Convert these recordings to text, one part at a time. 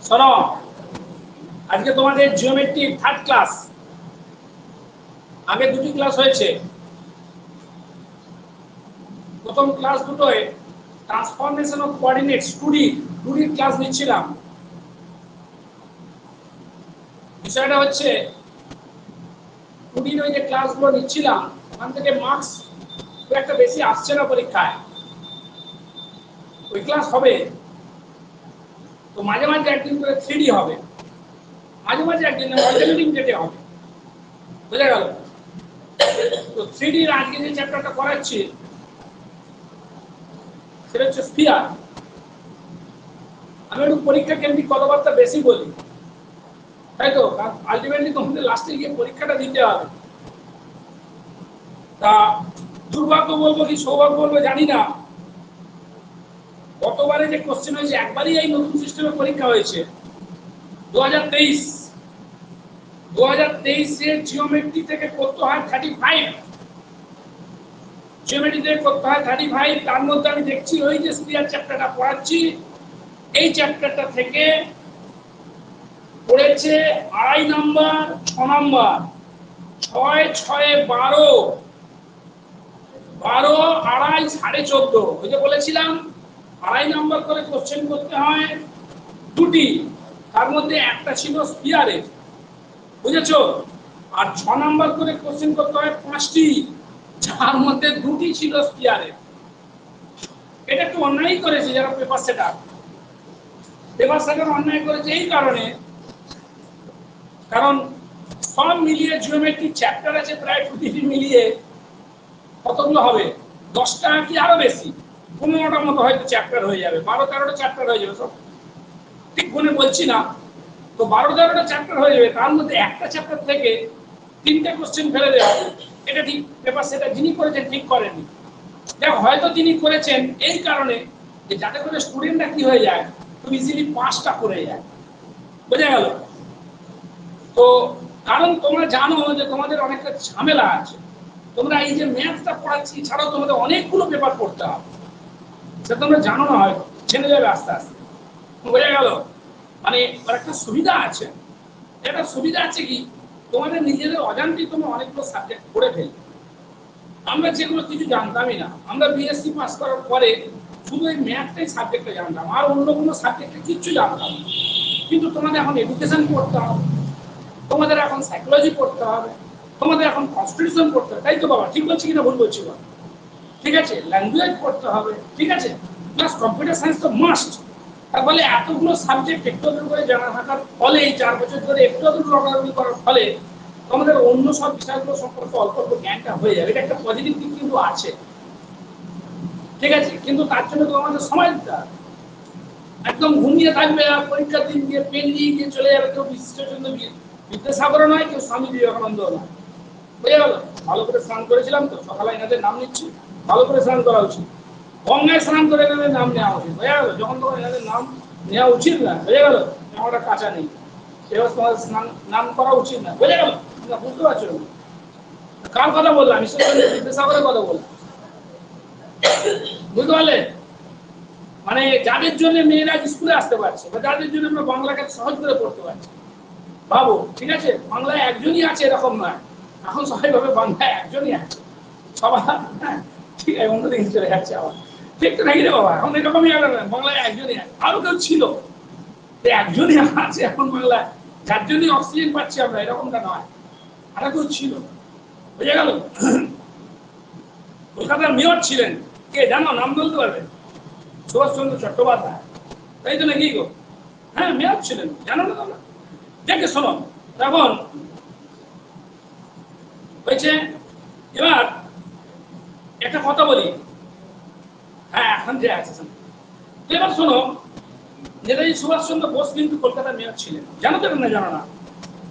শোনো, আজকে তোমাদের জিওমেট্রি থার্ড ক্লাস। আগে দুটি ক্লাস হয়েছে। প্রথম ক্লাস দুটোয় transformation of coordinates 2D class নিচ্ছিলাম। বিষয়টা হচ্ছে 2D ওই যে ক্লাসগুলো নিচ্ছিলাম, ওখান থেকে মার্কস খুব একটা বেশি আসছে না পরীক্ষায়। ওই ক্লাস হবে তো মাঝে মাঝে একদিন করে 3D হবে, মাঝে মাঝে একদিন অল্টারনেটিং ডেটে হবে। বুঝা গেল? তো 3D আজকে যে চ্যাপ্টারটা করাচ্ছি সেটা হচ্ছে স্ফিয়ার। আমি একটু পরীক্ষা কেন্দ্রিক কথাবার্তা বেশি বলি, তাই তো? কারণ আলটিমেটলি তোমাদের লাস্টে গিয়ে পরীক্ষাটা দিতে হবে। তা দুর্ভাগ্য বলবো কি সৌভাগ্য বলবো জানি না, গতবারে যে কোশ্চেন হয়েছে একবারই এই নতুন সিস্টেমে পরীক্ষা হয়েছে 2023 এর জিওমেট্রি থেকে করতে হয় 35, জিওমেট্রি থেকে করতে হয় 35। তার মধ্যে আমি দেখছি ওই যে স্ফিয়ার চ্যাপ্টারটা পড়াচ্ছি, এই চ্যাপ্টারটা থেকে পড়েছে 2.5 নাম্বার, 6 নাম্বার, 6 6 12, 12 2.5 14.5। ওই যে বলেছিলাম 2.5 নাম্বার করে কোশ্চেন করতে হয় দুটি, তার মধ্যে একটা ছিল স্ফিয়ারের, বুঝেছো? আর 6 নাম্বার করে কোশ্চেন করতে হয় 5টি, যার মধ্যে দুটি ছিল স্ফিয়ারের। এটা একটু অন্যায় করেছে যারা পেপার সেটার অন্যায় করেছে এই কারণে, কারণ সব মিলিয়ে জিওমেট্রি চ্যাপ্টার আছে প্রায় 2D মিলিয়ে কতগুলো হবে, 10টা কি আরো বেশি, 15টার মতো হয়তো চ্যাপ্টার হয়ে যাবে, 12-13টা চ্যাপ্টার হয়ে যাবে। সব ঠিক গুনে বলছি না, তো 12-13টা চ্যাপ্টার হয়ে যাবে। তার মধ্যে একটা চ্যাপ্টার থেকে 3টে কোশ্চেন ফেলে দেওয়া হবে। এটা ঠিক পেপার সেটা যিনি করেছেন ঠিক করেননি। দেখ, হয়তো তিনি করেছেন এই কারণে যে যাতে করে স্টুডেন্টরা কি হয়ে যায়, খুব ইজিলি পাসটা করে যায়। বোঝা গেল? তো কারণ তোমরা জানো যে তোমাদের অনেকটা ঝামেলা আছে, তোমরা এই যে ম্যাথটা পড়াচ্ছি ছাড়াও তোমাদের অনেকগুলো পেপার পড়তে হবে, সেটা তোমরা জানো না, হয়তো জেনে যাবে আস্তে আস্তে। বোঝা গেল? মানে একটা সুবিধা আছে, একটা সুবিধা আছে কি, তোমাদের নিজেদের অজান্তেই তোমরা অনেকগুলো সাবজেক্ট পড়ে ফেলবে। আমরা যেগুলো কিছু জানতামই না, আমরা বিএসসি পাস করার পরে শুধু এই ম্যাথটাই সাবজেক্টটা জানতাম, আর অন্য কোনো সাবজেক্টে কিচ্ছু জানতাম না। কিন্তু তোমাদের এখন এডুকেশন পড়তে হবে, তোমাদের এখন সাইকোলজি পড়তে হবে, তোমাদের এখন কনস্টিটিউশন পড়তে হবে, তাই তো বাবা? ঠিক বলছি কিনা ভুল বলছি বাবা? ঠিক আছে, ল্যাঙ্গুয়েজ পড়তে হবে, ঠিক আছে, প্লাস কম্পিউটার সায়েন্স তো মাস্ট। তার ফলে এতগুলো সাবজেক্ট একটু একটু করে জানা থাকার ফলে, এই 4 বছর ধরে একটু একটু রটারমি করার ফলে তোমাদের অন্য সব বিষয়গুলো সম্পর্কে অল্প অল্প জ্ঞানটা হয়ে যাবে। এটা একটা পজিটিভ দিক কিন্তু আছে, ঠিক আছে, কিন্তু তার জন্য তো আমাদের সময় দিতে হবে। একদম ঘুমিয়ে থাকবে আর পরীক্ষার দিন দিয়ে পেন নিয়ে গিয়ে চলে যাবে, কেউ বিশিষ্টজন্য বিদ্যাসাগর নয়, কেউ স্বামী বিবেকানন্দ নয়। বুঝে গেল? ভালো করে স্নান করেছিলাম তো, সকালে এনাদের নাম নিচ্ছি, ভালো করে স্নান করা উচিত, গঙ্গায় স্নান করে এনাদের নাম নেওয়া উচিত। বুঝে গেল? যখন তখন এনাদের নাম নেওয়া উচিত না। বুঝে গেল? আমারটা কাঁচা নেই, সেভাবে তোমাদের নাম করা উচিত না। বুঝে গেল? বুঝতে পারছো? কার কথা বললাম? ঈশ্বরচন্দ্র বিদ্যাসাগরের কথা বললাম। বুঝতে পারলে? মানে যাদের জন্য মেয়েরা স্কুলে আসতে পারছে, বা যাদের জন্য আমরা বাংলাকে সহজ করে পড়তে পারছি, ভাবো, ঠিক আছে? বাংলায় একজনই আছে এরকম নয়, এখন সবাই ভাবে বাংলায় একজনই আছে, সবাই ঠিক আছে অন্যদিকে চলে যাচ্ছে আবার। ঠিক তো নাকি রে বাবা? এখন এরকমই বাংলায় একজনই আছে, আরো কেউ ছিল, একজনই আছে এখন বাংলায়, যার জন্যই অক্সিজেন পাচ্ছি আমরা, এরকমটা নয়, আরো কেউ ছিল। বুঝে গেল? কলকাতার মেয়র ছিলেন কে জানো? নাম বলতে পারবে? সুভাষচন্দ্র চট্টোপাধ্যায়, তাই তো নাকি গো? হ্যাঁ, মেয়র ছিলেন, জানো না তোমরা? দেখে শোনো, তখন হয়েছে, এবার একটা কথা বলি, হ্যাঁ এখন যে আছে, এবার শোনো, নেতাজি সুভাষচন্দ্র বোস কিন্তু কলকাতার মেয়র ছিলেন, জানো তো না? জানো না?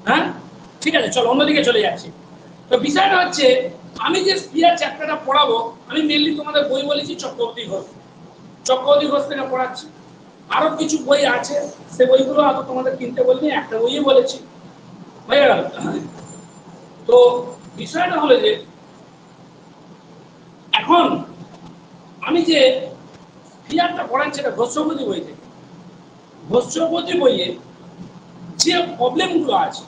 হ্যাঁ, ঠিক আছে, চলো অন্যদিকে চলে যাচ্ছি। তো বিষয়টা হচ্ছে, আমি যে স্পিয়ার চ্যাপ্টারটা পড়াবো, আমি মেনলি তোমাদের বই বলেছি চক্রবর্তী ঘোষ, চক্রবর্তী ঘোষ থেকে পড়াচ্ছি। আরো কিছু বই আছে, সে বইগুলো হয়তো তোমাদের কিনতে বলিনি, একটা বইয়ে বলেছি। হয়ে গেল? তো বিষয়টা হলো যে এখন আমি যে ফিয়ারটা পড়াচ্ছি এটা ঘোষপতি বই থেকে। ঘোষপতি বইয়ে যে প্রবলেমগুলো আছে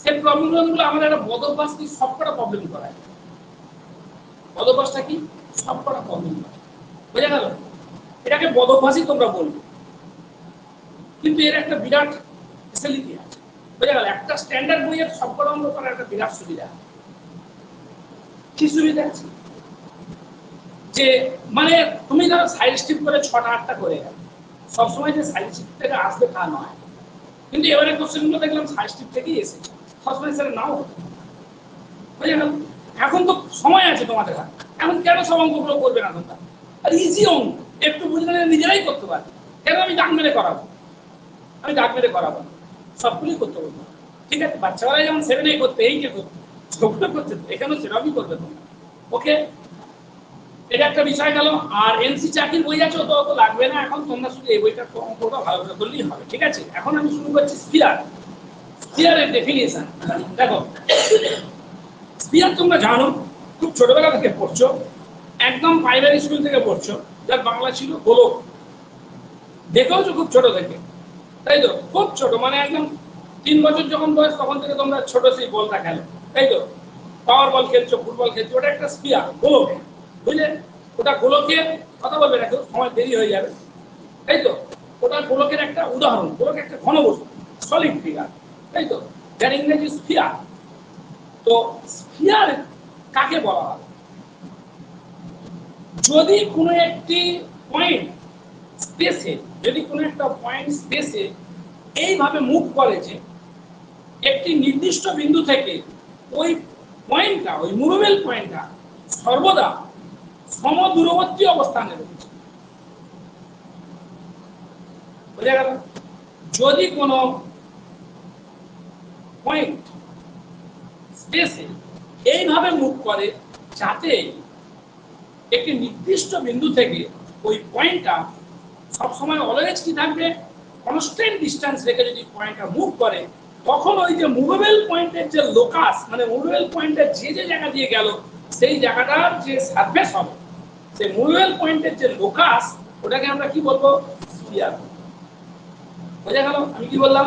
সেই প্রবলেমগুলো আমাদের একটা বদভ্যাস কি সবকটা প্রবলেম করায়। বদভ্যাসটা কি সবকটা প্রবলেম করে, বোঝা গেল? এটাকে বদভ্যাসই তোমরা বলবে, কিন্তু এর একটা বিরাট ফ্যাসিলিটি আছে, বোঝা গেল? একটা স্ট্যান্ডার্ড বইয়ের সবকটা অঙ্ক করার একটা বিরাট সুবিধা। কি সুবিধা আছে? যে মানে তুমি ধরো সাইড স্ট্রিপ করে 6টা 8টা করে গেল, সবসময় যে সাইড স্ট্রিপ থেকে আসবে তা নয়, কিন্তু এবারে কোশ্চেনগুলো দেখলাম সাইড স্ট্রিপ থেকেই এসেছে, সবসময় সেটা নাও হতো, বুঝে গেল? এখন তো সময় আছে তোমাদের হাতে, এখন কেন সব অঙ্কগুলো করবে না তোমরা? আর ইজি অঙ্ক একটু বুঝলে নিজেরাই করতে পারবে। কেন আমি দাগ মেরে করাবো? আমি দাগ মেরে করাবো, সবগুলোই করতে বলবো। ঠিক আছে, বাচ্চারা যেমন 7 করতে, 8 করতে, সবগুলো করতে, এখানেও সেরকমই করবে তোমরা। ওকে, এটা একটা বিষয় গেল। আর এনসি চাকরির বই আছে, অত অত লাগবে না এখন, তোমরা শুধু এই বইটা অঙ্কটা ভালো করে করলেই হবে। ঠিক আছে, এখন আমি শুরু করছি স্ফিয়ার। স্ফিয়ারের ডেফিনিশন দেখো। স্ফিয়ার তোমরা জানো, খুব ছোটবেলা থেকে পড়ছো, একদম প্রাইমারি স্কুল থেকে পড়ছো, যার বাংলা ছিল গোলক। দেখেওছো খুব ছোট থেকে, তাই তো? খুব ছোট মানে একদম 3 বছর যখন বয়স তখন থেকে তোমরা ছোট সেই বলটা খেলো, তাই তো? পাওয়ার বল খেলছো, ফুটবল খেলছো, ওটা একটা স্ফিয়ার, গোলক, বুঝলে? ওটা গোলকের কথা বলবে না কেউ, সময় দেরি হয়ে যাবে, তাই তো? ওটা গোলকের একটা উদাহরণ, গোলক একটা ঘনবস্তু, সলিড ফিগার, তাই তো? যার ইংরেজি স্ফিয়ার। তো স্ফিয়ার কাকে বলা হয়? যদি কোনো একটি পয়েন্ট স্পেসে, যদি কোনো একটা পয়েন্ট স্পেসে এইভাবে মুভ করে যে একটি নির্দিষ্ট বিন্দু থেকে ওই পয়েন্টটা, ওই মুভেবল পয়েন্টটা সর্বদা সমদূরবর্তী অবস্থানে রয়েছে, বোঝা গেল? যদি কোনো পয়েন্ট স্পেসে এইভাবে মুভ করে যাতে একটি নির্দিষ্ট বিন্দু থেকে ওই পয়েন্টটা সবসময় অলওয়েজ কি থাকবে, কনস্ট্যান্ট ডিস্টেন্স রেখে যদি পয়েন্টটা মুভ করে, তখন ওই যে মুভেবল পয়েন্টের যে লোকাস, মানে মুভেবল পয়েন্টের যে জায়গা দিয়ে গেল সেই জায়গাটার যে সারফেস হবে, সেই মুভেবল পয়েন্টের যে লোকাস, ওটাকে আমরা কি বলবো? স্ফিয়ার। বোঝা গেল আমি কি বললাম?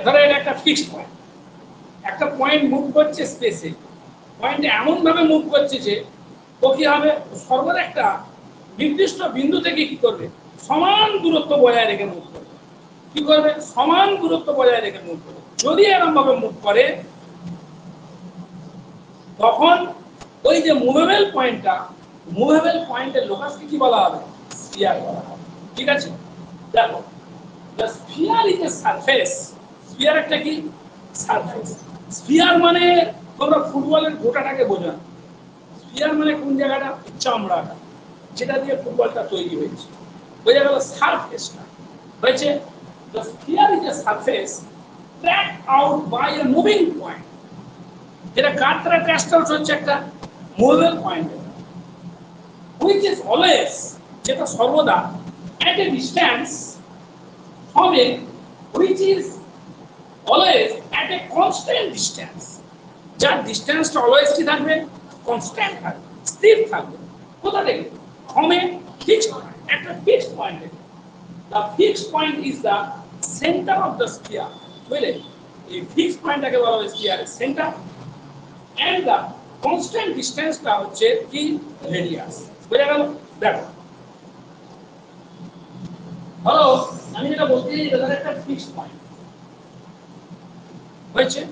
ধরো এটা একটা ফিক্সড পয়েন্ট, একটা পয়েন্ট মুভ করছে স্পেসে, পয়েন্ট এমন ভাবে মুভ করছে যে ও কি হবে, সর্বদা একটা নির্দিষ্ট বিন্দু থেকে কি করবে, সমান দূরত্ব বজায় রেখে মুভ করবে। কি করবে? সমান দূরত্ব বজায় রেখে মুভ করবে। যদি এরকম ভাবে মুভ করে, তখন ওই যে মুভেবল পয়েন্টটা, মুভেবল পয়েন্টের লোকাসকে কি বলা হবে? স্ফিয়ার বলা হবে। ঠিক আছে, দেখো, the sphere is a surface. Sphere একটা কি? সারফেস। স্ফিয়ার মানে তোমরা ফুটবলের গোটাটাকে বোঝা। স্ফিয়ার মানে কোন জায়গাটা? চামড়াটা, যেটা দিয়ে ফুটবলটা তৈরি হয়েছে, বোঝা গেল? সারফেসটা হয়েছে। the sphere is a surface tracked out by a moving point, যেটা কার দ্বারা ট্রান্সফার হচ্ছে? একটা movable point, which is always, যেটা সর্বদা at a distance from a, which is always at a constant distance, যার ডিস্টেন্সটা অলওয়েজ কি থাকবে? কনস্ট্যান্ট থাকবে, স্থির থাকবে। কোথা থেকে? from a fixed point, একটা ফিক্সড পয়েন্ট থেকে। the fixed point is the center of the sphere, বুঝলে? এই ফিক্সড পয়েন্টটাকে বলা হয় স্ফিয়ারের সেন্টার, and the constant ডিস্টেন্সটা হচ্ছে কি? রেডিয়াস। বুঝা গেল? দেখো, ধরো আমি যেটা বলতে চাই, এটা একটা ফিক্সড পয়েন্ট হয়েছে,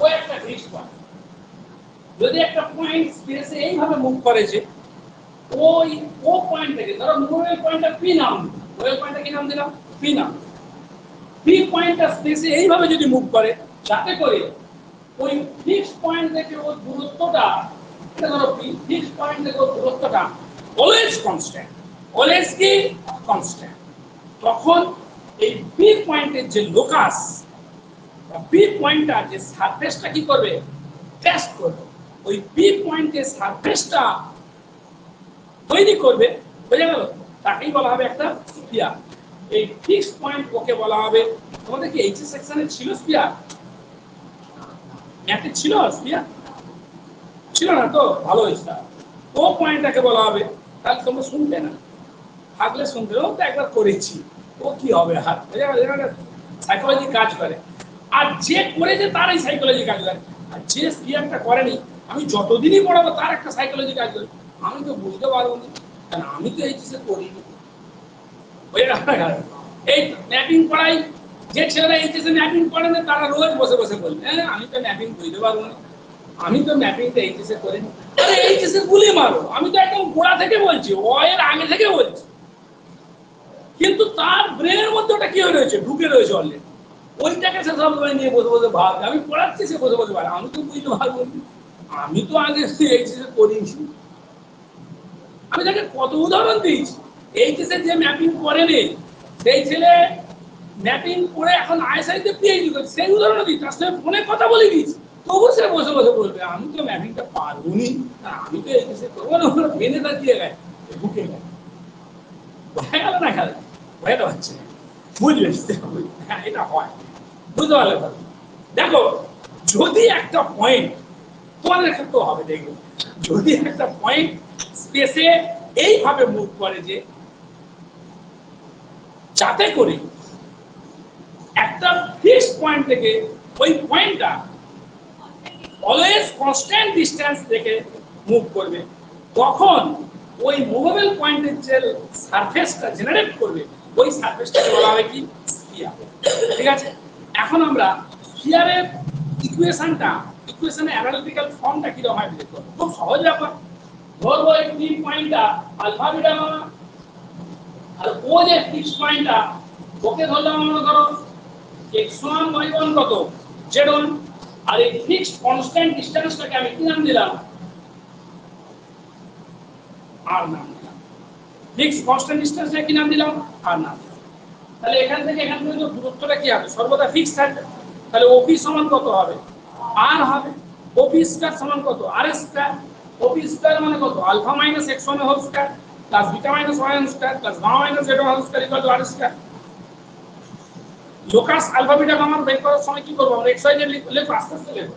ও একটা ফিক্সড পয়েন্ট। যদি একটা পয়েন্ট স্পেসে এইভাবে মুভ করে যে ওই ও পয়েন্ট থেকে, ধরো মুভেবল পয়েন্টটা পি নাম, মুভেবল পয়েন্টটা কি নাম দিলাম? পি নাম। পি পয়েন্টটা স্পেসে এইভাবে যদি মুভ করে যাতে করে ওই ফিক্সড পয়েন্ট থেকে ওর দূরত্বটা, এটা ধরো ফিক্সড পয়েন্ট থেকে ওর দূরত্বটা অলওয়েজ কনস্ট্যান্ট, অলওয়েজ কি কনস্ট্যান্ট, তখন এই পি পয়েন্টের যে লোকাস, পি পয়েন্টটা যে সারফেসটা কি করবে, টেস্ট করবে, ওই পি পয়েন্টের সারফেসটা তৈরি করবে, বোঝা গেল, তাকেই বলা হবে একটা স্ফিয়ার। এই ফিক্সড পয়েন্ট ওকে বলা হবে, তোমাদের কি এইচএস সেকশনে ছিল স্ফিয়ার, ম্যাথে ছিল স্ফিয়ার, ছিল না তো, ভালো হয়েছে, ও পয়েন্টটাকে বলা হবে, তাহলে তোমরা শুনবে না, থাকলে শুনতে, ও তো একবার করেছি, ও কি হবে, হাত সাইকোলজি কাজ করে, আর যে করেছে তার এই সাইকোলজি কাজ করে, আর যে স্ফিয়ারটা করেনি, আমি যতদিনই পড়াবো তার একটা সাইকোলজি কাজ করে, আমি তো বুঝতে পারবো না, কারণ আমি তো এই চিজে করিনি। এই ম্যাপিং পড়াই, যে ছেলেরা এইচএসে ম্যাপিং পড়ে না তারা রোজ বসে বসে বলবে, হ্যাঁ আমি তো ম্যাপিং বুঝতে পারবো না, আমি তো ম্যাপিংটা এইচএসে করিনি। আরে এইচএসে গুলি মারো, আমি তো একদম গোড়া থেকে বলছি, ও এর আগে থেকে বলছি, কিন্তু তার ব্রেনের মধ্যে ওটা কি হয়ে রয়েছে, ঢুকে রয়েছে অলরেডি, ওইটাকে সে সব নিয়ে বসে বসে ভাববে, আমি পড়াচ্ছি সে বসে বসে ভাবে, আমি তো বুঝতে পারবো না, আমি তো আগে এইচএসে করিনি। আমি তাকে কত উদাহরণ দিয়েছি, এইচএসে যে ম্যাপিং করেনি সেই ছেলে ম্যাপিং করে এখন আইএসআইতে পিএইচডি করছে, সেই উদাহরণ দিই, তার সঙ্গে ফোনে কথা বলে দিয়েছি, তবু সে বসে বসে বলবে আমি তো ম্যাপিংটা পারবনি, আমি তো এইচএসে করবো না, ওগুলো ভেঙে দিয়ে গেছে, ঢুকে গেছে, বোঝা গেল না, খেলা বোঝাতে পারছে, বুঝবে, হ্যাঁ এটা হয়, বুঝতে পারলে ভালো। দেখো যদি একটা পয়েন্ট, তোমাদের ক্ষেত্রেও হবে, দেখবে যদি একটা পয়েন্ট স্পেসে এইভাবে মুভ করে যে যাতে করে একটা ফিক্সড পয়েন্ট থেকে ওই পয়েন্টটা অলওয়েজ কনস্ট্যান্ট ডিসটেন্স থেকে মুভ করবে, তখন ওই মুভেবল পয়েন্টের যে সারফেসটা জেনারেট করবে, ওই সারফেসটাকে বলা হবে কি, স্ফিয়ার। ঠিক আছে, এখন আমরা স্ফিয়ারের ইকুয়েশনের অ্যানালিটিক্যাল ফর্মটা কি রকম হয় দেখো, খুব সহজ ব্যাপার। ধরবো এই পি পয়েন্টটা আলফা বিটা গামা, আর ও যে ফিক্সড পয়েন্টটা ওকে ধরলাম আমরা, ধরো x1 y1 কত z1, আর এই ফিক্সড কনস্ট্যান্ট ডিসটেন্সটাকে আমি কি নাম দিলাম, r নাম দিলাম, ফিক্সড কনস্ট্যান্ট ডিসটেন্সটাকে কি নাম দিলাম, r নাম। তাহলে এখান থেকে এখান পর্যন্ত দূরত্বটা কি হবে, সর্বদা ফিক্সড থাকবে, তাহলে OP সমান কত হবে, r হবে, OP স্কয়ার সমান কত, r স্কয়ার, OP স্কয়ার মানে কত, alpha minus x1 whole square plus beta minus y1 square plus gamma minus z1 whole square equal to r square. Locus alpha beta gamma বের করার সময় কি করব আমরা, x y z লিখলে আস্তে আস্তে লিখব,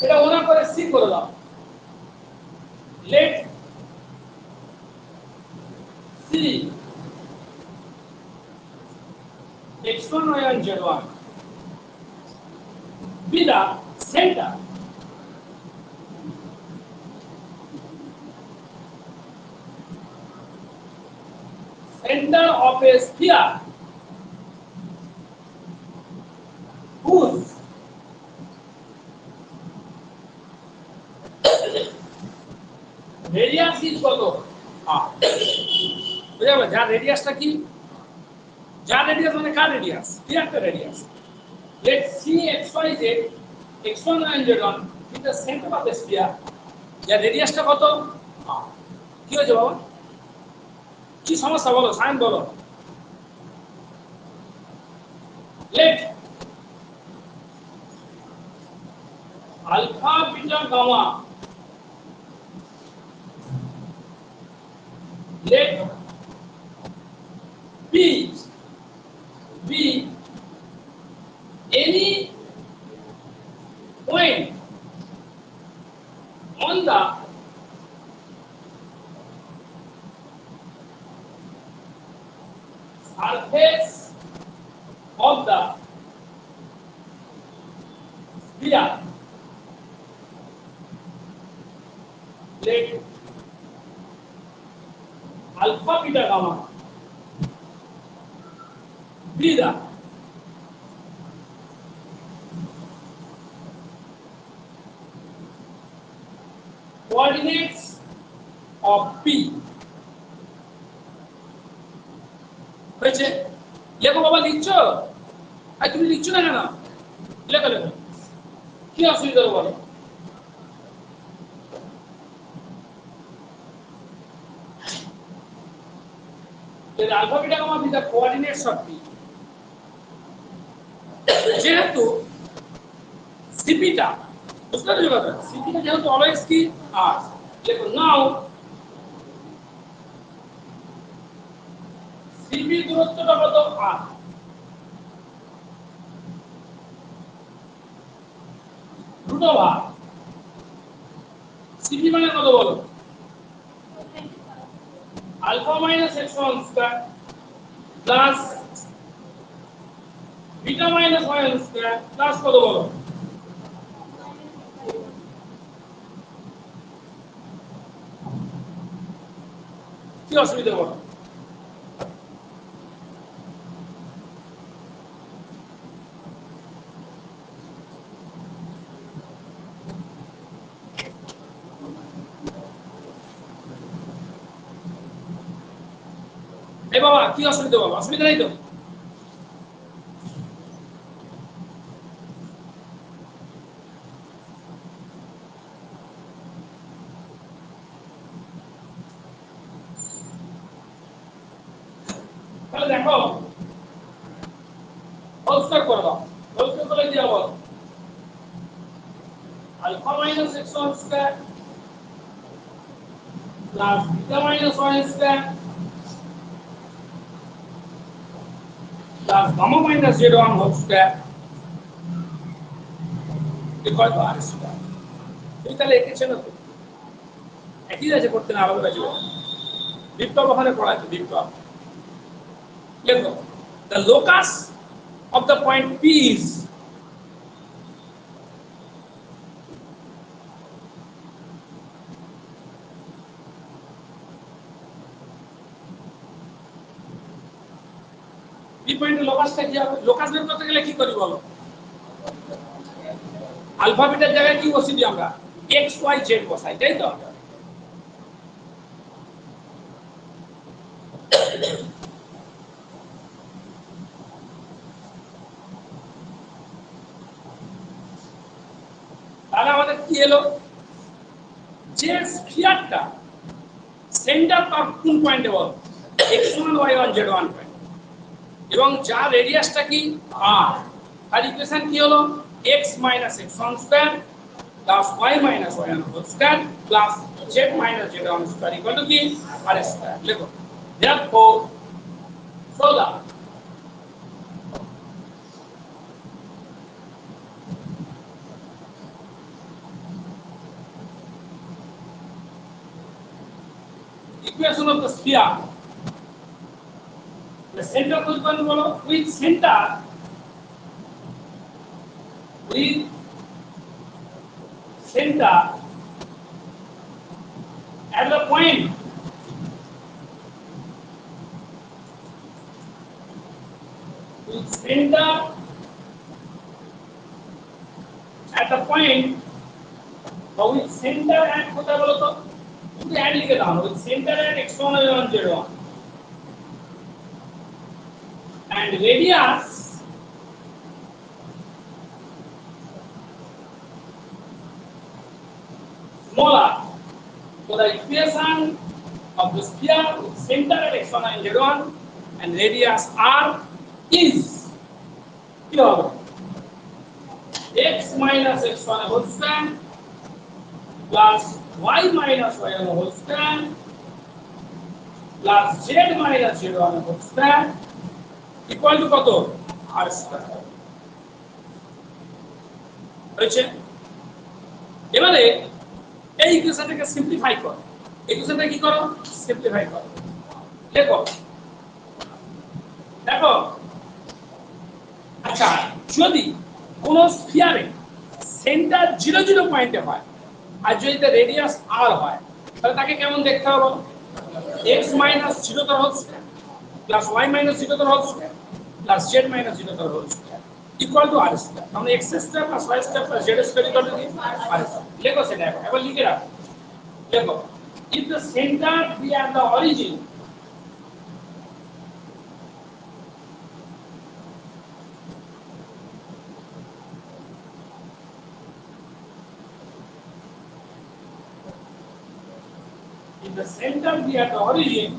এটা ওনা করে সি করে দাও, let see x1 y1 z1 be the center of a sphere whose radius is কত, বুঝা গেল, যার রেডিয়াসটা কি, যার রেডিয়াস মানে কার রেডিয়াস, স্ফিয়ারটার radius, let c x y z x1 y z1 be the center of the sphere, যার রেডিয়াসটা কত, কি হয়েছে বাবা, কি সমস্যা বলো, সাইন বলো, let alpha beta gamma, let p be any point on the surface of the sphere, let alpha beta gamma be the coordinates of P হয়েছে। লেখো বাবা, লিখছো? আর তুমি লিখছো না কেন? লেখো লেখো, কি অসুবিধা বলো? Alpha beta gamma beta coordinates of P, যেহেতু সিপিটা, বুঝতে পারছো কথা? সিপিটা যেহেতু অলওয়েজ কি আর, দেখো নাও সিপি দূরত্বটা কত? আর। রুট ওভার সিপি মানে কত বলো? Alpha minus x one square plus beta minus y square plus কত বলো? কি অসুবিধা বলো? এ বাবা, কি অসুবিধা বলো? অসুবিধা নাই তো? তাহলে দেখো, হোল স্কয়ার করে দাও। হোল স্কয়ার করে দিয়ে বলো alpha minus x one square plus beta minus y square plus gamma minus z one whole square equal to R square. তুমি তাহলে এঁকেছো না তো? একই আছে, করতে না আলাদা আছে। বিপ্লব ওখানে পড়াচ্ছে, বিপ্লব। লেখো the locus of the point P is P পয়েন্টের লোকাসটা কি হবে? লোকাস বের করতে গেলে কি করি বলো? আলফা বিটার জায়গায় কি বসিয়ে দিই আমরা? x y z বসাই, তাই তো? তাহলে আমাদের কি এলো? যে স্ফিয়ারটা সেন্টার তার কোন পয়েন্টে বল? x1 y1 z1 পয়েন্ট, এবং যার রেডিয়াসটা কি r, আর ইকুয়েশন কি হলো? x - x1 square plus y - y1 whole square plus z - z1 square equal to কি r স্কয়ার। লেখো therefore so that equation of the sphere, the center খুঁজবেন বলো, with center at the point with center at the point or with center at কোথায় বলো তো? শুধু add লিখে দাও, with center at x1 y1 z1 and radius smaller. So the equation of the sphere with center at x1 and z1 and radius r is কি হবে? x minus x1 whole square plus y minus y1 whole square plus z minus z1 whole square equal to কত? r square। হয়েছে? এবারে এই ইকুয়েশনটাকে simplify করো। ইকুয়েশনটা কি করো? Simplify করো। দেখো দেখো, আচ্ছা, যদি কোন স্ফিয়ারে সেন্টার 0 0 পয়েন্টে হয় আর যদি তার রেডিয়াস r হয়, তাহলে তাকে কেমন দেখতে হবে? x - 0 তার হোল স্কয়ার প্লাস y - 0 তার হোল স্কয়ার প্লাস z - 0 তার whole square equal to r square. তাহলে x square plus y square plus z square equal to r square. লেখো সেটা, এবার লিখে রাখো देखो, if the center be at the origin, if the center be at the origin,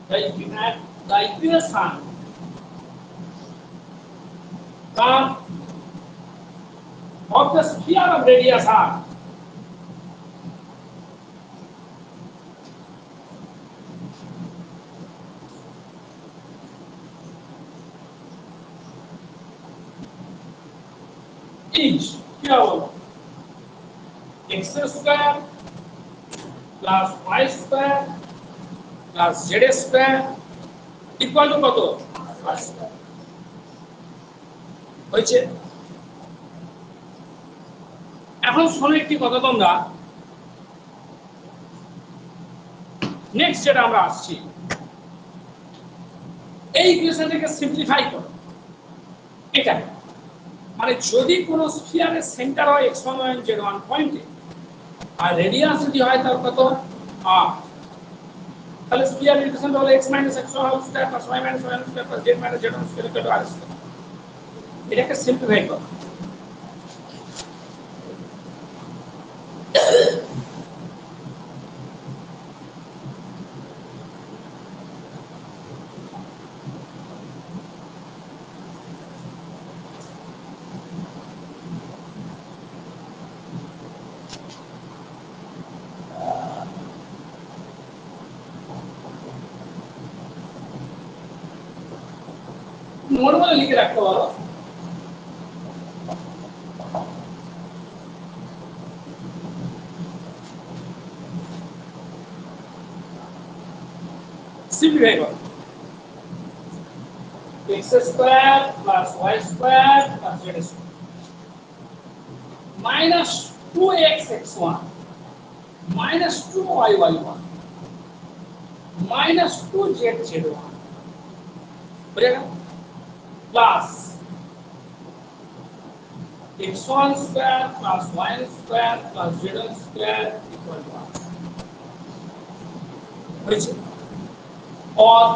the equation of the sphere of radius r is क्या होगा x square plus y square plus z square equal to কত r square হয়েছে। এখন শোনো একটি কথা তোমরা, next যেটা আমরা আসছি, এই ইকুয়েশনটাকে সিম্পলিফাই করো। এটা মানে যদি কোনো স্ফিয়ারের সেন্টার হয় x1 y1 z1 পয়েন্টে আর রেডিয়াস যদি হয় তার কত r, তাহলে স্ফিয়ার ইকুয়েশন হলো x - x1 whole square plus y - y1 square plus z - z1 square equal to r square. এটাকে সিম্পলিফাই করো। নোট বলে লিখে রাখতে পারো। সিম্পলিফাই করো, x square plus y square plus z square minus 2x x1 minus 2y y1 minus 2z z1 বুঝে গেল, plus x1 square plus y square plus z square equal to r হয়েছে। और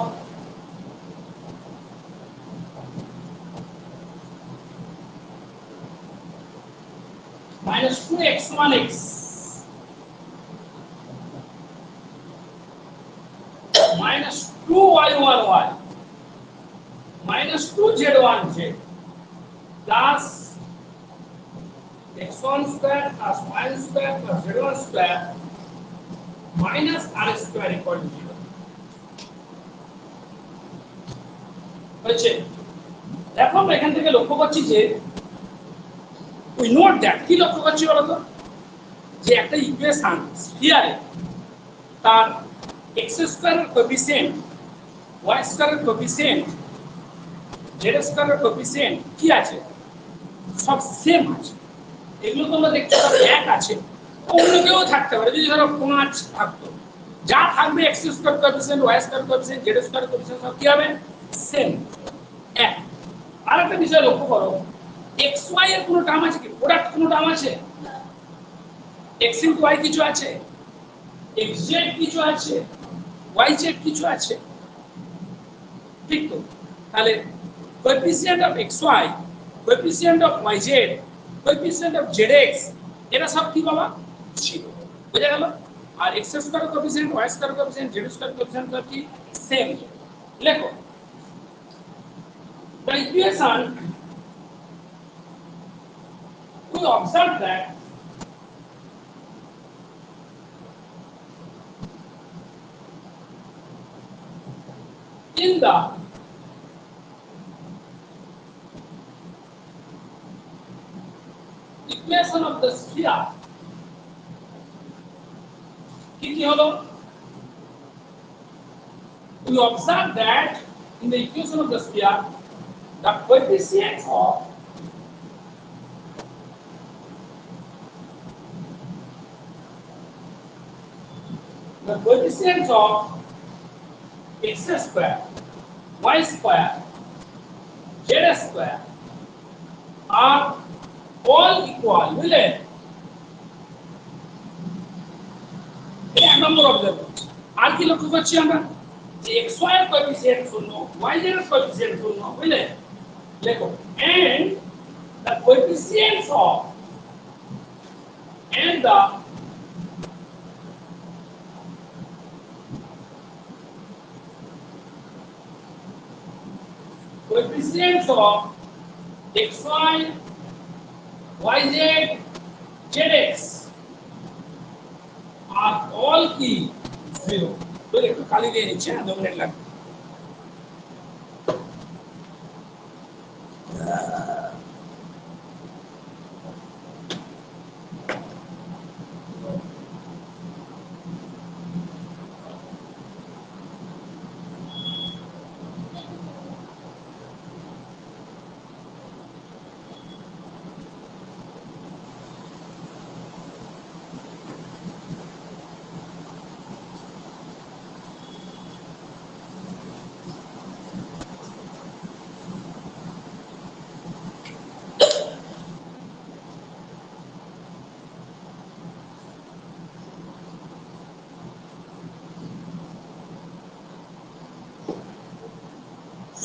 minus 2x1x minus 2y1y minus 2z1z plus x1 square plus y square plus z1 square minus r square equal to 0 হয়েছে। দেখো আমরা এখান থেকে লক্ষ্য করছি যে উই নোট দ্যাট, কি লক্ষ্য করছি বলতো, যে একটা ইকুয়েশন স্ফিয়ারে তার x স্কয়ারের কোএফিসিয়েন্ট y স্কয়ারের কোএফিসিয়েন্ট z স্কয়ারের কোএফিসিয়েন্ট কি আছে, সব সেম আছে। এগুলো তোমরা দেখতে পাবে এক আছে, অন্য কেউ থাকতে পারে। যদি ধরো 5 থাকতো, যা থাকবে x square coefficient y square coefficient z square coefficient সব কি হবে সেম এক। আর একটা বিষয় লক্ষ্য করো, xy এর কোনো টার্ম আছে কি, প্রোডাক্ট কোনো টার্ম আছে, x * y কিছু আছে, xz কিছু আছে, yz কিছু আছে, ঠিক তো? তাহলে coefficient of xy, coefficient of yz, coefficient of zx এরা সব কি বাবা জিরো, বুঝা গেল। আর x square coefficient y square coefficient z square coefficient সব কি সেম। লেখো the equation, we observe that in the equation of the sphere কি হলো, we observe that in the equation of the sphere the coefficients of x square, y square, z square are all equal, will it? Number observe করছি। আর কি লক্ষ্য করছি আমরা, যে x y এর coefficient শূন্য, ওয়াই জেড এর কোএফিসিয়েন্ট শূন্য, বুঝলে? লেখো and the coefficients of and the coefficients of xy, yz, zx are all কি 0। তো একটু খালি দিয়ে নিচ্ছে, 2 মিনিট লাগবে।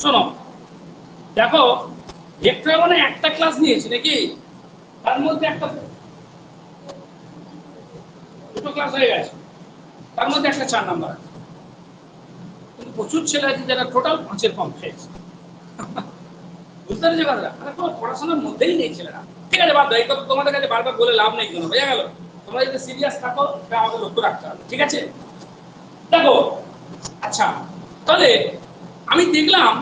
শোনো, দেখো ভেক্টর মানে একটা ক্লাস নিয়েছি নাকি, তার মধ্যে একটা দুটো ক্লাস হয়ে গেছে, তার মধ্যে একটা 4 নাম্বার আছে। কিন্তু প্রচুর ছেলে আছে যারা টোটাল 5-এর কম পেয়েছে। বুঝতে পেরেছো কথাটা? মানে তোমার পড়াশোনার মধ্যেই নেই ছেলেরা। ঠিক আছে, বাদ দাও, এই কথা তোমাদের কাছে বারবার বলে লাভ নেই, কোনো বোঝা গেল? তোমরা যদি সিরিয়াস থাকো তা আমাকে লক্ষ্য রাখতে হবে, ঠিক আছে? দেখো, আচ্ছা তাহলে আমি দেখলাম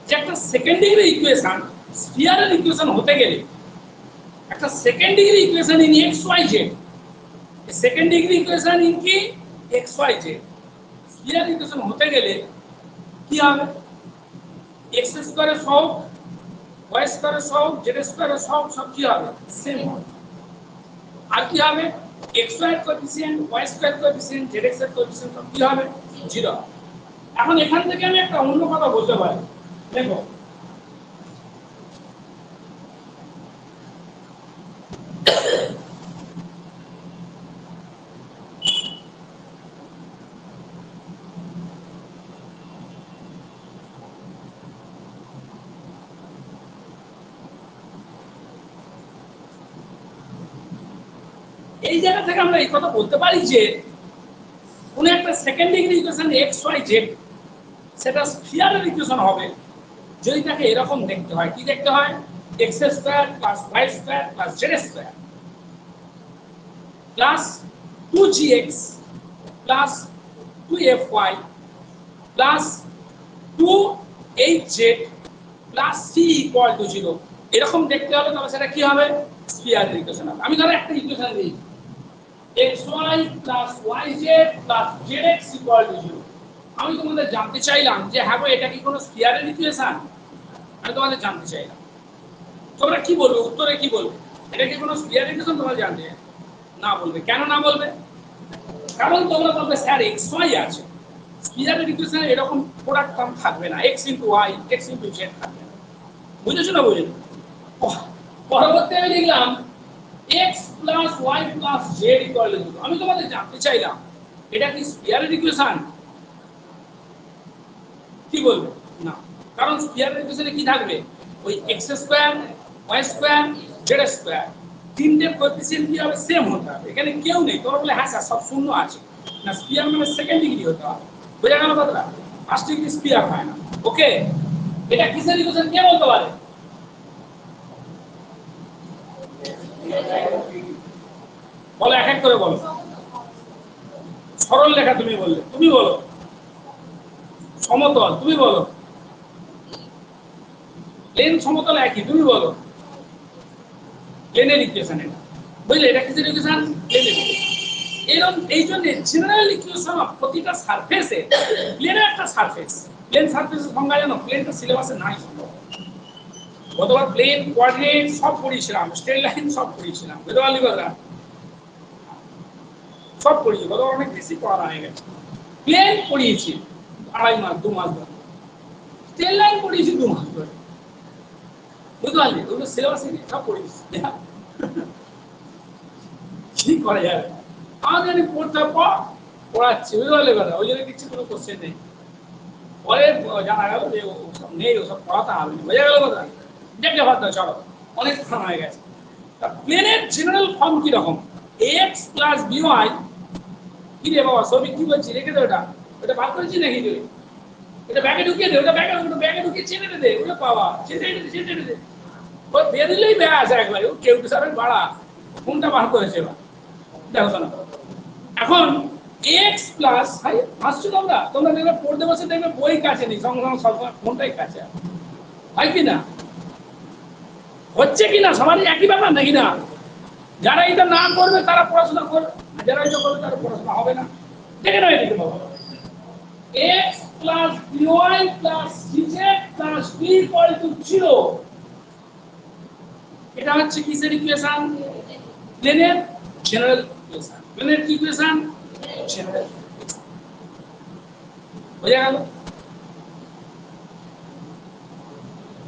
যে একটা সেকেন্ড ডিগ্রি ইকুয়েশন, স্ফিয়ারের ইকুয়েশন হতে গেলে একটা second degree equation in x y z, second degree equation in কি x y z, sphere equation হতে গেলে কি হবে? এক্স স্কয়ারের সহগ, ওয়াই স্কয়ারের সহগ, জেড স্কয়ারের সহগ সব কি হবে? সেম হবে। আর কি হবে? এক্স ওয়াই এর coefficient, y square coefficient, z x এর কোএফিসিয়েন্ট সব কি হবে? 0। এখন এখান থেকে আমি একটা অন্য কথা বলতে পারি, দেখো এই জায়গা থেকে আমরা এই কথা বলতে পারি যে কোন একটা second degree equation x y z সেটা স্ফিয়ারের ইকুয়েশন হবে যদি তাকে এরকম দেখতে হয়। কি দেখতে হয়? X square plus y square plus z square plus 2gx plus 2fy plus 2hz plus c equal to 0। এরকম দেখতে হলে তবে সেটা কি হবে? স্ফিয়ারের ইকুয়েশন হবে। আমি ধরো একটা ইকুয়েশন দিই, xy plus yz plus zx equal to 0। আমি তোমাদের জানতে চাইলাম যে হ্যাঁ গো, এটা কি কোনো স্ফিয়ারের ইকুয়েশন? আমি তোমাদের জানতে চাইলাম, তোমরা কি বলবে? উত্তরে কি বলবে? এটা কি কোনো স্ফিয়ারের ইকুয়েশন? তোমরা জানতে না বলবে। কেন না বলবে? কারণ তোমরা বলবে স্যার এক্স ওয়াই আছে, স্ফিয়ারের ইকুয়েশনে এরকম প্রোডাক্ট টার্ম থাকবে না, x * y x * z থাকবে না। বুঝেছো না? বুঝেছো? পরবর্তী আমি লিখলাম x + y + z = 0। আমি তোমাদের জানতে চাইলাম এটা কি স্ফিয়ারের ইকুয়েশন? কি বলবে? না, কারণ স্ফিয়ারের ইকুয়েশনে কি থাকবে? ওই x2 y2 z2 তিনটে কোএফিসিয়েন্ট কি হবে? সেম হতে হবে। এখানে কেউ নেই তোমরা বলে হ্যাঁ স্যার সব শূন্য আছে না, স্ফিয়ার মানে সেকেন্ড ডিগ্রি হতে হবে। বোঝা গেল কথাটা? ফার্স্ট ডিগ্রি স্ফিয়ার হয় না। ওকে, এটা কিসের ইকুয়েশন কে বলতে পারে? বলো, এক এক করে বলো। সরল রেখা তুমি বললে, তুমি বলো। সমতল তুমি বলো। প্লেন সমতল একই, তুমি বলো। প্লেনের ইকুয়েশন এটা, বুঝলে? এটা কিসের ইকুয়েশন? প্লেনের ইকুয়েশন। এরকম এই জন্য জেনারেল ইকুয়েশন অফ প্রতিটা সারফেসে প্লেনের একটা সারফেস, প্লেন সারফেসের সংজ্ঞা জানো? প্লেনটা সিলেবাসে নাই। গতবার প্লেন, কোঅর্ডিনেট সব পড়িয়েছিলাম, স্ট্রেট লাইন সব পড়িয়েছিলাম, বুঝতে পারলি কথা? সব পড়িয়েছি, গতবার অনেক বেশি পড়া হয়ে গেছে। প্লেন পড়িয়েছি 2.5 মাস 2 মাস ধরে, স্ট্রেট লাইন পড়িয়েছি 2 মাস ধরে, বুঝতে পারলি? ওগুলো সিলেবাসে সব পড়িয়েছি। কি করা যাবে? আমাদের পড়তে পর পড়াচ্ছি, বুঝতে পারলে কথা, ওই জন্য কিছু কোনো কোশ্চেন নেই। পরে জানা গেল যে ওসব নেই, ওসব পড়াতে হবে না, বোঝা গেল কথা। দেখে ভাত চলো, অনেক খান হয়ে গেছে। প্লেনের জেনারেল ফর্ম কি রকম? X plus by. কি রে বাবা সবই কি বলছি, রেখে দে ওটা, ওটা বার করেছি নাকি তুই? এটা ব্যাগে ঢুকিয়ে দে, ওটা ব্যাগে ঢুকিয়ে ছেড়ে দে, ওটা পাওয়া ছেড়ে দে। ও দিয়ে দিলেই ব্যাস একবারে, ও কেউ সারের বাড়া কোনটা বার করেছে এবার দেখো না। এখন এক্স প্লাস, হাই হাসছো তোমরা, তোমরা দেখবে পড়তে বসে দেখবে বই কাছে নেই, সঙ্গে সঙ্গে সবসময় ফোনটাই কাছে, হয় কি না? হচ্ছে কি না সবারই একই ব্যাপার নাকি না? যারা এটা না করবে তারা পড়াশোনা করবে, যারা এটা করবে তারা পড়াশোনা হবে না। দেখে নাও এদিকে বাবা, x plus by plus cz plus b equal to 0, এটা হচ্ছে কিসের ইকুয়েশন? প্লেনের জেনারেল ইকুয়েশন। প্লেনের কি ইকুয়েশন? জেনারেল। বোঝা গেল?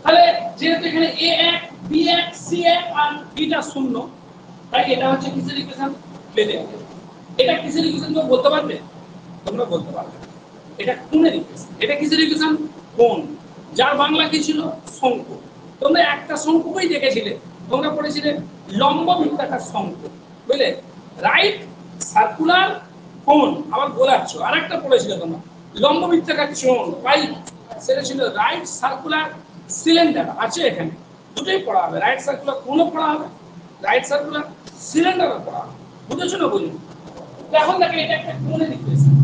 তাহলে যেহেতু এখানে a1 b1 c1 আর bটা শূন্য, তাই এটা হচ্ছে কিসের ইকুয়েশন? প্লেনের। এটা কিসের ইকুয়েশন তোমরা বলতে পারবে? তোমরা বলতে পারবে। এটা কোণের ইকুয়েশন। এটা কিসের ইকুয়েশন? কোণ। যার বাংলা কি ছিল? শঙ্কু। তোমরা একটা শঙ্কুকেই দেখেছিলে, তোমরা পড়েছিলে লম্ব বৃত্তাকার শঙ্কু, বুঝলে? রাইট সার্কুলার কোণ, আবার গোলাচ্ছ। আরেকটা পড়েছিলে তোমরা লম্ব বৃত্তাকার চোঙ, রাইট, সেটা ছিল রাইট সার্কুলার সিলিন্ডার। আছে এখানে দুটোই পড়া হবে, রাইট সার্কুলার কোণও পড়া হবে, রাইট সার্কুলার সিলিন্ডারও পড়া হবে। বুঝেছো না? বলি এখন দেখো, এটা একটা কোণের ইকুয়েশন,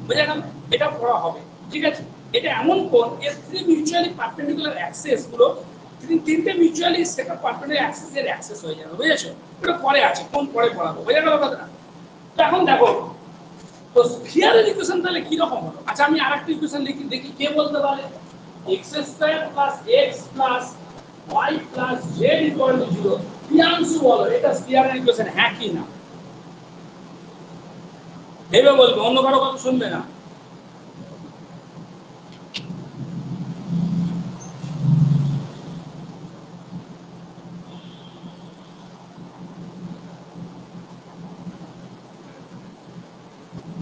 বুঝা গেল? এটা পড়া হবে, ঠিক আছে? এটা এমন কোণ, এর থ্রি মিউচুয়ালি পারপেন্ডিকুলার অ্যাক্সিস গুলো, তিনটে মিউচুয়ালি সেটা পারপেন্ডিকুলার অ্যাক্সিস এর অ্যাক্সেস হয়ে যাবে, বুঝেছো? এটা পরে আছে, কোণ পরে পড়াবো, বুঝা গেল কথা? তো এখন দেখো, তো স্ফিয়ারের ইকুয়েশন তাহলে কি রকম হলো? আচ্ছা আমি আরেকটা ইকুয়েশন লিখি, দেখি কে বলতে পারে। x² + x + y + z = 0। Priyanshu বলো, এটা স্ফিয়ারের ইকুয়েশন হ্যাঁ কি না? ভেবে বলবে, অন্য কারো কথা শুনবে না।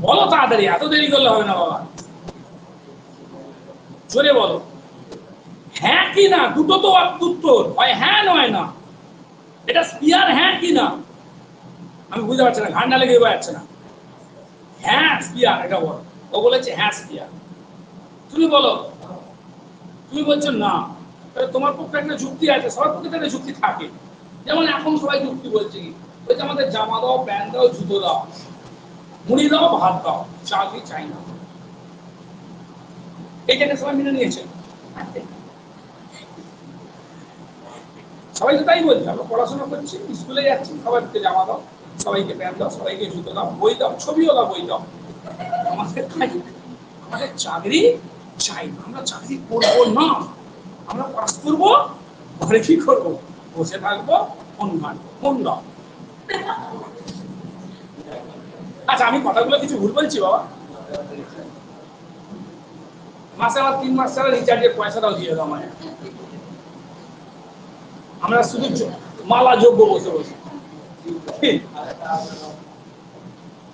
বলো তাড়াতাড়ি, এত দেরি করলে হবে না বাবা, জোরে বলো। হ্যাঁ কি না? দুটো তো উত্তর, হয় হ্যাঁ নয় না। এটা স্পিয়ার হ্যাঁ কি না? আমি বুঝতে পারছি না, ঘান্ডা লেগে যাচ্ছে না। হ্যাঁ স্পিয়ার, এটা বলো। ও বলেছে হ্যাঁ স্পিয়ার, তুমি বলো। তুমি বলছো না, তাহলে তোমার পক্ষে একটা যুক্তি আছে, সবার পক্ষে একটা যুক্তি থাকে। যেমন এখন সবাই যুক্তি বলছে কি, বলছে আমাদের জামা দাও, প্যান্ট দাও, জুতো দাও, মুড়ি দাও, ভাত দাও, চাকরি চাই না। এইটাকে সবাই মেনে নিয়েছে, সবাই তো তাই বলছে। আমরা পড়াশোনা করছি, স্কুলে যাচ্ছি, সবাইকে জামা দাও, সবাইকে প্যান্ট দাও, সবাইকে জুতো দাও, বই দাও, ছবিও দাও, বই দাও। আমাদের খাই, আমাদের চাকরি চাই না, আমরা চাকরি করবো না, আমরা পাস করবো, ঘরে কি করবো? বসে থাকবো, ফোন ঘাঁটবো, ফোন দাও। আচ্ছা আমি কথাগুলো কিছু ভুল বলছি বাবা? মাসে আমার 3 মাস ছাড়া রিচার্জের পয়সাটাও দিয়ে দাও আমায়। আমরা শুধু মালা যোগ্য বসে বসে।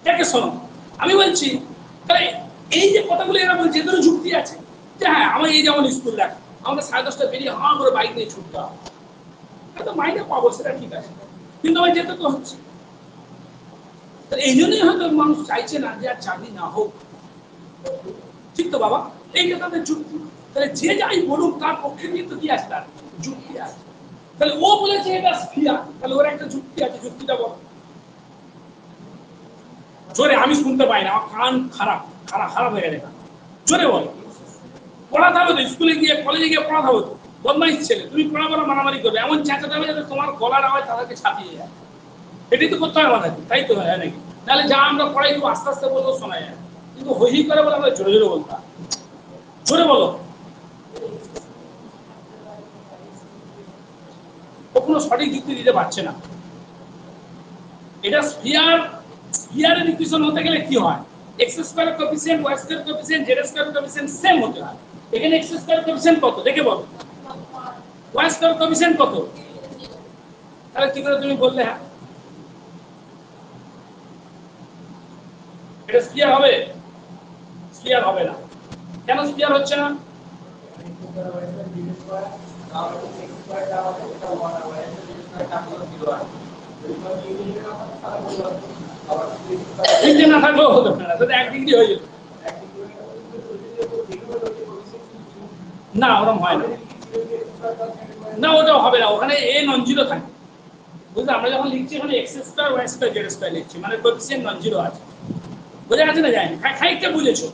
দেখে শোনো, আমি বলছি তাহলে এই যে কথাগুলো এরা বলছে, এদের যুক্তি আছে যে হ্যাঁ আমার এই যেমন স্কুল দেখ, আমাদের 10:30 বেরিয়ে হাঁ করে বাইক নিয়ে ছুটতে হবে, তো মাইনে পাবো, সেটা ঠিক আছে, কিন্তু আমি যেতে তো হচ্ছে। এই জন্যই হয়তো মানুষ চাইছে না যে আর চাকরি না হোক, ঠিক তো বাবা? এইটা তাদের যুক্তি। তাহলে যে যাই বলুক, তার পক্ষে কিন্তু কি আছে, তার যুক্তি আছে। তাহলে ও বলেছে এটা স্ফিয়ার, তাহলে ওর একটা যুক্তি আছে, যুক্তিটা বল জোরে। আমি শুনতে পাই না, আমার কান খারাপ খারাপ খারাপ হয়ে গেছে, জোরে বল। পড়াতে হবে তো, স্কুলে গিয়ে কলেজে গিয়ে পড়াতে হবে তো। বদমাইশ ছেলে, তুমি পড়া পড়া মারামারি করবে, এমন চেঁচাতে হবে যাতে তোমার গলার আওয়াজ তাদেরকে ছাপিয়ে যায়। এটাই তো করতে হবে আমাদেরকে, তাই তো হয় নাকি? তাহলে যা আমরা পড়াই একটু আস্তে আস্তে বলবো, শোনা যায়, কিন্তু হই করে বলে আমরা জোরে জোরে বলতাম। জোরে বলো। কখনো সঠিক যুক্তি দিতে পারছে না। এটা স্ফিয়ারের ইকুয়েশন হতে গেলে কি হয়? X square coefficient, y square coefficient, z square coefficient same হতে হয়। এখানে এক্স স্কয়ার কোএফিসিয়েন্ট কত দেখে বলো, ওয়াই স্কয়ার কোএফিসিয়েন্ট কত? তাহলে কি করে তুমি বললে হ্যাঁ? এটা স্ফিয়ার হবে? স্ফিয়ার হবে না। কেন স্ফিয়ার হচ্ছে না? তিনটে না থাকলেও হতো না, তো এক ডিগ্রি হয়ে যেত। না ওরকম হয় না, না ওটাও হবে না, ওখানে এ নন জিরো থাকে। বুঝলে, আমরা যখন লিখছি এখানে x square y square z square লিখছি, মানে কোএফিসিয়েন্ট নন জিরো আছে। বোঝা গেছে না? যায়নি, খানিকটা বুঝেছো,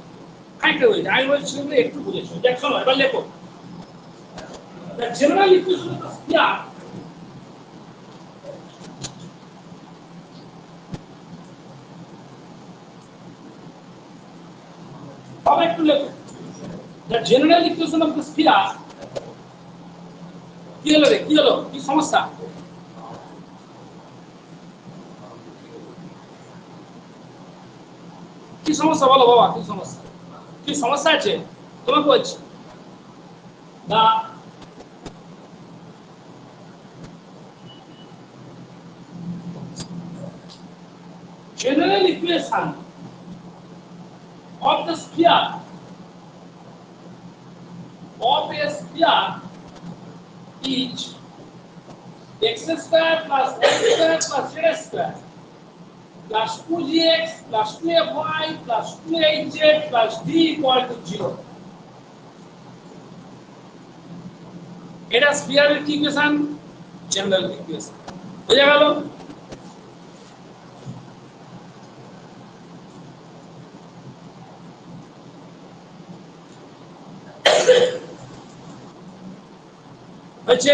খানিকটা বুঝেছো, আমি বলছি একটু বুঝেছো। দেখ শোনো, এবার লেখো জেনারেল ইকুয়েশন অফ স্ফিয়ার। সবাই একটু লেখো, the general equation of the sphere. কি হলো রে, কি হলো, কি সমস্যা? কি সমস্যা বলো বাবা, কি সমস্যা, কি সমস্যা আছে তোমাকে বলছি। দা general equation of the sphere of a sphere is x square plus y square plus z square plus 2gx plus 2fy plus 2hz plus d equal to 0. এটা স্ফিয়ারের কি ইকুয়েশন? General equation. বুঝা গেল? হচ্ছে।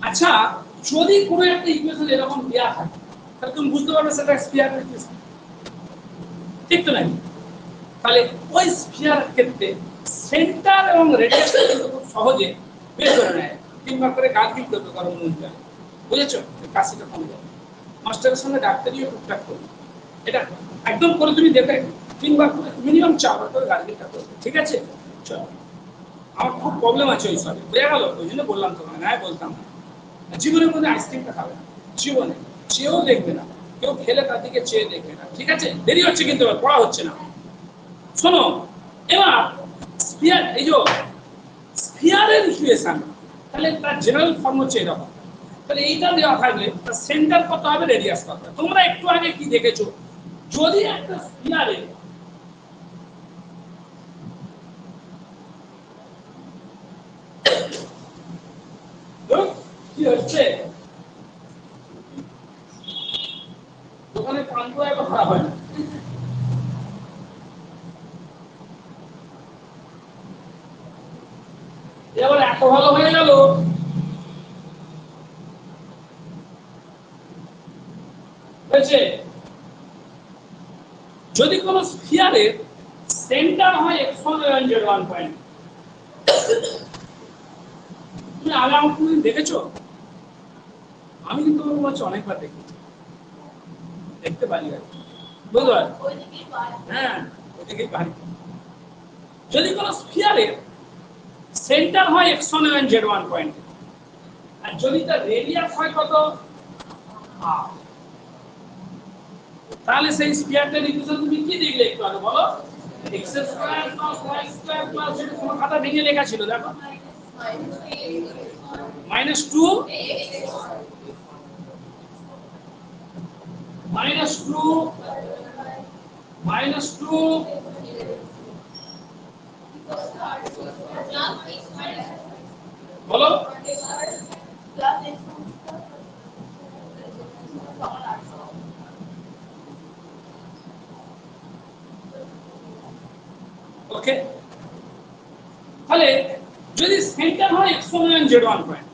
আচ্ছা, যদি কোনো একটা ইকুয়েশন এরকম দেয়া থাকে তাহলে তুমি বুঝতে পারবে সেটা স্ফিয়ারের ইকুয়েশন, ঠিক তো নাকি? তাহলে ওই স্ফিয়ারের ক্ষেত্রে সেন্টার এবং রেডিয়াস কিন্তু খুব সহজে বের করে নেয়। কিংবা করে গার্গিল করতে পারো মনে হয়, বুঝেছো? কাশিটা কমে যাবে। মাস্টারের সঙ্গে ডাক্তারিও টুকটাক করবে, এটা একদম করে তুমি দেখে কিংবা মিনিমাম 4 বার করে গার্গিলটা করবে, ঠিক আছে? চলো, আমার খুব প্রবলেম আছে ওই সবে, বোঝা গেল? ওই জন্য বললাম তোমাকে, না বলতাম না। জীবনের মধ্যে আইসক্রিমটা খাবে না, জীবনে চেয়েও দেখবে না, কেউ খেলে তার দিকে চেয়ে দেখবে না, ঠিক আছে? দেরি হচ্ছে কিন্তু পড়া হচ্ছে না। শোনো, এবার স্ফিয়ার, এই যে স্ফিয়ারের ইকুয়েশন, তাহলে তার জেনারেল ফর্ম হচ্ছে এরকম। তাহলে এইটা দেওয়া থাকলে তার সেন্টার কত হবে, রেডিয়াস কত হবে। তোমরা একটু আগে কি দেখেছো, যদি একটা স্ফিয়ারে কি হচ্ছে, ওখানে প্রান্ত একবার খারাপ হয় না। এবার এত ভালো হয়ে গেল, হয়েছে। যদি কোন স্ফিয়ারের সেন্টার হয় x1 এবং z1 পয়েন্ট, তুমি আগে আমার কোনদিন দেখেছো? আমি কিন্তু তোমাকে বলছি অনেকবার দেখেছি, দেখতে পারি আর বুঝতে পারো? হ্যাঁ, ওইদিকেই পারি। যদি কোন স্ফিয়ারের সেন্টার হয় x1 এবং z1 পয়েন্ট, আর যদি তার রেডিয়াস হয় কত, r, তাহলে সেই স্ফিয়ারটার ইকুয়েশন তুমি কি লিখলে একটু আগে বলো? x square plus y square plus, যেটা তোমার খাতা ভেঙে লেখা ছিল দেখো, -2 -2 বলো, ওকে। তাহলে যদি সেন্টার হয় x1 এবং z1 পয়েন্ট,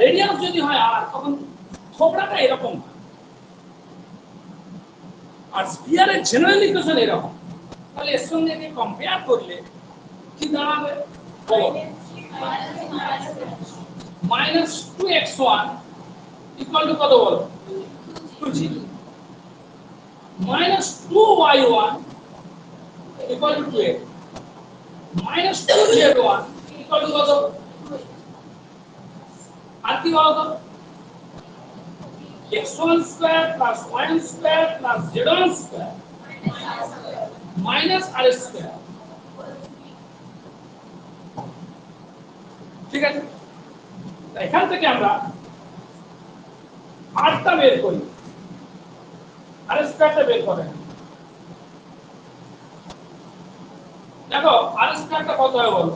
রেডিয়াস যদি হয় r, তখন থোবড়াটা এরকম হয়। আর স্ফিয়ারের জেনারেল ইকুয়েশন এরকম, তাহলে এর সঙ্গে একে কম্পেয়ার করলে কি দাঁড়াবে বলো? -2x1 ইকুয়াল টু কত বলো? 2g। -2y1 equal to 2x। -2z1 equal to কত? আর কি বলো তো? x1 square plus y square plus z1 square minus আর স্কয়ার। ঠিক আছে, এখান থেকে আমরা আরটা বের করি, আর স্কয়ারটা বের করে দেখো আর স্কয়ারটা কত হয় বলো।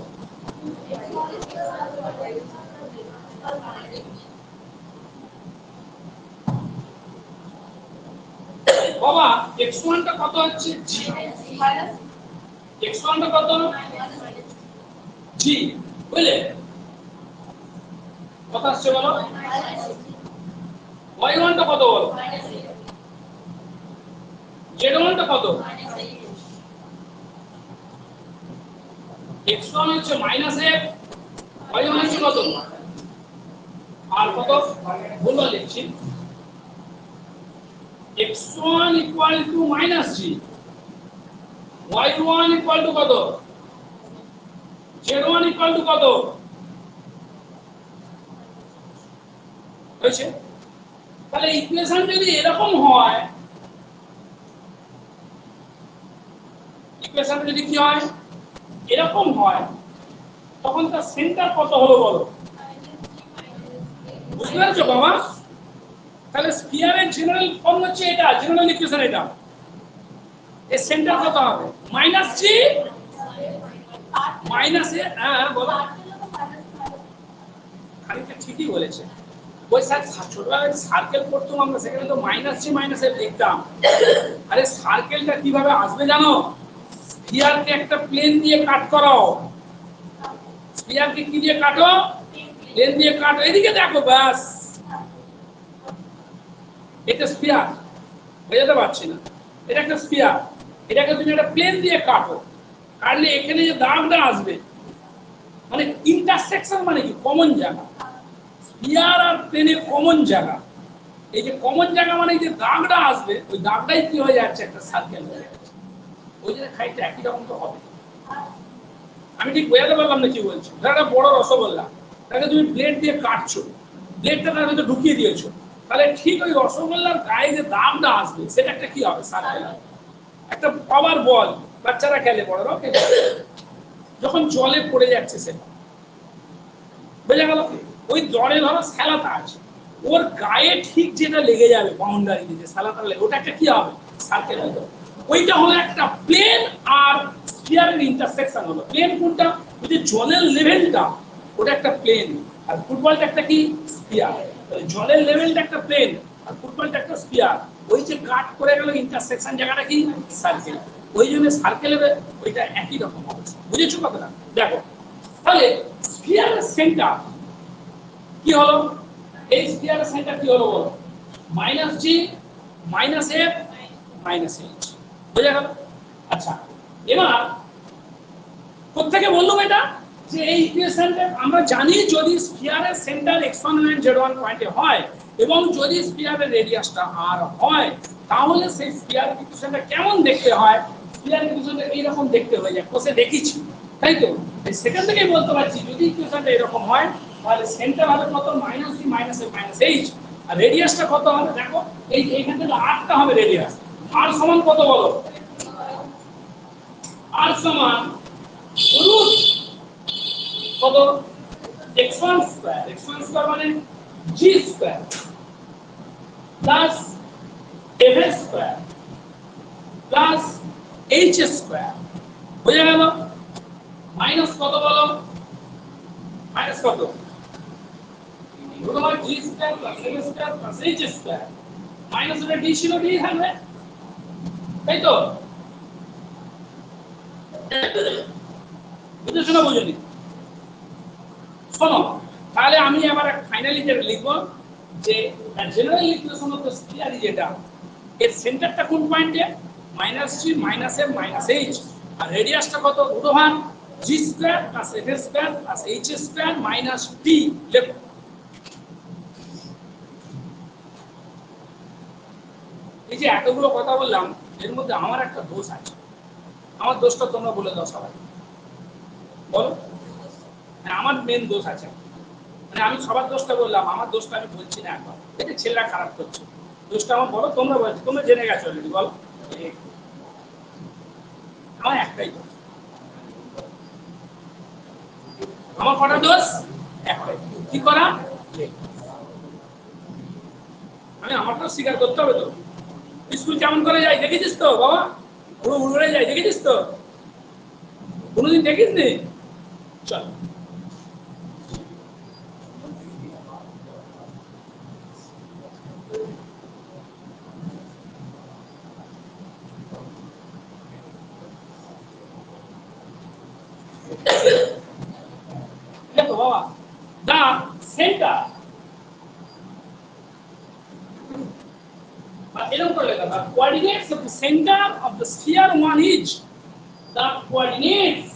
বাবা x1 টা কত হচ্ছে g, x1 টা কত g, বুঝলে কত আসছে বলো, y1 টা কত বলো, z1 টা কত, x1 হচ্ছে মাইনাস f, y1 হচ্ছে কত, আর কত ভুল লিখছি, x1 equal to minus g, y1 equal to কত, z1 equal to কত হয়েছে। তাহলে ইকুয়েশন যদি এরকম হয়, ইকুয়েশন যদি কি হয় এরকম হয়, তখন তার সেন্টার কত হলো বলো, বুঝতে পারছো বাবা। তাহলে স্ফিয়ারের জেনারেল ফর্ম হচ্ছে এটা, জেনারেল ইকুয়েশন এটা, এর সেন্টার কত হবে মাইনাস জি মাইনাস এ, হ্যাঁ বলো, খানিকটা ঠিকই বলেছে। ওই স্যার ছোটবেলায় সার্কেল করতাম আমরা, সেখানে তো মাইনাস জি মাইনাস এ লিখতাম। আরে সার্কেলটা কিভাবে আসবে জানো, স্ফিয়ারকে একটা প্লেন দিয়ে কাট করাও, স্ফিয়ারকে কি দিয়ে কাটো, প্লেন দিয়ে কাটো, এদিকে দেখো ব্যাস, এটা স্ফিয়ার, বোঝাতে পারছি না, এটা একটা স্ফিয়ার, এটাকে তুমি একটা প্লেন দিয়ে কাটো, কাটলে এখানে যে দাগটা আসবে, মানে ইন্টারসেকশন মানে কি কমন জায়গা, স্ফিয়ার আর প্লেনের কমন জায়গা, এই যে কমন জায়গা মানে যে দাগটা আসবে, ওই দাগটাই কি হয়ে যাচ্ছে একটা সার্কেল হয়ে যাচ্ছে, ওই জন্য খাইতে একই রকম তো হবে। আমি ঠিক বোঝাতে পারলাম না কি বলছো, একটা বড় রসগোল্লা, তাকে তুমি ব্লেড দিয়ে কাটছো, ব্লেডটা তার ভিতরে ঢুকিয়ে দিয়েছো, তাহলে ঠিক ওই রসগোল্লার গায়ে যে দাগটা আসবে সেটা একটা কি হবে সার্কেল, একটা পাওয়ার বল, বাচ্চারা খেলে বড়রাও খেলে, যখন জলে পড়ে যাচ্ছে সেটা বোঝা গেল, ওই জলে ধরো স্যালাতা আছে, ওর গায়ে ঠিক যেটা লেগে যাবে বাউন্ডারিতে যে স্যালাতা লেগে, ওটা একটা কি হবে সার্কেল হবে, ওইটা হলো একটা প্লেন আর স্ফিয়ারের ইন্টারসেকশন হলো। প্লেন কোনটা, ওই যে জলের লেভেলটা, ওটা একটা প্লেন, আর ফুটবলটা একটা কি স্ফিয়ার, জলের লেভেলটা একটা প্লেন আর ফুটবলটা একটা স্ফিয়ার, ওই যে কাট করে গেল ইন্টারসেকশন জায়গাটা কি সার্কেল, ওই জন্য সার্কেলের ওইটা একই রকম হবে, বুঝেছো কথাটা। দেখো তাহলে স্ফিয়ারের সেন্টার কি হলো, এই স্ফিয়ারের সেন্টার কি হলো বলো, minus g minus f minus H, বুঝা গেল। আচ্ছা এবার কোত্থেকে বললাম এটা, যে এই ইকুয়েশনটা আমরা জানি যদি স্ফিয়ারের সেন্টার x1 এবং z1 পয়েন্টে হয় এবং যদি স্ফিয়ারের রেডিয়াসটা r হয়, তাহলে সেই স্ফিয়ার ইকুয়েশনটা কেমন দেখতে হয়, স্ফিয়ার ইকুয়েশনটা এই রকম দেখতে হয়ে যায়, কোষে দেখিছি তাই তো, সেখান থেকেই বলতে পারছি যদি ইকুয়েশনটা এরকম হয় তাহলে সেন্টার হবে কত minus g minus f minus h, আর রেডিয়াসটা কত হবে দেখো, এই এইখান থেকে rটা হবে রেডিয়াস, r সমান কত বলো, r সমান রুট কত x1 স্কয়ার, x1 স্কয়ার মানে g square plus f square plus h square, বুঝা গেল, মাইনাস কত বলো, মাইনাস কত root over g square plus f square plus h square, minus ওটা d ছিল d থাকবে তাই তো, বুঝেছো না বুঝেনি, শোনো তাহলে আমি আবার ফাইনালি যেটা লিখবো যে general equation of the sphere যেটা, এর সেন্টারটা কোন পয়েন্টে minus g minus f minus h, আর রেডিয়াসটা কত root over g square plus f square plus h square minus t, লেখো। এই যে এতগুলো কথা বললাম, এর মধ্যে আমার একটা দোষ আছে, আমার দোষটা তোমরা বলে দাও সবাই, বলো, আমার মেন দোষ আছে, মানে আমি সবার দোষটা বললাম, আমার দোষটা আমি বলছি না একবার, এটা ছেলেরা খারাপ করছে, দোষটা আমার বলো, তোমরা বলছো, তোমরা জেনে গেছো অলরেডি, বলো আমার একটাই দোষ। আমার কটা দোষ? একটাই। কি করা? আমি আমারটা স্বীকার করতে হবে তো। স্কুল কেমন করে যাই দেখেছিস তো বাবা? পুরো উড়ে যাই দেখেছিস তো? কোনোদিন দেখিস নি? চল দেখো বাবা, দা সেন্টার এরকম করে লেখা, the coordinates of the center of the sphere one is the coordinates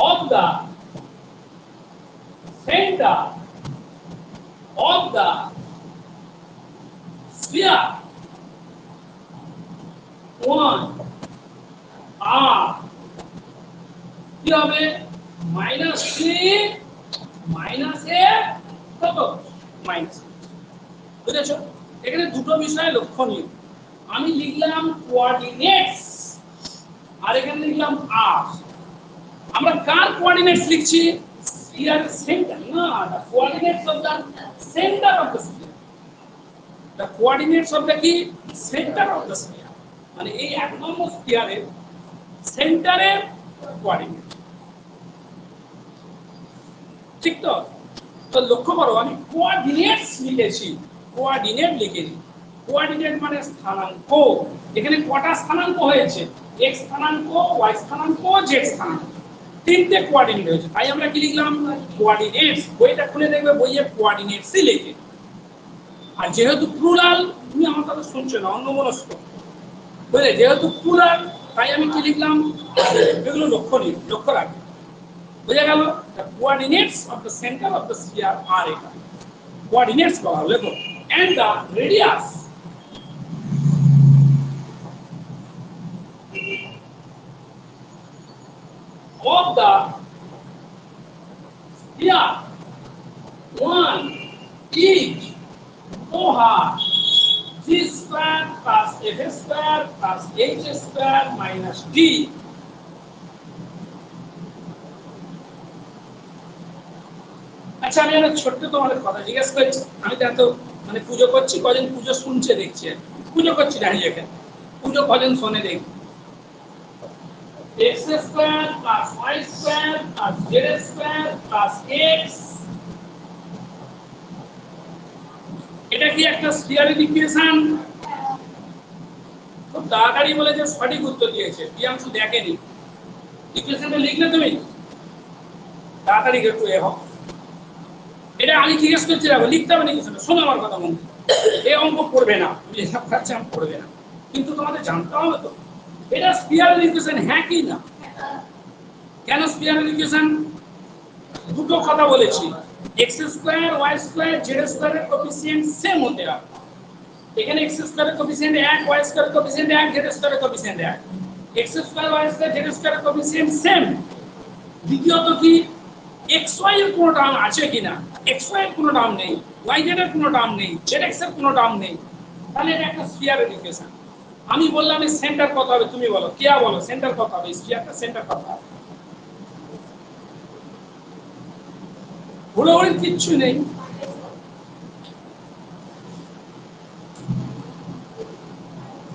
of the center of the sphere one are কি হবে? মাইনাস থ্রি মাইনাস এ কত? মাইনাস। বুঝেছো? এখানে দুটো বিষয় লক্ষণীয়। আমি লিখলাম কোঅর্ডিনেটস আর এখানে লিখলাম আর। আমরা কার কোঅর্ডিনেটস লিখছি? স্ফিয়ার সেন্টার না, the coordinates of the center of the sphere, the coordinates of the কি center of the sphere, মানে এই এক নম্বর স্ফিয়ারের সেন্টারের কোঅর্ডিনেট। ঠিক তো? তো লক্ষ্য করো আমি কোঅর্ডিনেটস লিখেছি, কোঅর্ডিনেট লিখেছি। কোঅর্ডিনেট মানে স্থানাঙ্ক। এখানে কটা স্থানাঙ্ক হয়েছে? x স্থানাঙ্ক, y স্থানাঙ্ক, z স্থানাঙ্ক, তিনটে কোঅর্ডিনেট হয়েছে। তাই আমরা কি লিখলাম? কোঅর্ডিনেটস। বইটা খুলে দেখবে, বইয়ে কোঅর্ডিনেটসই লেখে। আর যেহেতু প্লুরাল, তুমি আমার কথা শুনছো না, অন্যমনস্ক, বুঝলে? যেহেতু প্লুরাল তাই আমি কি লিখলাম? এগুলো লক্ষণীয়, লক্ষ্য রাখবে। বুঝা গেল? the coordinates of the center of the sphere are এটা coordinates বলা হলো। দেখো, and the radius of the sphere one is g square plus f square plus h square minus d। আচ্ছা, আমি একটা ছোট্ট তোমাদের কথা জিজ্ঞেস করছি। আমি তো এত মানে পুজো করছি, কজন পুজো শুনছে দেখছি, পুজো করছি দাঁড়িয়ে এখানে, পুজো কজন শোনে দেখি। x square plus y square plus z square plus x, এটা কি একটা স্ফিয়ারের ইকুয়েশন? খুব তাড়াতাড়ি বলে যে সঠিক উত্তর দিয়েছে, প্রিয়াংশু দেখেনি। ইকুয়েশনটা লিখলে তুমি তাড়াতাড়ি একটু এ হোক। এটা আমি জিজ্ঞেস করছি, রাখো লিখতে হবে না কিছু না, শোনো আমার কথা মনে। এই অঙ্ক পড়বে না, তুমি হিসাব খাচ্ছে আমি পড়বে না, কিন্তু তোমাদের জানতে হবে তো এটা স্ফিয়ারের ইকুয়েশন হ্যাঁ কি না। কেন স্ফিয়ারের ইকুয়েশন? দুটো কথা বলেছি, x square y square z স্কয়ারের কোএফিসিয়েন্ট সেম হতে হবে। এখানে x স্কয়ারের কোএফিসিয়েন্ট 1, y স্কয়ারের কোএফিসিয়েন্ট 1, z স্কয়ারের coefficient 1, x square y square z স্কয়ারের কোএফিসিয়েন্ট সেম। দ্বিতীয়ত কি xy এর কোনো টার্ম আছে কিনা? xy এর কোনো টার্ম নেই, yz এর কোনো টার্ম নেই, zx এর কোনো টার্ম নেই, তাহলে এটা একটা স্ফিয়ারের ইকুয়েশন। আমি বললাম এই সেন্টার কত হবে, তুমি বলো, কিয়া বলো সেন্টার কত হবে, স্ফিয়ারটা সেন্টার কত হবে? হুড়োহুড়ি কিচ্ছু নেই।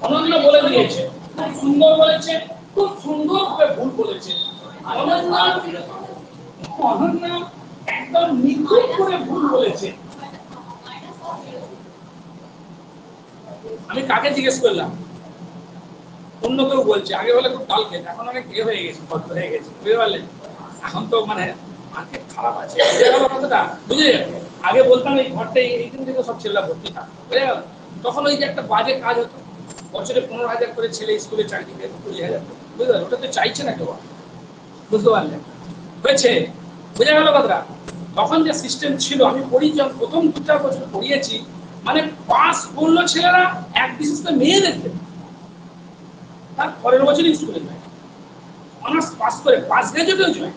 অনন্য বলে দিয়েছে, খুব সুন্দর বলেছে, খুব সুন্দর করে ভুল বলেছে। অনন্য একদম নিখুঁত করে ভুল বলেছে। আমি কাকে জিজ্ঞেস করলাম? অন্য কেউ বলছে, আগে বলে খুব ডাল খেত, এখন অনেক এ হয়ে গেছে, ভদ্র হয়ে গেছে, বুঝতে পারলেন? এখন তো মানে মার্কেট খারাপ আছে, বুঝে গেল কথাটা? বুঝে আগে বলতাম এই ঘরটাই এই দিন থেকে সব ছেলেরা ভর্তি থাকে, বুঝে গেল? তখন ওই যে একটা বাজে কাজ হতো, বছরে 15,000 করে ছেলে স্কুলে চাকরি পেয়ে 20,000, বুঝতে পারলেন? ওটা তো চাইছে না কেউ, বুঝতে পারলেন? হয়েছে, বুঝে গেল কথাটা? তখন যে সিস্টেম ছিল, আমি পড়ি যখন প্রথম 2-4 বছর পড়িয়েছি, মানে পাস করলো ছেলেরা, এক বিশেষ করে মেয়েদেরকে তার পরের বছরই স্কুলে যায়, অনার্স পাস করে পাস গ্রাজুয়েটও যায়,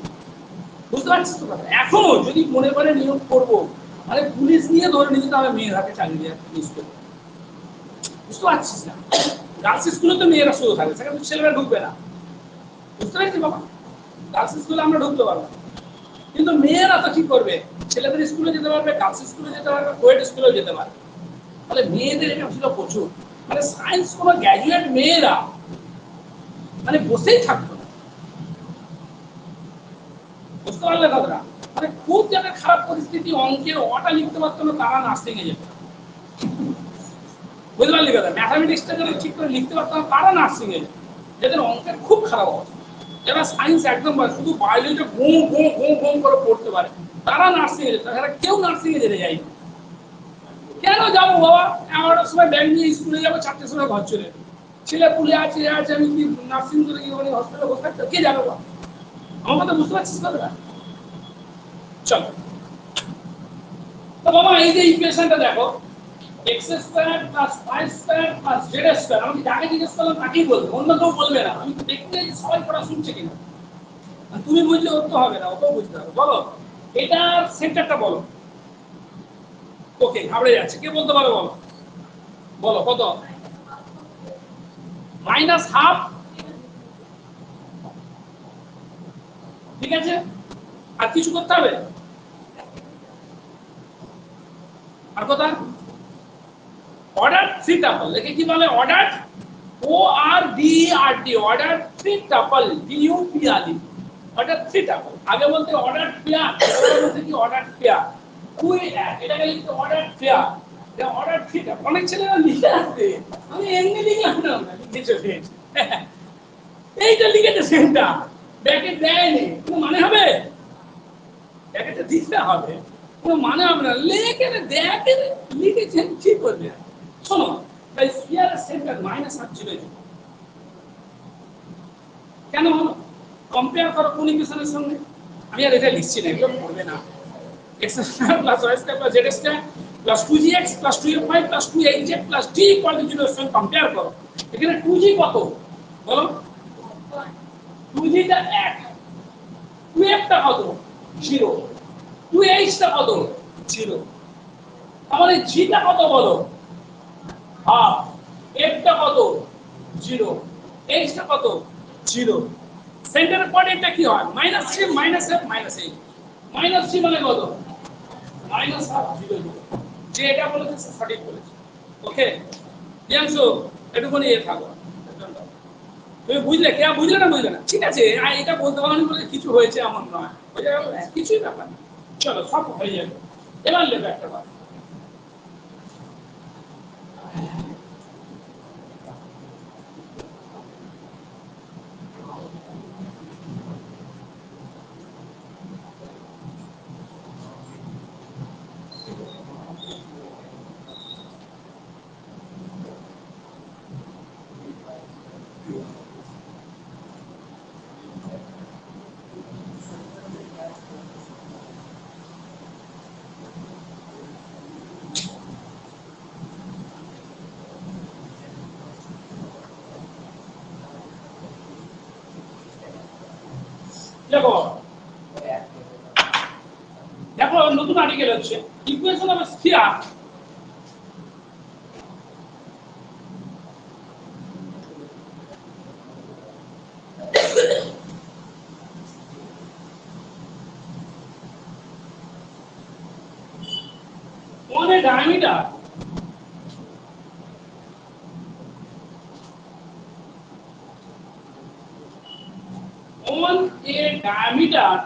বুঝতে পারছিস তো কথা? এখনো যদি মনে করে নিয়োগ করবো, মানে পুলিশ নিয়ে ধরে নিতে হবে মেয়ের হাতে চাকরি দেওয়া স্কুলে। বুঝতে পারছিস না? গার্লস স্কুলে তো মেয়েরা শুধু থাকে, সেখানে তো ছেলেরা ঢুকবে না। বুঝতে পারছি বাবা? গার্লস স্কুলে আমরা ঢুকতে পারবো, কিন্তু মেয়েরা তো কি করবে? ছেলেদের স্কুলে যেতে পারবে, গার্লস স্কুলে যেতে পারবে, কোয়েট স্কুলেও যেতে পারবে। তাহলে মেয়েদের এটা ছিল প্রচুর, মানে সায়েন্স কোনো গ্র্যাজুয়েট মেয়েরা মানে বসেই থাকতো না। বুঝতে পারলে কথাটা? মানে খুব যাদের খারাপ পরিস্থিতি, অঙ্কের অটা লিখতে পারতো না, তারা নার্সিং এ যেত। বুঝতে পারলি কথা? ম্যাথামেটিক্সটা যারা ঠিক করে লিখতে পারতো না, তারা নার্সিং এ যেত। যাদের অঙ্কের খুব খারাপ অবস্থা, যারা সায়েন্স একদম শুধু বায়োলজিটা গো গো গো গো করে পড়তে পারে, তারা নার্সিং এ যেত। তারা কেউ নার্সিং এ যেতে যায়নি। কেন যাবো বাবা? 11টার সময় ব্যাগ নিয়ে স্কুলে যাবো, 4টার সময় ঘর চলে যাবো। ছেলে পুলে আছে, আমি কি নার্সিং করে কি মানে হসপিটালে বসে থাকতে? কে যাবে বাবা? আমার কথা বুঝতে পারছিস কথাটা? চলো তো বাবা, এই যে ইকুয়েশনটা দেখো, x square plus y square plus z square, আমি যাকে জিজ্ঞেস করলাম তাকেই বলবে, অন্য কেউ বলবে না। আমি দেখতে সবাই পড়া শুনছে কিনা। তুমি বুঝলে ওর তো হবে না, ওকেও বুঝতে হবে। বলো এটার সেন্টারটা বলো। ওকে, ঘাবড়ে যাচ্ছে, কে বলতে পারো? বলো বলো কত? Minus half. ঠিক আছে, আর কিছু করতে হবে? আর কথা, অর্ডার থ্রি টাপল, একে কি বলে? Order O R D R D, order three tuple, D U P R D, order three tuple. আগে বলতে অর্ডার পেয়ার, পরে বলতে কি অর্ডার পেয়ার। তুই এটাকে লিখতে অর্ডার পেয়ার, এটা অর্ডার থ্রি টাপল। অনেক ছেলেরা লিখে আসবে, আমি এমনি লিখলাম না, লিখেছো এইটা লিখেছে সেটা, ব্র্যাকেট দেয়নি, কোনো মানে হবে? ব্র্যাকেটে দিতে হবে, কোনো মানে হবে না। লেখে দেখে লিখেছেন, ঠিক করবে। শোনো, তাই স্ফিয়ারের সেন্টার মাইনাস হাফ ছিল। কেন হলো? কম্পেয়ার করো কোন ইকুয়েশনের সঙ্গে। আমি আর এটা লিখছি না, এগুলো পড়বে না। x square plus y square plus z square plus 2gx plus 2fy plus 2hz plus t equal to 0 এর সঙ্গে কম্পেয়ার করো। এখানে 2g কত বলো? 2g টা 1, 2f টা কত? 0, 2h টা কত? 0। তাহলে g টা কত বলো? হাফ, f টা কত? 0, h টা কত? 0। সেন্টারের কোঅর্ডিনেটটা কি হয়? -3 -f -8। -3 মানে কত? Minus half, 0 0। যে এটা বলেছে সে সঠিক বলেছে। ওকে জ্ঞানসু, এটুকুনি থাকো। তুমি বুঝলে? কে বুঝলে না? বুঝলে না? ঠিক আছে, এটা বলতে পারোনি বলে কিছু হয়েছে এমন নয়, বুঝে গেল? কিছুই ব্যাপার না। চলো সব হয়ে যাবে। এবার লেখো একটা কথা। দেখো দেখো, নতুন আর্টিকেল হচ্ছে equation of sphere. on a diameter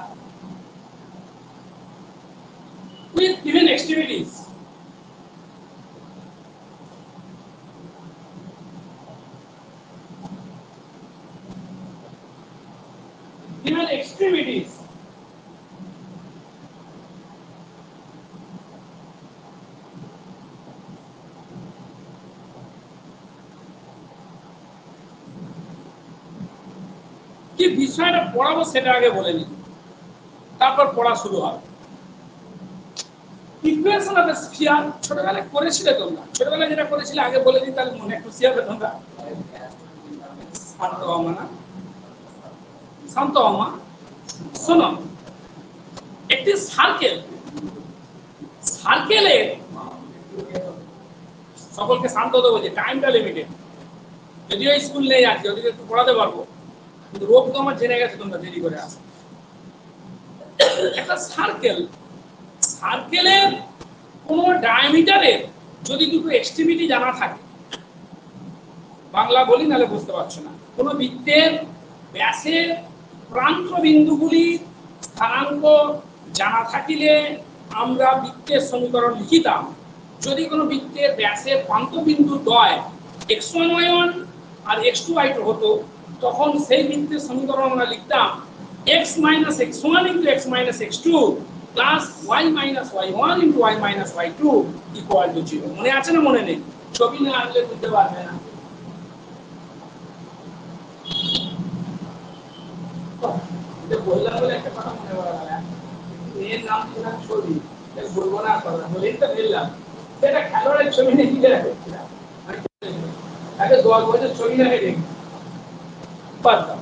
with given extremities, given extremities কি বিষয়টা পড়াবো সেটা আগে বলে নিই, তারপর পড়া শুরু হবে। ইকুয়েশন অফ স্ফিয়ার ছোটবেলায় করেছিলে তোমরা? ছোটবেলায় যেটা করেছিলে আগে বলে দিই, তাহলে মনে খুশি হবে তোমরা। শান্ত হও না, শান্ত হও মা। শোনো, একটি সার্কেল, সার্কেলের সকলকে শান্ত দেবো যে টাইমটা লিমিটেড, যদিও স্কুল নেই আজকে, ওদিকে একটু পড়াতে পারবো, কিন্তু রোগ তো আমার জেনে গেছে তোমরা দেরি করে আসো। একটা সার্কেল, সার্কেলের কোন ডায়ামিটারের যদি দুটো এক্সট্রিমিটি জানা থাকে, বাংলা বলি নাহলে বুঝতে পারছো না, কোন বৃত্তের ব্যাসের প্রান্ত বিন্দুগুলি স্থানাঙ্ক জানা থাকিলে আমরা বৃত্তের সমীকরণ লিখিতাম। যদি কোনো বৃত্তের ব্যাসের প্রান্ত বিন্দু দ্বয় x1 y1 আর x2 y2 হতো, তখন সেই বৃত্তের সমীকরণ আমরা লিখতাম x minus x1 into x minus x2 plus y minus y1 into y minus y2 equal to 0। মনে আছে না মনে নেই? ছবি না আনলে বুঝতে পারবে না। বললাম বলে একটা কথা মনে পড়ে গেল, মেয়ের নাম ছিল ছবি, বলবো না কথা বলেই তো ফেললাম। সেটা খেলোয়াড়ের ছবি নিয়ে কি রাখছিলাম, আগে 10 বছর ছবি না রেখে পারতাম,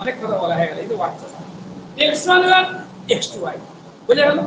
অনেক কথা বলা হয়ে গেল। এই তো বাচ্চা x1 আর x2 y বুঝে গেল।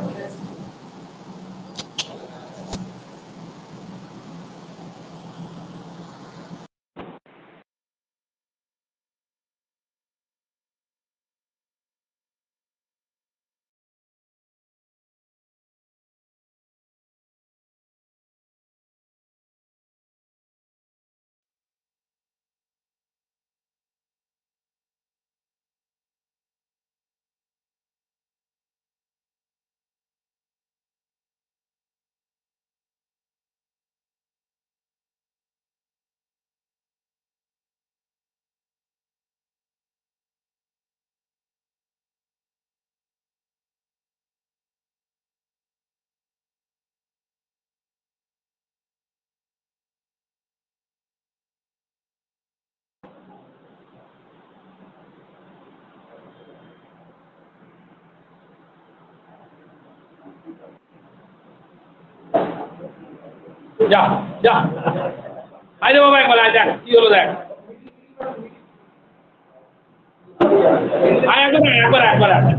যা যা আরে বাবা একবার আয়, দেখ কি হলো, দেখ একবার আমি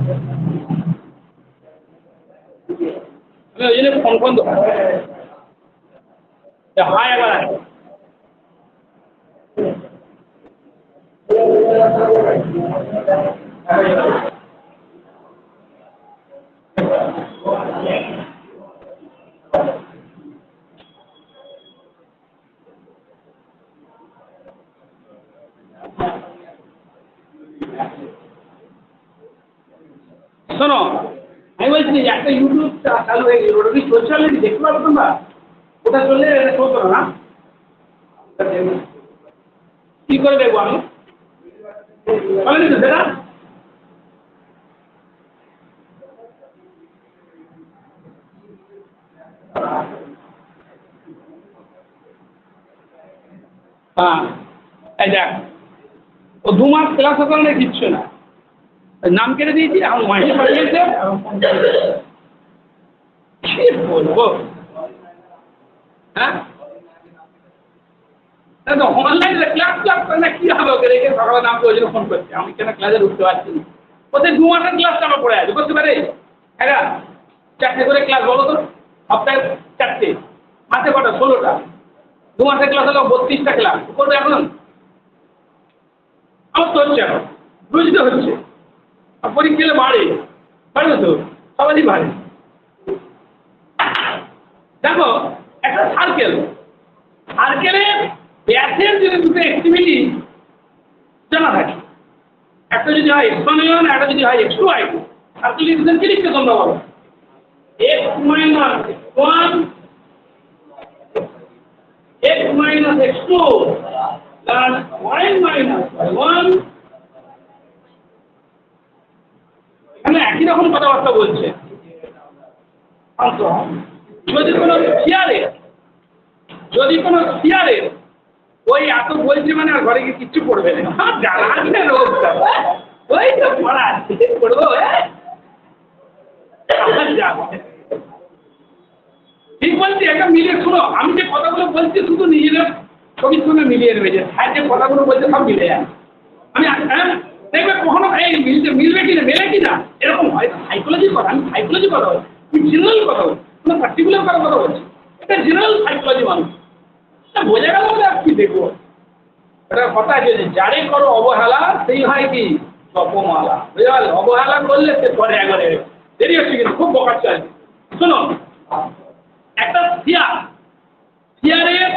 ওই জন্য ফোন ফোন তো হায় একবার আয়। শোনো, আমি বলছি যে একটা ইউটিউব চালু হয়ে গেল, ওটা কি চলছে অলরেডি, দেখতে পারো তোমরা? ওটা চললে এটা চলতো না, কি করে দেখবো আমি? চলেনি তো সেটা? হ্যাঁ এই দেখ, ও 2 মাস ক্লাস ওখানে কিচ্ছু না, নাম কেটে দিয়েছি, এখন মাসে পাঠিয়েছে। কি বলবো, হ্যাঁ অনলাইনে ক্লাস ক্লাস করে না, কি হবে ওকে রেখে সকালে নাম ওই জন্য ফোন করছে, আমি কেন ক্লাসে ঢুকতে পারছি না। ওদের 2 মাসের ক্লাসটা আমার পড়ে আছে, বুঝতে পারে? হ্যাঁ 4টে করে ক্লাস, বলো তো, সপ্তাহে 4টে, মাসে কটা? 16টা। 2 মাসের ক্লাস হলো 32টা ক্লাস করবে এখন। আমার তো হচ্ছে এখন বুঝতে হচ্ছে, আর পরীক্ষা গেলে বাড়ে, বাড়বে তো, সবারই বাড়ে। দেখো একটা সার্কেল, সার্কেলের ব্যাসের যদি দুটো এক্সট্রিমিটি জানা থাকে, একটা যদি হয় x1 y1, একটা যদি হয় x2 y2, সার্কেল ডিভিশন কি লিখতে তোমরা বলো? x minus x1 x minus x2 plus y minus y1। এখানে একই রকম কথাবার্তা বলছে। যদি কোনো সিয়ারের ওই এত বলছি মানে আর ঘরে গিয়ে কিচ্ছু পড়বে না, জ্বালাচ্ছে রোগটা, ওই তো পড়া পড়বো। ঠিক বলছি, একটা মিলিয়ে শুনো, আমি যে কথাগুলো বলছি শুধু নিজেদের ছবির সঙ্গে মিলিয়ে নেবে, যে স্যার যে কথাগুলো বলছে সব মিলে যায়। আমি হ্যাঁ দেখবে কখনো এই মিলবে কিনা, মেলে কিনা, এরকম হয় সাইকোলজির কথা। আমি সাইকোলজি কথা বলছি, তুমি জেনারেল কথা বলছি, কোনো পার্টিকুলার কথা বলছি, এটা জেনারেল সাইকোলজি মানুষ। বোঝা গেল না কি দেখবো এটা কথা আছে যে যারে করো অবহেলা সেই হয় কি জপমালা বুঝতে পারলে অবহেলা করলে সে পরে একবারে দেরি হচ্ছে কিন্তু খুব বকার চাই শোনো একটা স্ফিয়ারের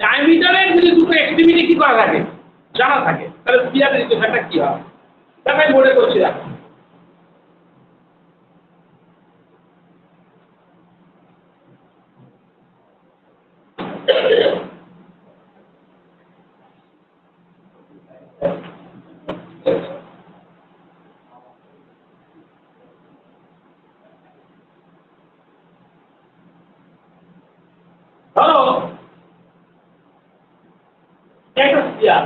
ডায়ামিটারের যদি দুটো এক্সট্রিমিটি কি করা থাকে জানা থাকে তাহলে স্ফিয়ারের ইকুয়েশনটা কি হয় দেখাই মনে করছি দেখো ধরো একটা স্ফিয়ার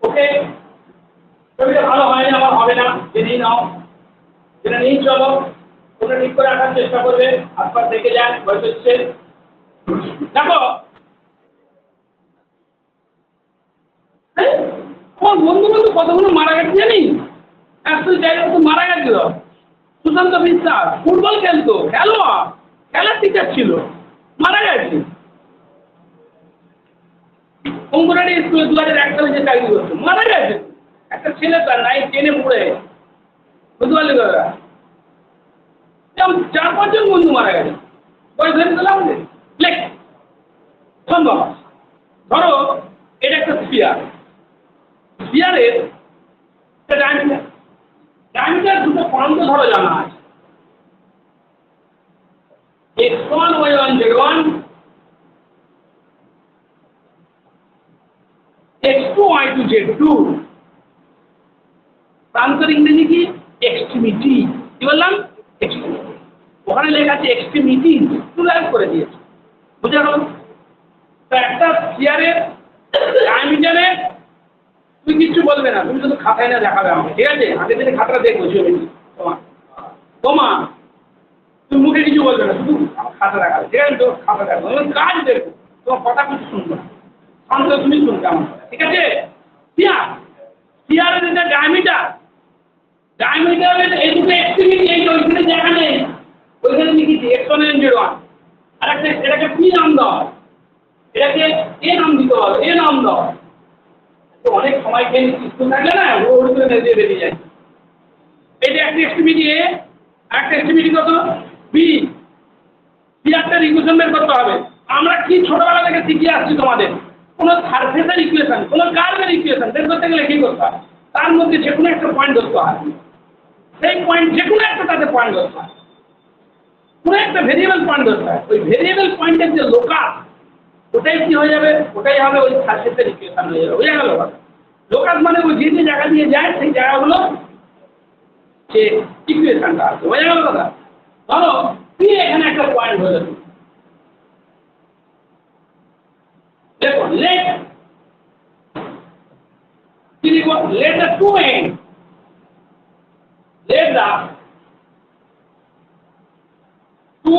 ওকে ছবিটা ভালো হয়নি আমার হবে না জেনেই নাও জেনে নিয়ে চলো তোমরা ঠিক করে রাখার চেষ্টা করবে আশপাশ দেখে যান ভয় হচ্ছে দেখো আমার বন্ধু বন্ধু কতগুলো মারা গেছে জানি একশো জায়গায় তো মারা গেছিল সুশান্ত বিশ্বাস ফুটবল খেলতো খেলোয়াড় খেলার টিচার ছিল মারা গেছে অঙ্গনারী স্কুলে 2001 সালে যে চাকরি করতো মারা গেছে একটা ছেলে তার 9-10-এ পড়ে বুঝতে পারলি দাদা 4-5 জন বন্ধু মারা গেছে বয়স ধরে দিলাম লেখ সম্ভব ধরো এটা একটা স্ফিয়ারের ডায়ামিটার দুটো প্রান্ত ধরো জানা আছে x1 y1 z1 x2 y2 z2 প্রান্তের ইংরেজি কি এক্সট্রিমিটি কি বললাম এক্সট্রিমিটি ওখানে লেখা আছে এক্সট্রিমিটি প্লুরাল করে দিয়েছে বুঝা গেল তো একটা স্ফিয়ারের ডায়ামিটারে তুমি কিচ্ছু বলবে না তুমি শুধু খাতায় না দেখাবে আমাকে ঠিক আছে আগে থেকে খাতাটা দেখবো ছবি তোমার তুমি মুখে কিছু বলবে না শুধু খাতা দেখাবে ঠিক আছে তো খাতা দেখাবো কাজ দেখবো তোমার কথা কিছু শুনবো না শান্ত তুমি শুনতে আমার ঠিক আছে স্ফিয়ারের যেটা ডায়ামিটারের এই দুটো এক্সট্রিমিটি এই ওইখানে দেখা নেই ওইখানে লিখেছি x1 and z1 আর একটা এটাকে p নাম দাও এটাকে a নাম দিতে হবে a নাম দাও তো অনেক সময় খেয়ে স্কুল থাকলে না ওর উপরে মেজে বেরিয়ে যায় এটা একটা এক্সট্রিমিটি a একটা এক্সট্রিমিটি কত b স্ফিয়ারটার ইকুয়েশন বের করতে হবে আমরা কি ছোটবেলা থেকে শিখে আসছি তোমাদের কোনো সারফেসের ইকুয়েশন কোনো কার্ভের ইকুয়েশন বের করতে গেলে কি করতে হয় তার মধ্যে যে কোনো একটা পয়েন্ট ধরতে হয় সেই পয়েন্ট যে কোনো একটা তাতে পয়েন্ট ধরতে হয় কোনো একটা ভেরিয়েবল পয়েন্ট ধরতে হয় ওই ভেরিয়েবল পয়েন্টের যে লোকাস ওটাই কি হয়ে যাবে ওটাই হবে ওই সারফেসের ইকুয়েশন হয়ে যাবে বোঝা গেল লোকাস মানে ওই যে যে জায়গা দিয়ে যায় সেই জায়গাগুলো যে ইকুয়েশনটা আছে বোঝা গেল কথা ধরো তুই এখানে একটা পয়েন্ট হয়ে যাবে দেখো let the two ends let the 2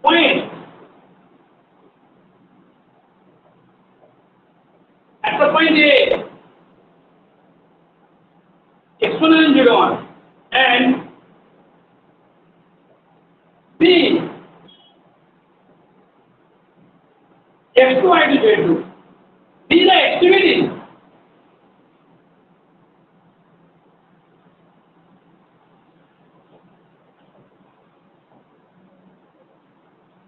points at the point A x1 and z1 and B x2 y2 z2 these are activities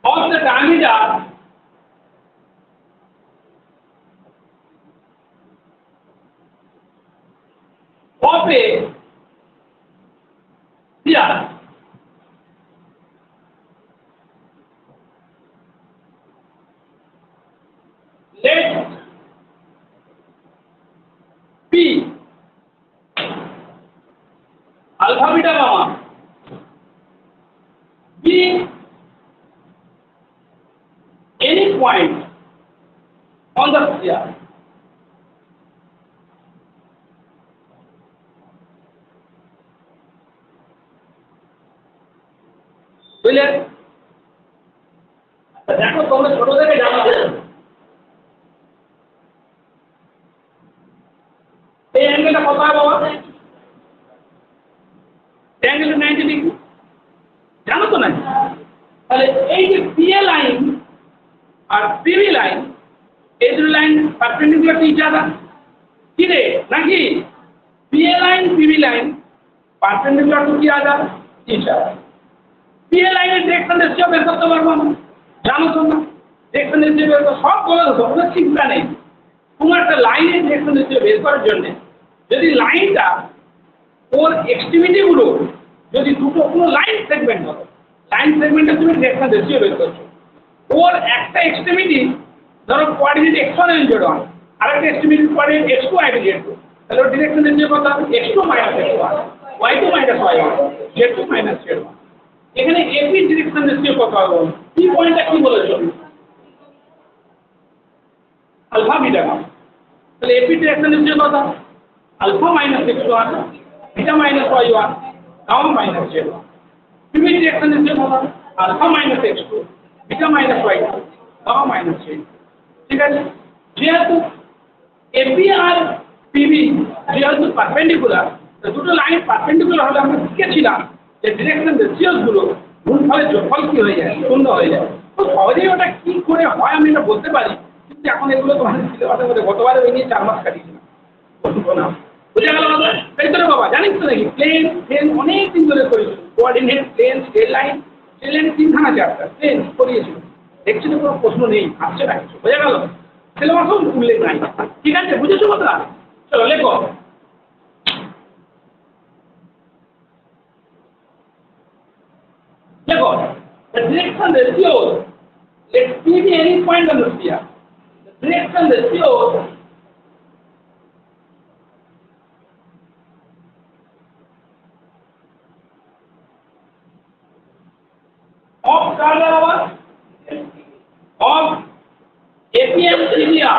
of the diameter of a sphere let P alpha beta gamma be any point on the sphere বুঝলে দেখো তোমরা ছোট থেকে জানো এই অ্যাঙ্গেলটা কত হয় বাবা অ্যাঙ্গেলটা 90 ডিগ্রি আর পিভি লাইন, এই দুটো line perpendicular to each other, কি রে নাকি? PA line PV line perpendicular to কি আদার, ইচ আদার। পিএ লাইনের ডিরেকশন রেশিও বের করতে পারবো আমরা, জানো তোমরা ডিরেকশন রেশিও বের করতে সব বলে দেবো, কোনো চিন্তা নেই। তোমার একটা লাইনের ডিরেকশন রেশিও বের করার জন্য যদি লাইনটা ওর এক্সট্রিমিটি গুলো যদি দুটো কোনো লাইন সেগমেন্ট হলো, লাইন সেগমেন্টে তুমি ডিরেকশন রেশিও বের করছো, ওর একটা এক্সট্রিমিটি ধরো কোঅর্ডিনেট x1 and z1, আরেকটা extremity coordinate x2 and z2, তাহলে ওর ডিরেকশন রেশিও কত হবে? x2 minus x1, y2 minus y1, z2 minus z1। এখানে এপি ডিরেকশন রেশিও কত হবে? কি পয়েন্টটা কি বলেছো? Alpha beta. তাহলে এপি ডিরেকশন রেশিও কত? Alpha minus x1, beta minus y1, gamma minus z1। PV direction ratio কত? Alpha minus x2, beta minus y2, gamma minus z। ঠিক আছে, যেহেতু এপি আর পিভি যেহেতু পারপেন্ডিকুলার, দুটো লাইন পারপেন্ডিকুলার হলে আমরা শিখেছিলাম যে ডিরেকশন রেশিওস গুলো গুণফলের যোগফল কি হয়ে যায়? শূন্য হয়ে যায়। তো সহজেই ওটা কি করে হয় আমি এটা বলতে পারি, কিন্তু এখন এগুলো তোমাদের সিলেবাসের মধ্যে গতবারে ওই নিয়ে 4 মাস কাটিয়েছিলাম, বলবো না। বুঝে গেল বাবা? তাই তো বাবা, জানিস তো নাকি প্লেন প্লেন অনেক দিন ধরে করেছিল, coordinate plane straight line, straight line 3খানা চ্যাপ্টার প্লেন করিয়েছিল, দেখছি তো কোনো প্রশ্ন নেই, আসছে না কিছু। বোঝা গেল? সিলেবাসও উল্লেখ নাই। ঠিক আছে, বুঝেছো কথা? চলো লেখো। দেখো, the direction ratio, let P be any point on the sphere. The direction ratio of curvature of APM area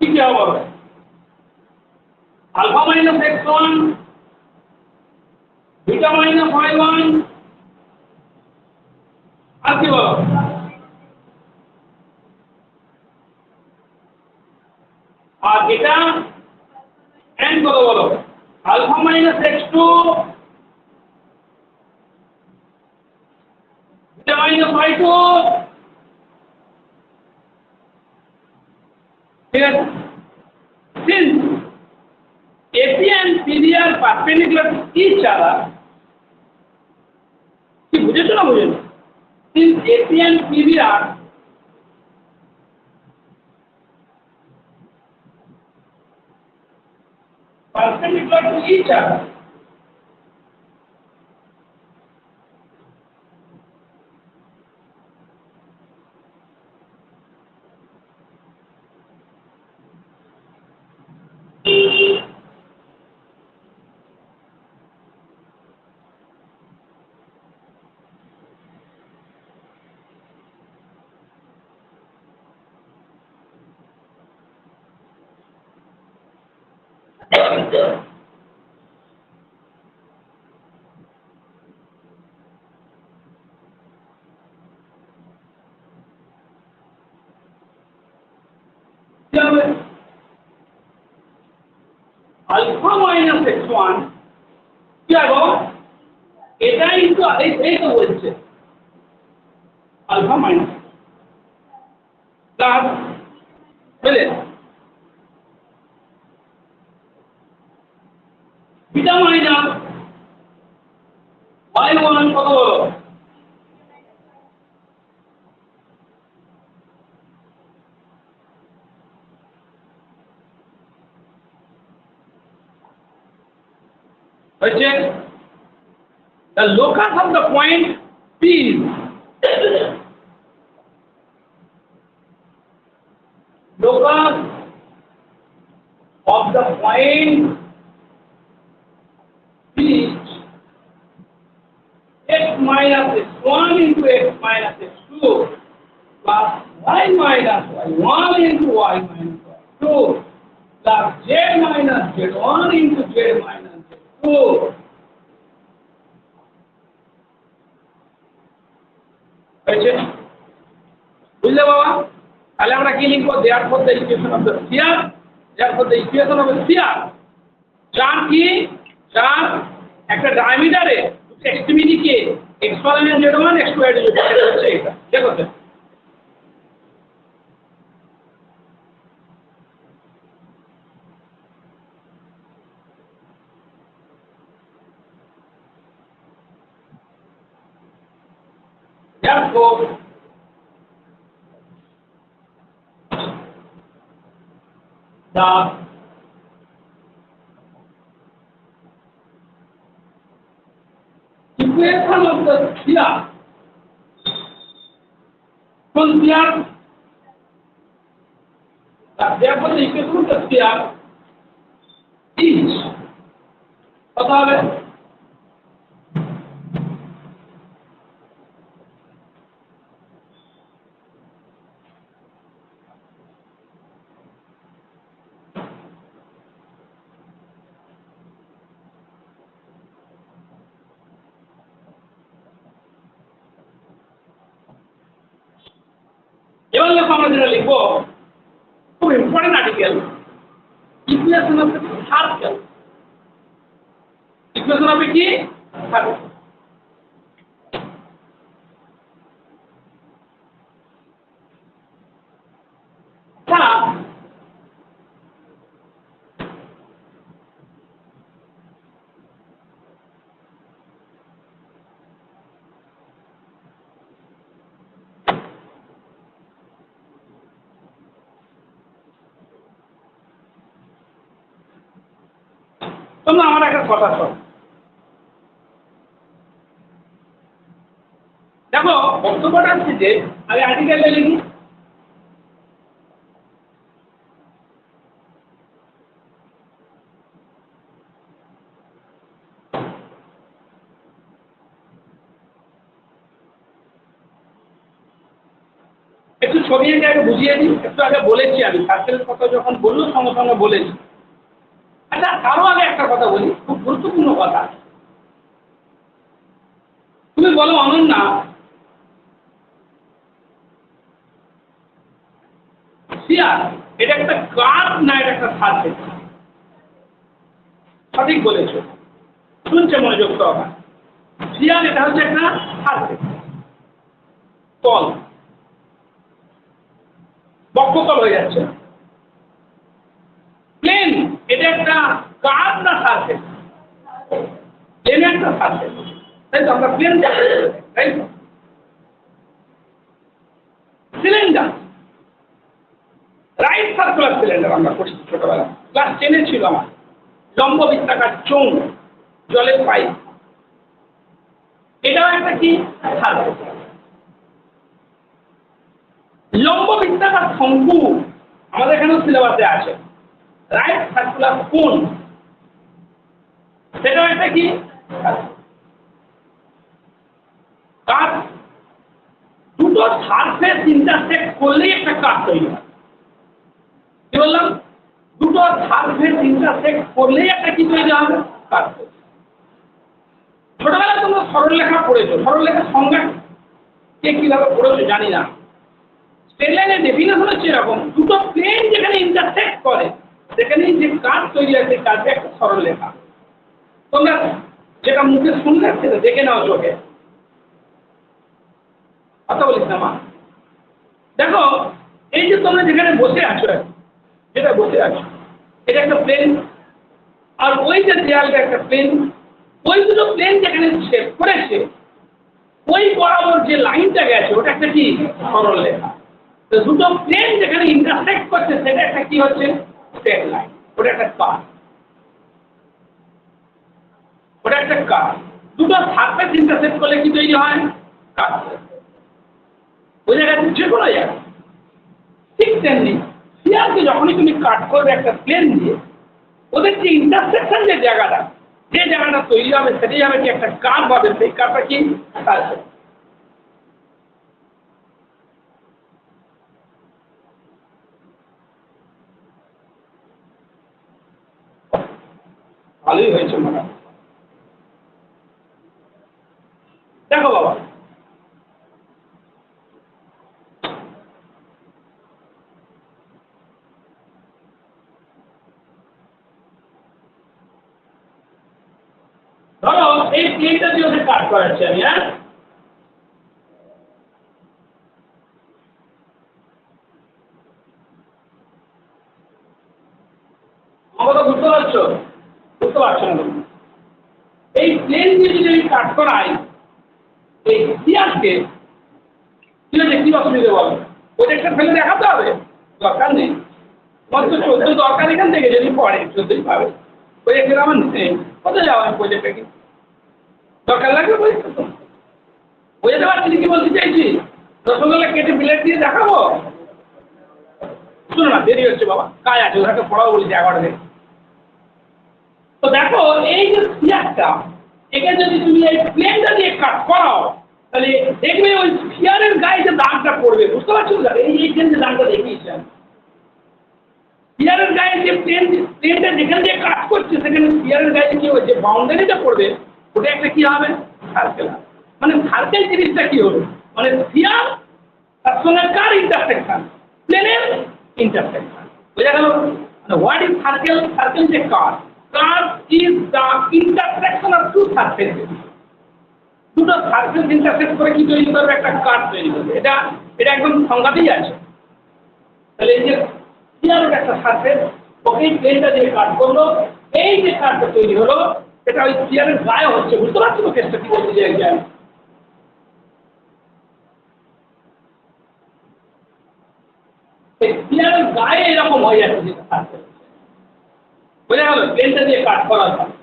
কি क्या হবে? alpha minus x1, beta minus y1, আর কি বলো? আর এটা and কত বলো? alpha minus x2, beta minus y2। ঠিক আছে, since AP and PD are perpendicular to each other, কি বুঝেছো না বুঝেছো? Since AP and PD are perpendicular to each other, alpha minus x1 কি হবে? এটা ইনটু এই তো বলছে alpha minus প্লাস বুঝলে বিটা মাইনাস y1 কত হলো? the locus of the point P is locus of the point P x minus x1 into x minus x2 plus y minus y1 into y minus y2 plus z minus z1 into z minus z2। বুঝলে বাবা? তাহলে আমরা কি লিখবো? therefore the equation of the sphere, therefore the equation of a sphere, যার কি যার একটা ডায়ামিটারে এক্সট্রিমিটি কে x1 z1 x2 z2 হচ্ছে এটা দেখো তো দেখো দা equation of the sphere কোন sphere therefore the equation of the sphere is কত হবে এবার দেখো আমরা যেটা লিখবো খুব important article equation of circle equation of কি সার্কেল তোমরা আমার একটা কথা শোনো দেখো বক্তব্যটা হচ্ছে যে আমি আর্টিকেলটা লিখি একটু ছবি এঁকে আগে বুঝিয়ে দিই একটু আগে বলেছি আমি সার্কেলের কথা যখন বললো সঙ্গে সঙ্গে বলেছি আচ্ছা তারও আগে একটা কথা বলি খুব গুরুত্বপূর্ণ কথা তুমি বলো অনন্যা স্ফিয়ার এটা একটা কার্ভ না এটা একটা সার্কেল সঠিক বলেছো শুনছে মনোযোগ সহকারে স্ফিয়ার এটা হচ্ছে একটা সার্কেল তল বক্ষতল হয়ে যাচ্ছে প্লেন এটা একটা কার্ভ না সার্কেল প্লেন একটা সার্কেল তাই তো আমরা প্লেন তাই তো সিলিন্ডার রাইট সার্কুলার সিলিন্ডার আমরা পড়ছি ছোটবেলা ক্লাস 10-এ ছিল আমার লম্ব বৃত্তাকার চোঙ জলের পাইপ এটাও একটা কি সার্কেল লম্ব বৃত্তাকার শঙ্কু আমাদের এখানেও সিলেবাসে আছে রাইট সার্কুলার কোন সেটাও একটা কি কাট দুটো সারফেস ইন্টারসেক্ট করলেই একটা কাট তৈরি হয় কি বললাম দুটো সারফেস ইন্টারসেক্ট করলেই একটা কি তৈরি হবে কাট ছোটবেলায় তোমরা সরলরেখা পড়েছো সরলরেখার সংজ্ঞা কে কিভাবে পড়েছো জানি না স্ট্রেট লাইনের ডেফিনেশন হচ্ছে এরকম দুটো প্লেন যেখানে ইন্টারসেক্ট করে সেখানেই যে কাট তৈরি হয় সেই কাটে একটা সরলরেখা তোমরা যেটা মুখে শুনলে সেটা দেখে নাও চোখে কথা বলিস না মা দেখো এই যে তোমরা যেখানে বসে আছো যেটা বসে আছো এটা একটা প্লেন আর ওই যে দেয়ালটা একটা প্লেন ওই দুটো প্লেন যেখানে ছেদ করেছে ওই বরাবর যে লাইনটা গেছে ওটা একটা কি সরলরেখা তো দুটো প্লেন যেখানে ইন্টারসেক্ট করছে সেটা একটা কি হচ্ছে স্ট্রেট লাইন ওটা একটা কার্ভ ওটা একটা কার্ভ দুটো সারফেস ইন্টারসেক্ট করলে কি তৈরি হয় কার্ভ ওই জায়গায় যে কোনো জায়গা ঠিক তেমনি স্ফিয়ারকে যখনই তুমি কাট করবে একটা প্লেন দিয়ে ওদের যে ইন্টারসেকশন যে জায়গাটা তৈরি হবে সেটাই হবে কি একটা কার্ভ হবে সেই কার্ভটা কি সারফেস ভালোই হয়েছে মনে হয় দেখো বাবা ধরো এই প্লেনটা দিয়ে ওদের কাট করাচ্ছি আমি, হ্যাঁ আমরা বুঝতে পারছো? বুঝতে পারছো না? এই প্লেন দিয়ে যদি আমি কাট করাই এই সিয়ারকে, কি হচ্ছে, কি অসুবিধা বলো? প্রজেক্টটা ফেলে দেখাতে হবে, দরকার নেই। তোমার তো 14 দরকার এখান থেকে, যদি পড়ে 14 পাবে। প্রজেক্টের আমার নেই, কোথায় যাবো আমি প্রজেক্টটা কি দরকার লাগবে? বুঝতে পারছি কি বলতে চাইছি? রসগোল্লা কেটে প্লেট দিয়ে দেখাবো? শুনো না, দেরি হচ্ছে বাবা, কাজ আছে, ওদেরকে পড়াবো বলেছি 11টা থেকে। তো দেখো এই যে স্পিয়ারটা, একে যদি তুমি এই প্লেনটা দিয়ে কাট করাও, তাহলে দেখবে ওই স্পিয়ারের গায়ে যে দাগটা পড়বে, বুঝতে পারছো? এই যে দাগটা দেখিয়েছেন, স্পিয়ারের গায়ে যে প্লেনটা যেখান দিয়ে কাট করছে, সেখানে স্পিয়ারের গায়ে কি হচ্ছে, বাউন্ডারিটা পড়বে, ওটা একটা কি হবে, সার্কেল। মানে সার্কেল জিনিসটা কি হলো, মানে স্পিয়ার তার সঙ্গে কার ইন্টারসেকশন, প্লেনের ইন্টারসেকশন। বোঝা গেল? What is circle? সার্কেল যে curve, curve is the intersection of two surfaces. দুটো সারফেস ইন্টারসেক্ট করে কি তৈরি করবে, একটা কার্ভ তৈরি করবে। এটা একদম সংজ্ঞাতেই আছে। তাহলে এই যে স্পিয়ারের একটা সারফেস, ওকে প্লেনটা দিয়ে কাট করলো, এই যে কার্ভটা তৈরি হলো, এটা ওই স্পিয়ারের গায়ে হচ্ছে। বুঝতে পারছো তো কেসটা কি বলতে চাই? স্পিয়ারের গায়ে এরকম হয়ে যাচ্ছে, যেটা সারফেস। বোঝা গেল? প্লেনটা দিয়ে কাট করা হয়,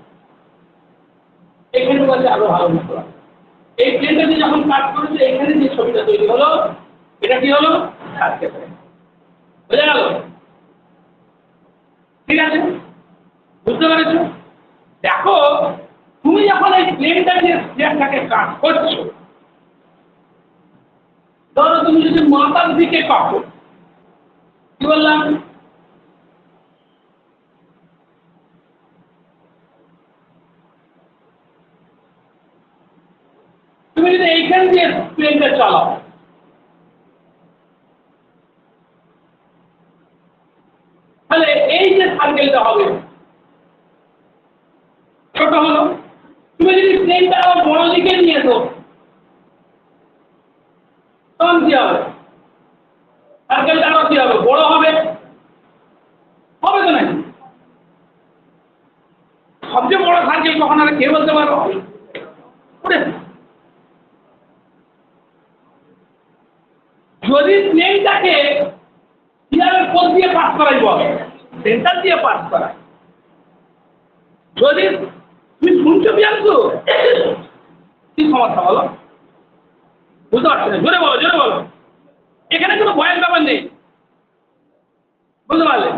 এখানে বলছে আরো ভালো মতো। এই প্লেনটা দিয়ে যখন কাট করেছে, এখানে যে ছবিটা তৈরি হলো, এটা কি হলো, সারফেস। বোঝা গেল? ঠিক আছে, বুঝতে পেরেছো? দেখো তুমি যখন এই প্লেনটা দিয়ে স্পিয়ারটাকে কাট করছো, ধরো তুমি যদি মাথার দিকে কাটো, কি বললাম, তুমি যদি এইখান দিয়ে প্লেনটা চালাও, তাহলে এই যে সার্কেলটা হবে ছোট হলো। তুমি যদি প্লেনটা আবার বড় দিকে নিয়ে এসো, তখন কি হবে, সার্কেলটা আবার কি হবে, বড় হবে। হবে তো নাকি? সবচেয়ে বড় সার্কেল কখন হবে কে বলতে পারো? যদি প্লেনটাকে স্পিয়ারের কোণ দিয়ে পাস করাই বলে, সেন্টার দিয়ে পাস করায়, যদি তুমি শুনছো বিয়াংশু, কি সমস্যা বলো? বুঝতে পারছি না, জোরে বলো, জোরে বলো। এখানে কোনো ভয়ের ব্যাপার নেই, বুঝতে পারলে?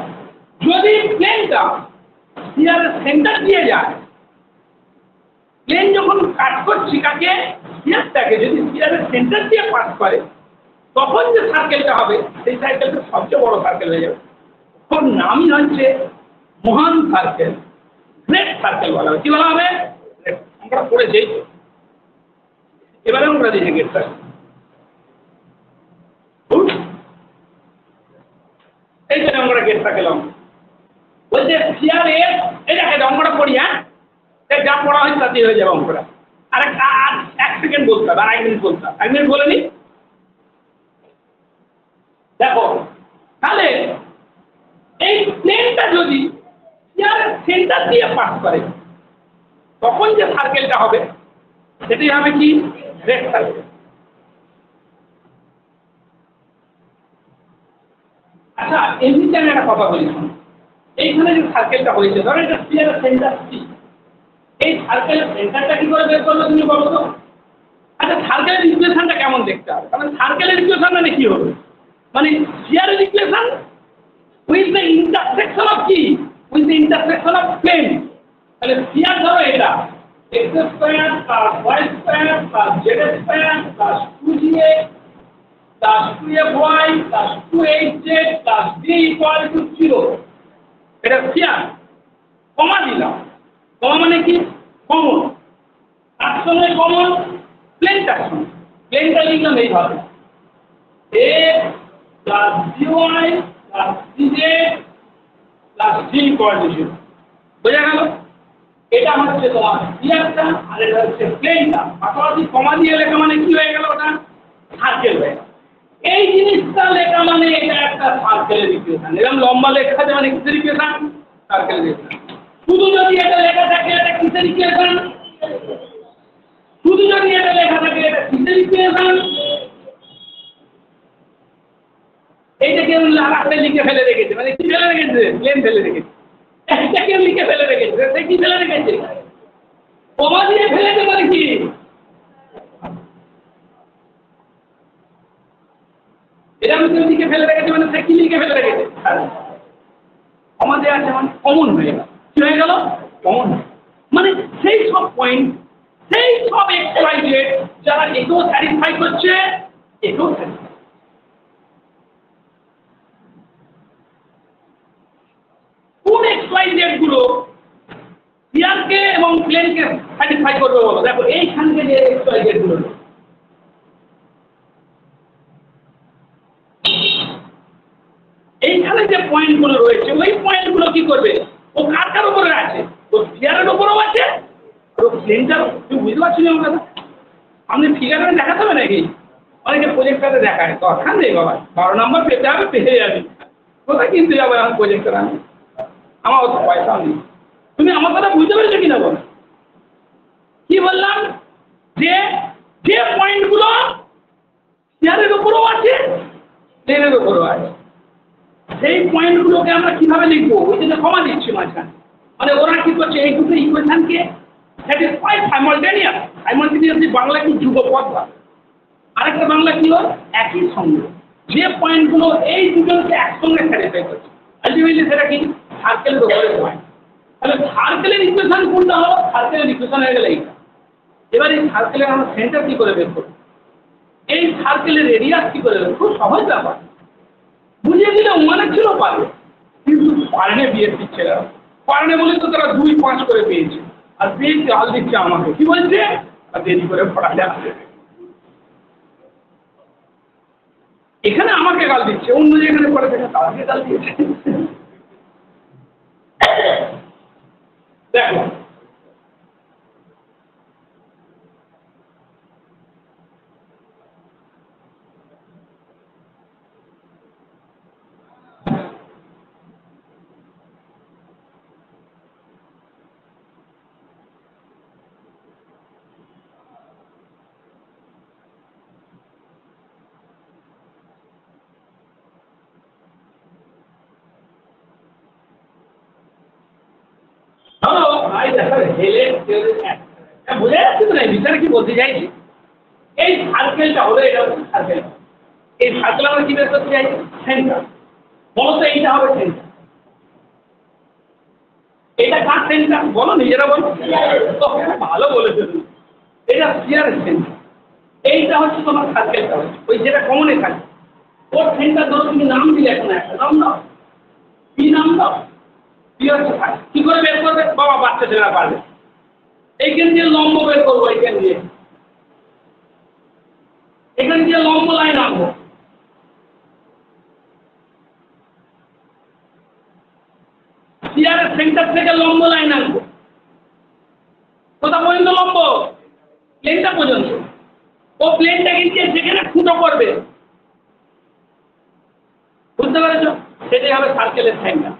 যদি প্লেনটা স্পিয়ারের সেন্টার দিয়ে যায়, প্লেন যখন কাট করছি কাকে, স্পিয়ারটাকে, যদি স্পিয়ারের সেন্টার দিয়ে পাস করে, তখন যে সার্কেলটা হবে, সেই সার্কেলটা সবচেয়ে বড় সার্কেল হয়ে যাবে। ওর নামই হচ্ছে মহান সার্কেল, গ্রেট সার্কেল বলা হবে। কি বলা হবে? আমরা পড়েছি, এবারে আমরা দিয়েছি গ্রেট সার্কেল। এই জন্য আমরা গ্রেট সার্কেল বলছে স্পিয়ার এর, এই দেখে অঙ্কটা পড়ি, হ্যাঁ যা পড়া হয় তাতে হয়ে যাবে অঙ্কটা। আর 1 সেকেন্ড বলতে হবে, আর 1 মিনিট বলতে হবে। 1 মিনিট বলে নি। দেখো তাহলে এই প্লেনটা যদি স্পিয়ারের সেন্টার দিয়ে পাস করে, তখন যে সার্কেলটা হবে সেটাই হবে কি, গ্রেট সার্কেল। আচ্ছা এমনিতে আমি একটা কথা বলি, এইখানে যে সার্কেলটা হয়েছে, ধরো এটা স্পিয়ারের সেন্টার সি, এই সার্কেলের সেন্টারটা কি করে বের করলো তুমি বলো তো? আচ্ছা সার্কেলের ইকুয়েশনটা কেমন দেখতে হবে? কারণ সার্কেলের ইকুয়েশন মানে কি হবে, মানে স্পিয়ারের equation with the intersection of কি, with the intersection of plane. তাহলে স্পিয়ার ধরো এটা x square plus y square plus z square plus 2gx plus 2fy plus 2hz plus b equal to 0। এটা স্পিয়ার, কমা দিলাম, কমা মানে কি, কমন, তার সঙ্গে কমন প্লেনটার সঙ্গে, প্লেনটা লিখলাম এইভাবে a plus by plus cz plus d equal to 0। বোঝা গেল? এটা হচ্ছে তোমার স্ফিয়ারটা আর এটা হচ্ছে প্লেনটা, পাশাপাশি কমা দিয়ে লেখা মানে কি হয়ে গেল, ওটা সার্কেল হয়ে গেল। এই জিনিসটা লেখা মানে এটা একটা সার্কেলের ইকুয়েশন। এরকম লম্বা লেখা আছে মানে কিসের ইকুয়েশন? সার্কেলের ইকুয়েশন। শুধু যদি এটা লেখা থাকে এটা কিসের ইকুয়েশন? শুধু যদি এটা লেখা থাকে এটা কিসের ইকুয়েশন? এইটা কেউ লাগাতে লিখে ফেলে রেখেছে, মানে কি ফেলে রেখেছে? প্লেন ফেলে রেখেছে। একটা কেউ লিখে ফেলে রেখেছে, সে কি ফেলে রেখেছে? কমা দিয়ে ফেলেছে মানে কি? এটা আমি কেউ লিখে ফেলে রেখেছে মানে সে কি লিখে ফেলে রেখেছে? কমা দেওয়া আছে মানে কমন হয়ে গেল। কি হয়ে গেল? কমন। মানে সেই সব পয়েন্ট, সেই সব এক্স ওয়াই জেড যারা একেও স্যাটিসফাই করছে, একেও স্যাটিসফাই। কোন এক্স ওয়াই জেড গুলো স্ফিয়ারকে এবং প্লেনকে স্যাটিসফাই করবে বলো? দেখো এইখানকে যে এক্স ওয়াই জেড গুলো, এইখানে যে পয়েন্ট গুলো রয়েছে ওই পয়েন্ট গুলো কি করবে? ও কার কার উপরে আছে? ও স্ফিয়ারের উপরেও আছে, ও প্লেনটার। তুমি বুঝতে পারছি না কথা? আপনি ফিগারে দেখাতে হবে নাকি? অনেকে প্রজেক্টরে দেখায়, দরকার নেই বাবা, 12 নম্বর পেতে হবে, পেয়ে যাবে। কোথায় কিনতে যাবে এখন প্রজেক্টর? আমি আমার অত পয়সা নেই। তুমি আমার কথা বুঝতে পেরেছো কিনা বলো? কি বললাম? যে যে পয়েন্টগুলো স্ফিয়ারের উপরেও আছে, প্লেনের উপরেও আছে, সেই পয়েন্টগুলোকে আমরা কিভাবে লিখবো? ওই জন্য কমা দিচ্ছি মাঝখানে। মানে ওরা কি করছে? এই দুটো ইকুয়েশনকে স্যাটিসফাই সাইমালটেনিয়াস। সাইমালটেনিয়াসলি বাংলা কি? যুগপৎ বা আরেকটা বাংলা কি হয়? একই সঙ্গে। যে পয়েন্টগুলো এই দুজনকে একসঙ্গে স্যাটিসফাই করছে, আলটিমেটলি সেটা কি? সার্কেলের উপরে পয়েন্ট। তাহলে সার্কেলের ইকুয়েশন কোনটা হলো? সার্কেলের ইকুয়েশন হয়ে গেলে এইটা। এবার এই সার্কেলের আমরা সেন্টার কি করে বের করব? এই সার্কেলের রেডিয়াস কি করে বের করব? খুব সহজ ব্যাপার। বুঝিয়ে দিলে মনে ছিল পারবে, কিন্তু পারেনি বিএসসি ছেলেরা। পারেনি বলে তো তারা 2-5 করে পেয়েছে, আর পেয়েছে হাল দিচ্ছে আমাকে। কি বলছে? আর দেরি করে পড়া যাচ্ছে। এখানে আমাকে গাল দিচ্ছে, অন্য যেখানে পড়ে থাকে তাকে গাল দিচ্ছে। দেখো বুঝে যাচ্ছে তো না বিচারে কি বলতে চাইছি? এই সার্কেলটা হলো, এটা হচ্ছে সার্কেল। এই সার্কেল আমরা কি বের করতে চাইছি? সেন্টার। বলো তো এইটা হবে সেন্টার। এটা কার সেন্টার বলো? নিজেরা বলো। ভালো বলেছো তুমি। এটা স্ফিয়ারের সেন্টার। এইটা হচ্ছে তোমার সার্কেলটা, ওই যেটা কমনে থাকে। ওর সেন্টার ধরো তুমি নাম দিলে, এখন একটা নাম দাও। কি নাম দাও? কি হচ্ছে? কি করে বের করবে বাবা? বাচ্চা ছেলেরা পারবে। এইখান দিয়ে লম্ব বের করবো, এইখান দিয়ে, এখান দিয়ে লম্ব লাইন আনবো। স্ফিয়ারের সেন্টার থেকে লম্ব লাইন আনবো। কোথা পর্যন্ত লম্ব? প্লেনটা পর্যন্ত। ও প্লেনটাকে দিয়ে যেখানে ফুটো করবে, বুঝতে পেরেছো? সেটাই হবে সার্কেলের সেন্টার।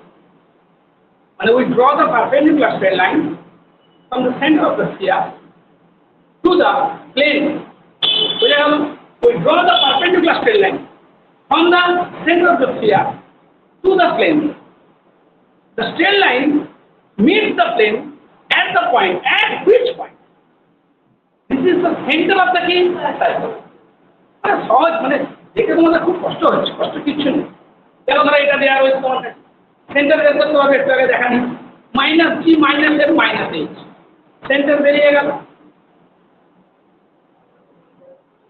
মানে we draw the perpendicular straight line from the center of the sphere to the plane. বুঝে গেল? We draw the perpendicular straight line from the center of the sphere to the plane. The straight line meets the plane at the point. At which point? This is the center of the circle. মানে সহজ, মানে দেখে তোমাদের খুব কষ্ট হচ্ছে। কষ্ট কিচ্ছু নেই। কেন ধরো এটা দেওয়া হয়েছে তোমার কাছে, সেন্টার বের করতে হবে, একটু আগে দেখা নি। -g -h, সেন্টার বেরিয়ে গেল।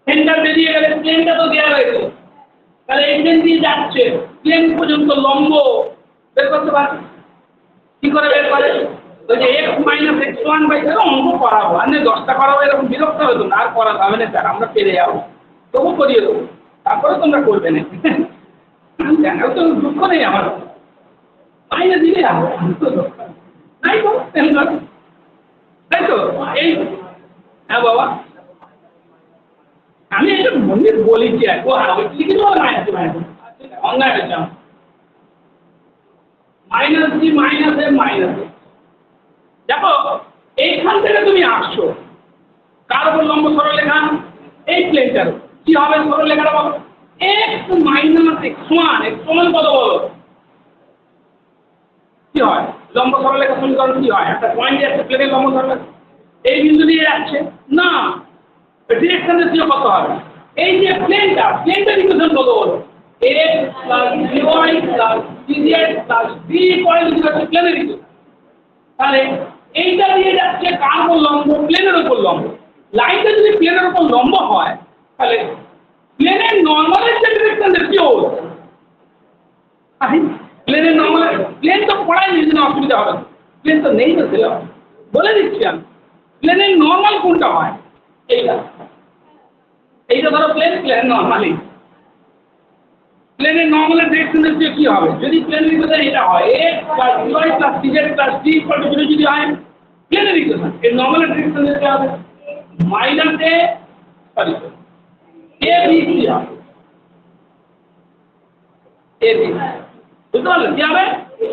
সেন্টার বেরিয়ে গেলে প্লেনটা তো দেওয়া হয়েছে, তাহলে এই প্লেন দিয়ে যাচ্ছে, প্লেন পর্যন্ত লম্ব বের করতে পারবে। কি করে বের করে? ওই যে x - x1/0 অঙ্ক করাবো, আর 10টা করাবো, এরকম বিরক্ত হতো না। আর করাতে হবে না স্যার, আমরা পেরে যাবো, তবু করিয়ে দেবো, তারপরে তোমরা করবে না। তো দুঃখ নেই আমার, মাইনে দিলে নাই তো তাই তো? এই হ্যাঁ বাবা, আমি এটা মন্দির বলি কি ও লিখে দেবো না অন্যায় হয়েছে মাইনাস জি মাইনাস এ মাইনাস এ। দেখো এইখান থেকে তুমি আসছো কার উপর লম্ব সরলরেখা? এই প্লেনটার কি হবে সরলরেখাটা বলো? এক্স মাইনাস এক্স সমান কত বলো? কি হয় লম্ব সরলরেখা সমীকরণ কি হয়? একটা পয়েন্ট যাচ্ছে প্লেনের লম্ব সরলরেখা এই বিন্দু দিয়ে যাচ্ছে না, ডিরেকশন দিয়ে কত হবে? এই যে প্লেনটা ইকুয়েশন কত বলো? x plus dy plus dz plus b equal two প্লেনের ইকুয়েশন। তাহলে এইটা দিয়ে যাচ্ছে কার উপর লম্ব? প্লেনের উপর লম্ব। লাইনটা যদি প্লেনের উপর লম্ব হয় তাহলে প্লেনের নরমালের যে ডিরেকশন কি হবে? প্লেনের নরমাল প্লেন তো পড়াই নিয়ে জন্য অসুবিধা হবে, প্লেন তো নেই তো ছিল বলে দিচ্ছি আমি। প্লেনের নরমাল কোনটা হয়? এইটা ধরো প্লেনের নরমালি প্লেনের নরমালের ডিরেকশনের যে কি হবে? যদি প্লেনের ইকুয়েশন এটা হয় x plus y plus dz plus d equal to 0 যদি হয় প্লেনের ইকুয়েশন এর নরমালের ডিরেকশনের কি হবে? Minus a sorry a b c হবে a b বুঝতে পারলে কি হবে?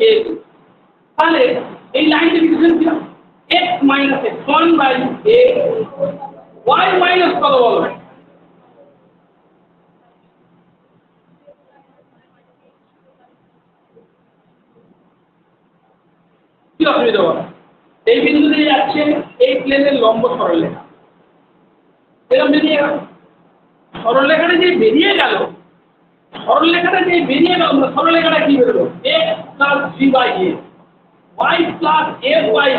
a b। তাহলে এই লাইনের ইকুয়েশন কি হবে? x minus x 1 by a y minus কত বলো? কি অসুবিধা হবে? এই বিন্দু দিয়ে যাচ্ছে এই প্লেনের লম্ব সরলরেখা এরকম বেরিয়ে গেল। সরলরেখাটা যে বেরিয়ে গেল সরলরেখাটা কি বেরোলো? x plus g by a y plus a by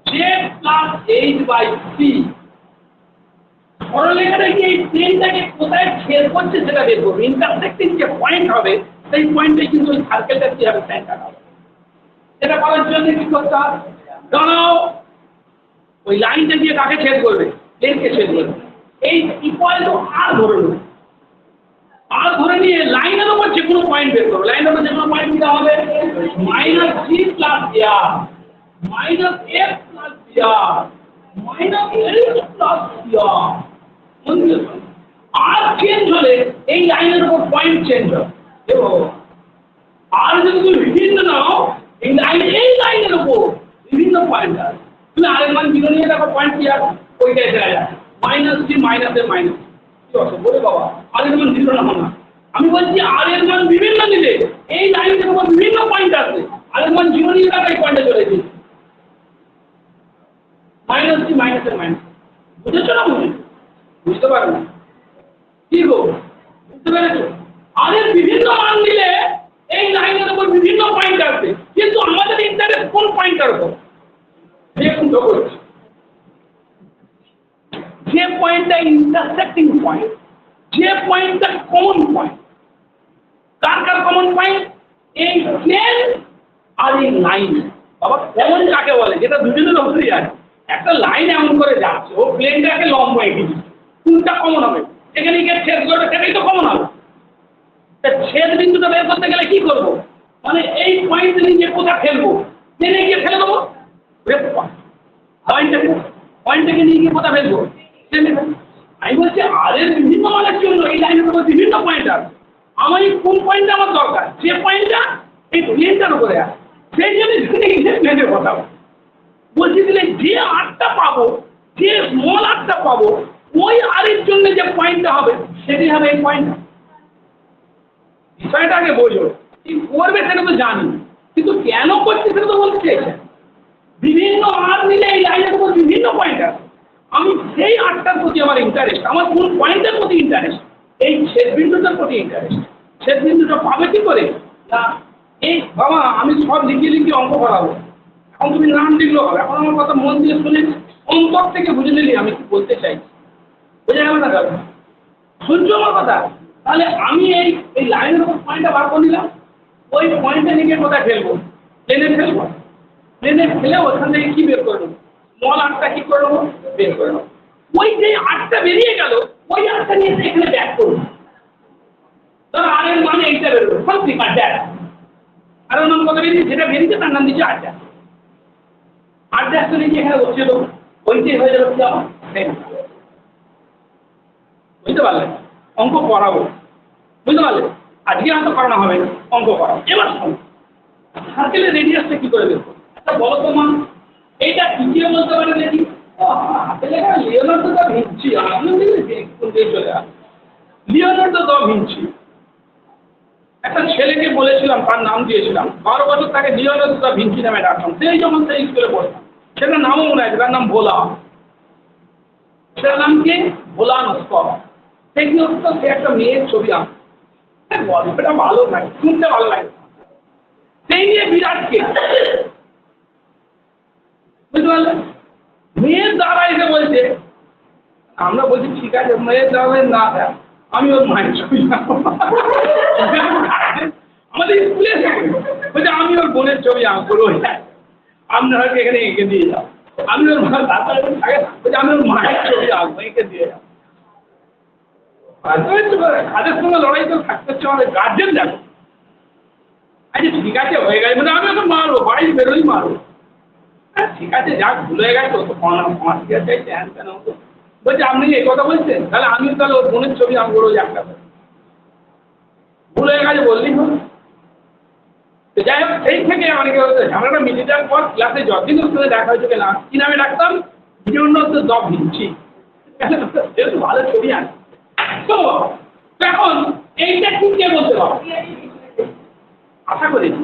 z plus h by c। সরলরেখাটা কি এই প্লেনটাকে কোথায় ছেদ করছে সেটা বের করবে। ইন্টারসেক্টিং যে পয়েন্ট হবে সেই পয়েন্টে কিন্তু ওই সার্কেলটা কি হবে? সেন্টার হবে। এটা করার জন্য কি করতে হবে? দাঁড়াও, ওই লাইনটা দিয়ে কাকে ছেদ করবে? প্লেনকে ছেদ করবে। এই ইকুয়াল টু আর ধরে নেবে, আর ধরে নিয়ে লাইনের উপর যে কোনো পয়েন্ট বের করবে। লাইনের উপর যে কোনো পয়েন্ট দিতে হবে মাইনাস জি প্লাস আর মাইনাস এফ প্লাস আর মাইনাস এইচ প্লাস আর চেঞ্জ হলে এই লাইনের উপর পয়েন্ট চেঞ্জ হবে। এবং আর যদি তুমি বিভিন্ন নাও এই লাইনের উপর বিভিন্ন পয়েন্ট আছে, তুমি আর এর মান 0 নিয়ে দেখো পয়েন্ট কি আছে ওইটাই দেখা যায় মাইনাস জি মাইনাস এ মাইনাস কি আছে বলে বাবা আর এর মান 0 না না আমি বলছি আর এর মান বিভিন্ন নিলে এই লাইনের উপর বিভিন্ন পয়েন্ট আছে আর এর মান 0 নিয়ে দেখো এই পয়েন্টে চলে যাবে মাইনাস জি মাইনাস এ মাইনাস। বুঝেছো না? বুঝতে পারো না কি গো? বুঝতে পেরেছো? আর এর বিভিন্ন মান নিলে এই লাইনের উপর বিভিন্ন পয়েন্ট আছে, কিন্তু আমাদের ইন্টারেস্ট কোন পয়েন্টের উপর? যে পয়েন্টটা ইন্টারসেক্টিং পয়েন্ট, যে পয়েন্টটা কমন পয়েন্ট। কার কার কমন পয়েন্ট? এই প্লেন আর এই লাইন। বাবা কমন কাকে বলে? যেটা দুজনের উপরেই আছে। একটা লাইন এমন করে যাচ্ছে ও প্লেনটাকে লম্ব এঁকে দিচ্ছে, কোনটা কমন হবে? এখানে গিয়ে ছেদ করবে, সেটাই তো কমন হবে। ছেদ বিন্দুটা বের করতে গেলে কি করবো? মানে এই পয়েন্ট নিয়ে কোথায় ফেলবো? প্লেনে গিয়ে ফেলে দেবো। পয়েন্টটাকে নিয়ে গিয়ে কোথায় ফেলবো? আমি বলছি আর এর বিভিন্ন মানের জন্য এই লাইনের উপর বিভিন্ন পয়েন্ট আছে। আমার কোন পয়েন্টটা আমার দরকার? যে পয়েন্টটা এই প্লেনটার উপরে আছে সেই জন্য প্লেনের কথা বলছি। দিলে যে আটটা পাবো, যে স্মল আটটা পাবো, ওই আরের জন্য যে পয়েন্টটা হবে সেটি হবে এই পয়েন্টটা। বিষয়টা আগে বোঝো, কি করবে সেটা তো জানি, কিন্তু কেন করছে সেটা তো বলতে চাইছে। বিভিন্ন আর নিলে এই লাইনের উপর বিভিন্ন পয়েন্ট আছে, আমি সেই আটটার প্রতি আমার ইন্টারেস্ট, আমার কোন পয়েন্টের প্রতি ইন্টারেস্ট? এই ছেদ বিন্দুটার প্রতি ইন্টারেস্ট। ছেদ বিন্দুটা পাবে কি করে? না এই বাবা আমি সব লিখে অঙ্ক করাবো, এখন তুমি নাম লিখলেও হবে। এখন আমার কথা মন দিয়ে শুনে অন্তর থেকে বুঝে নিলি আমি কি বলতে চাইছি। বোঝা গেল না? দাদা শুনছো আমার কথা? তাহলে আমি এই লাইনের উপর পয়েন্টটা বার করে নিলাম, ওই পয়েন্টে নিয়ে কোথায় ফেলবো? প্লেনে ফেলবো। প্লেনে ফেলে ওখান থেকে কি বের করে নেবো? স্মল আটটা কি করে নেবো? বের করে নেবো। ওই যে আটটা বেরিয়ে গেল ওই আটটা নিয়ে এখানে ব্যাক করবো। ধরো আর এর মানে এইটা বেরোবো সামথিং আর দ্যাট। আর ওর নাম কত বেরিয়েছে? যেটা বেরিয়েছে তার নাম দিচ্ছে আটটা। আর্ধেকটা নিচে এখানে বসিয়ে দেবো, ওইটাই হয়ে যাবে কি আমার বুঝতে পারলেন? অঙ্ক করাবো, বুঝতে পারলেন? আজকে হয়তো করানো হবে না, অঙ্ক করাবো। এবার সার্কেলের রেডিয়াসটা কি করে দেখবো? একটা বলো তো মা, এইটা তৃতীয় বলতে পারে দেখি। হাতে লেখা লিওনার্দো দা ভিঞ্চি, আপনি চলে আস লিওনার্দো দা ভিঞ্চি। একটা ছেলেকে বলেছিলাম, তার নাম দিয়েছিলাম, 12 বছর তাকে লিওনার্দো দা ভিঞ্চি নামে ডাকতাম। সেই যখন সেই স্কুলে পড়তাম, সেটার নামও মনে আছে, তার নাম ভোলা। সেটার নাম কি? ভোলা নস্কর। সে কি হতো, সে একটা মেয়ের ছবি আঁকতো, গল্পটা ভালো লাগে, শুনতে ভালো লাগে, সেই নিয়ে বিরাট কে, বুঝতে পারলেন? মেয়ের দ্বারা এসে বলছে, আমরা বলছি ঠিক আছে, মেয়ের দ্বারা না দেয়, আমি ওর মায়ের ছবি আঁকবো। আমাদের স্কুলে এসে বলছে আমি ওর বোনের ছবি আঁকবো, আপনারা এখানে এঁকে দিয়ে যাও। আমি ওর মা দাদা বলছে আমি ওর মায়ের ছবি আঁকবো, এঁকে দিয়ে যাও। কাজের সঙ্গে লড়াই তো থাকতে হচ্ছে আমাদের গার্জেন দেখো। আচ্ছা ঠিক আছে, হয়ে গেছে, মানে আমি ওকে মারবো, বাড়ি বেরোই মারবো। হ্যাঁ ঠিক আছে, যাক ভুল হয়ে গেছে, ও তো ফাঁসি আছে, হ্যান কেন হতো। বলছে আপনি এই কথা বলছেন, তাহলে আমিও তাহলে ওর বোনের ছবি আঁকবো রোজ একটা। ভুল হয়ে গেছে বললেই হলো। তো যাই হোক, সেই থেকে অনেকে ঝামেলাটা মিটে যাওয়ার পর ক্লাসে যতদিন ওর দেখা হয়েছে না, কি নামে ডাকতাম? Leonardo da Vinci. যেহেতু ভালো ছবি আঁকে। তো এখন এইটা কি কে বলতে পারো? আশা করিনি,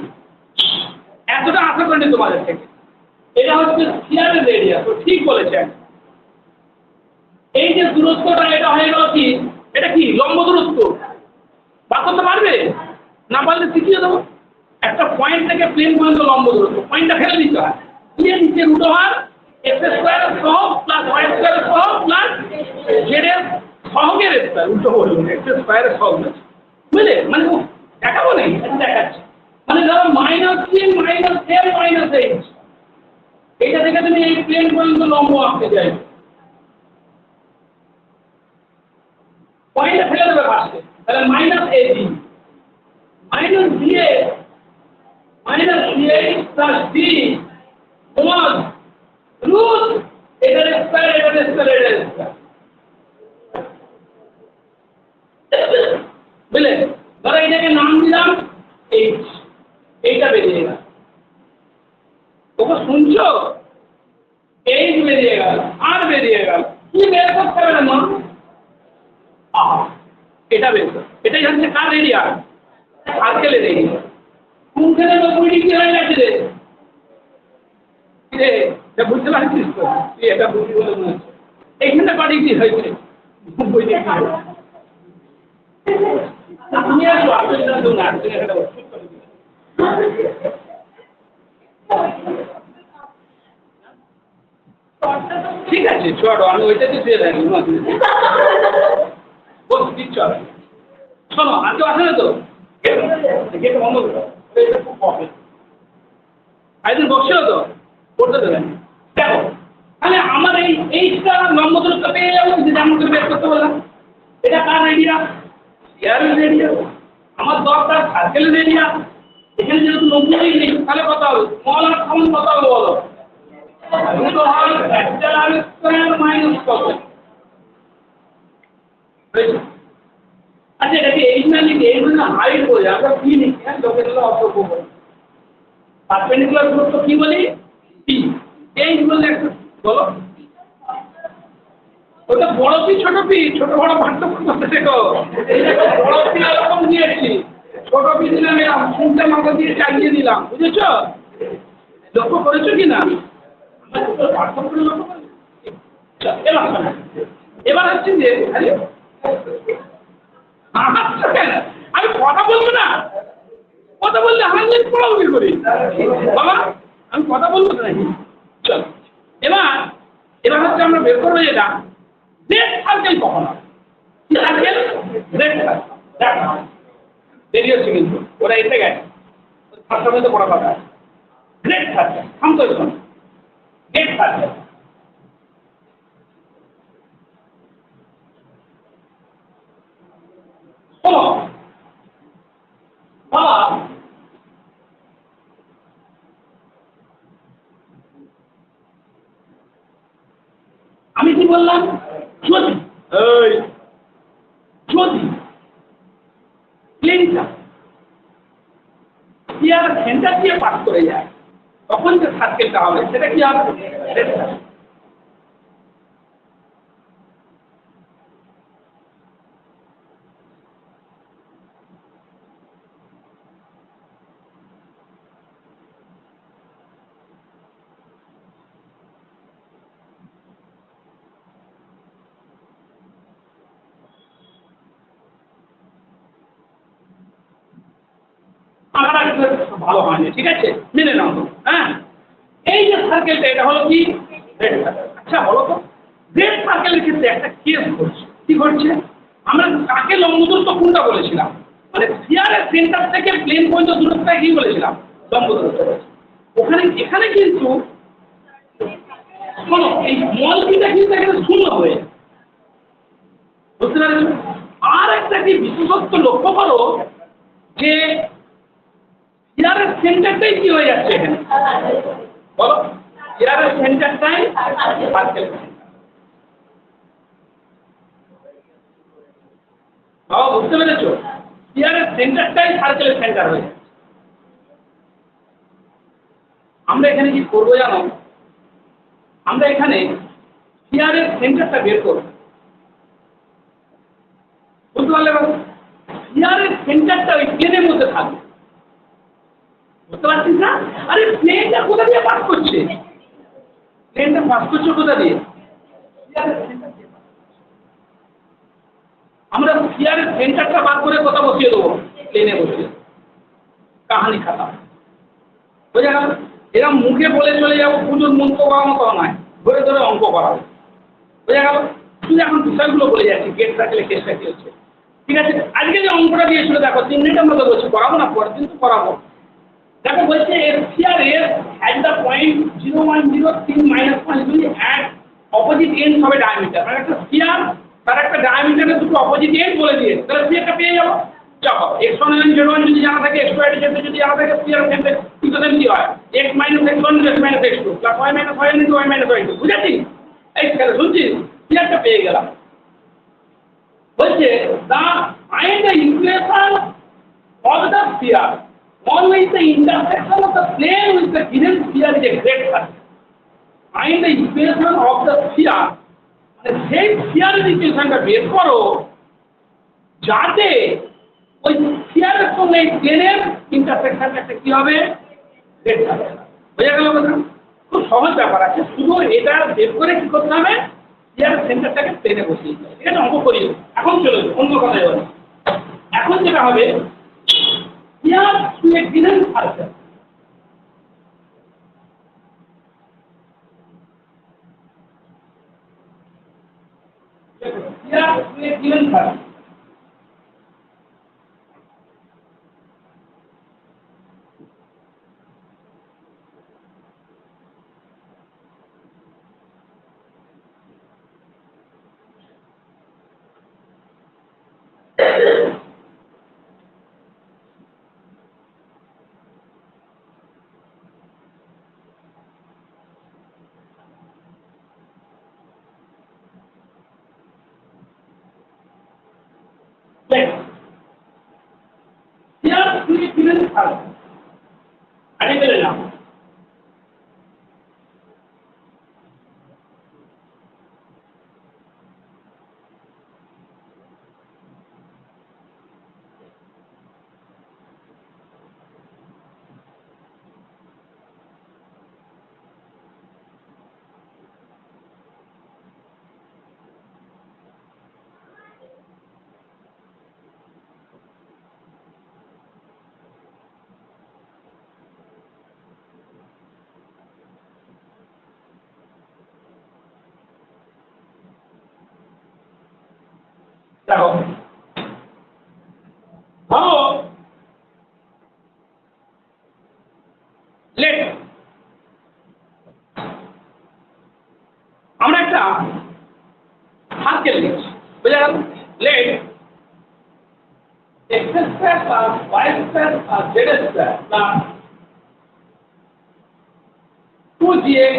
এতটা আশা করিনি তোমাদের থেকে। এটা হচ্ছে স্ফিয়ারের রেডিয়াস, তো ঠিক বলেছেন। এই যে দূরত্বটা, এটা হয়ে গেল কি, এটা কি লম্ব দূরত্ব। বার করতে পারবে? না পারলে শিখিয়ে দেবো। একটা পয়েন্ট থেকে প্লেন পর্যন্ত লম্ব দূরত্ব, পয়েন্টটা ফেলে দিতে হয়, দিয়ে নিচে রুট ওভার এক্স স্কোয়ারের সহগ প্লাস ওয়াই স্কোয়ারের সহগ প্লাস জেড এর সহগের স্কোয়ার, উল্টো বলুন, এক্স স্কোয়ারের সহগ, বুঝলে? মানে দেখাবো নেই, দেখাচ্ছি। মানে ধরো -3 -10 -8, এইটা থেকে তুমি এই প্লেন পর্যন্ত লম্ব আঁকতে চাই, পয়েন্টটা ফেলে দেবে পাশে, তাহলে -AD -BA -CH plus D সমান রুট এটার স্কয়ার এটার স্কয়ার এটার স্কয়ার, বুঝলে? ধরো এটাকে নাম দিলাম H, এইটা বেরিয়ে গেল। ওকে শুনছো? H বেরিয়ে গেল, আর বেরিয়ে গেল, কি বের করতে হবে না? এটা বের করো, এটাই হচ্ছে কার রেডিয়াস? সার্কেলের রেডিয়াস। কোনখানে 90 ডিগ্রি হয়ে গেছে রে? বুঝতে পারছিস তো? তুই এটা বুঝি বলে মনে হচ্ছে এইখানে কত ডিগ্রি হয়েছে? 90 ডিগ্রি। তুমি আসো, আসলে না তো না, তুমি এখানে বসো। ঠিক আছে চলো, আমি ওইটাতে শুয়ে থাকি, বস দিচ্ছ। শোনো, আর কেউ আসে না তো? গেটটা বন্ধ করো, এটা খুব প্রবলেম। আরেকদিন বসছিল তো, করতে দেবেন। দেখো, তাহলে আমার এইটা লম্ব দূরত্ব পেয়ে যাবো, যেটা আমাকে বের করতে বললাম। এটা কার রেডিয়াস? স্ফিয়ারের রেডিয়াস। আমার দরকার সার্কেলের রেডিয়াস। এখানে যেহেতু 90 ডিগ্রি, তাহলে কত হবে? স্মল আর সমান কত হবে বলো? Root over capital R square minus কত? আচ্ছা এটাকে এই না লিখে এই জন্য হাইট বলে, আমরা কি লিখি? হ্যাঁ, লোকের অসভ্য বলি। পারপেন্ডিকুলার দূরত্ব কি বলি? পি। এই বললে একটু বলো, ওটা বড় পি ছোট পি, ছোট বড় পার্থক্য করতে দেখো। এই দেখো, বড় পি এরকম দিয়েছি, ছোট পি দিলাম এরকম, শুনতে মাথা দিয়ে চালিয়ে দিলাম, বুঝেছ? লক্ষ্য করেছো কি না? পার্থক্য লক্ষ্য করেছো? এবার হচ্ছে যে আমি কথা বলবো না, কথা বললে হাজির পড়াবি করি বাবা, আমি কথা বলবো না নাকি? চল এবার, এবার হচ্ছে আমরা বের করবো যেটা গ্রেট সার্কেল কখন হবে। সার্কেল গ্রেট সার্কেল দেরি হচ্ছে কিন্তু ওরা এসে গেছে, সাতটার মধ্যে পড়া কথা। গ্রেট সার্কেল থামতে হচ্ছে, গ্রেট সার্কেল বাবা, কি বললাম যদি এই যদি প্লেনটা স্ফিয়ার সেন্টার দিয়ে পাস করে যায় তখন যে সার্কেলটা হবে সেটা কি হবে ভালো হয়নি ঠিক আছে মেনে নাও তো হ্যাঁ এই যে সার্কেলটা এটা হলো কি রেড সার্কেল আচ্ছা বলো তো রেড সার্কেলের ক্ষেত্রে একটা কেস ঘটছে কি ঘটছে আমরা কাকে লম্ব দূরত্ব কোনটা বলেছিলাম মানে স্ফিয়ারের সেন্টার থেকে প্লেন পর্যন্ত দূরত্বটা কি বলেছিলাম লম্ব দূরত্ব ওখানে এখানে কিন্তু শোনো এই স্মল বিটা কিন্তু এখানে শূন্য হয়ে বুঝতে পারছো আর একটা কি বিশেষত্ব লক্ষ্য করো যে স্ফিয়ারের সেন্টারটাই কি হয়ে যাচ্ছে এখানে বলো স্ফিয়ারের সেন্টারটাই সার্কেল বাবা বুঝতে পেরেছো স্ফিয়ারের সেন্টারটাই সার্কেলের সেন্টার হয়ে যাচ্ছে আমরা এখানে কি করবো জানো আমরা এখানে স্ফিয়ারের সেন্টারটা বের করব বুঝতে পারলে বাবু স্ফিয়ারের সেন্টারটা ওই প্লেনের মধ্যে থাকবে বুঝতে পারছিস না আরে প্লেনটা কোথা দিয়ে পাস করছে প্লেনটা পাস করছে কোথা দিয়ে আমরা স্ফিয়ারের সেন্টারটা বার করে কথা বসিয়ে দেবো প্লেনে বসিয়ে কাহানি খাতা বোঝা গেল এরা মুখে বলে চলে যাবো পুজোর মন্ত্র করার মতো নয় ধরে ধরে অঙ্ক করাবো বোঝা গেল শুধু এখন বিষয়গুলো বলে যাচ্ছি গেট থাকলে কেসটা কি হচ্ছে ঠিক আছে আজকে যে অঙ্কটা দিয়েছিল দেখো 3 মিনিটের মতো বলছি করাবো না পরের দিন তো করাবো দেখো বলছে স্ফিয়ার এর at the point 0.03 minus 0.2 at opposite ends হবে ডায়ামিটার মানে একটা স্ফিয়ার তার একটা ডায়ামিটারের দুটো অপোজিট এন্ড বলে দিয়ে তাহলে স্ফিয়ারটা পেয়ে যাবো চাপো x1 এবং z1 যদি জানা থাকে x2 এর ক্ষেত্রে যদি জানা থাকে স্ফিয়ার ক্ষেত্রে ইকুয়েশন কি হয় x - x1 x - x2 plus y - y into y - y2 বুঝাচ্ছি এই খেলা শুনছিস স্ফিয়ারটা পেয়ে গেলাম বলছে দা find the equation of the sphere always the intersection of the plane with the given sphere is a great circle find the equation of the sphere মানে সেই স্ফিয়ারের ইকুয়েশনটা বের করো যাতে ওই স্ফিয়ারের সঙ্গে প্লেনের ইন্টারসেকশনটা একটা কি হবে গ্রেট সার্কেল বোঝা গেল কথা খুব সহজ ব্যাপার আছে শুধু এটা বের করে কি করতে হবে স্ফিয়ারের সেন্টারটাকে প্লেনে বসিয়ে দিতে হবে ঠিক আছে অঙ্ক করি এখন চলো অন্য কথায় বলি এখন যেটা হবে sphere to a given circle sphere to a given circle Here we given us additional now. দেখো ভালো লেট আমরা একটা সার্কেল লিখছি বুঝা গেল let x square plus y square plus z square plus 2gx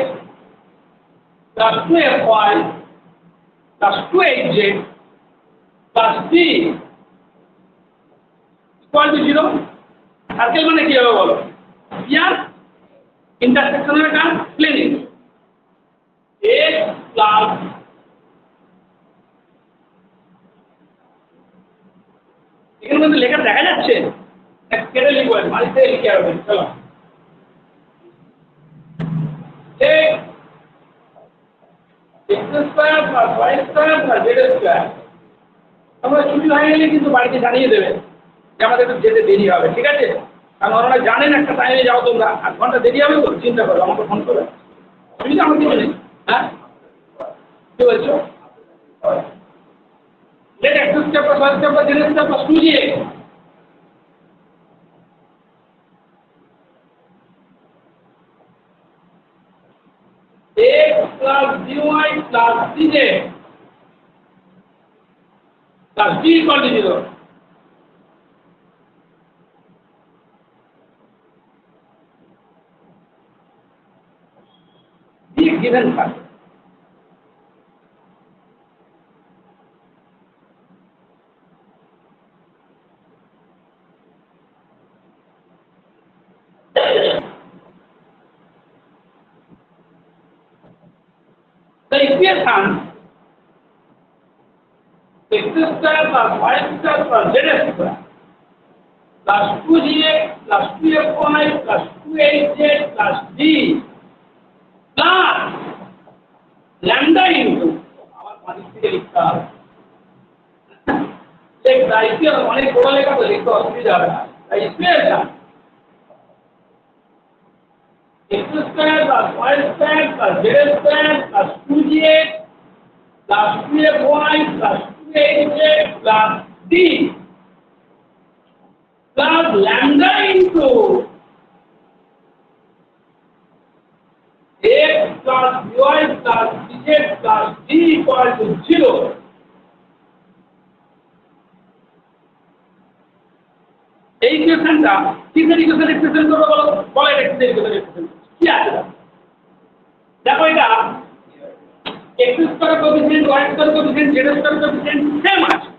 plus 2fy plus 2hz plus d equal to 0. Circle মানে কি হবে বলো? স্ফিয়ার ইন্টারসেকশনের কাজ প্লেনে x প্লাস এখানে মধ্যে লেখা দেখা যাচ্ছে, কেটে লিখবেন বাড়িতে লিখে আসবেন। চলো x square plus y square plus z square. তোমরা ছুটি হয়ে গেলে কিন্তু বাড়িতে জানিয়ে দেবে যে আমাদের একটু যেতে দেরি হবে, ঠিক আছে? কারণ ওনারা জানেন একটা টাইমে যাও তোমরা, 8 ঘন্টা দেরি হবে তো চিন্তা করো, আমাকে ফোন করো। অসুবিধা আমার কিছু নেই। হ্যাঁ কি বলছো? let x square plus y square plus z square plus 2gx x plus dy plus dz plus d equal to 0. D given fact. The equation x square plus y square plus z square plus 2gx plus 2fy plus 2hz plus d plus lambda into আমার পানি থেকে লিখতে হবে। এই দায়িত্ব অনেক বড় লেখা তো লিখতে অসুবিধা হবে না। তাই equation x square plus y square plus z square plus 2gx plus 2fy plus 2hz plus d plus lambda into x plus y plus dz plus d equal to 0. এই ইকুয়েশনটা কিসের ইকুয়েশন রিপ্রেজেন্ট করবে বলো? বলো এটা কিসের equation represent কি আছে? দেখো এটা x square coefficient y square coefficient z square coefficient same আছে।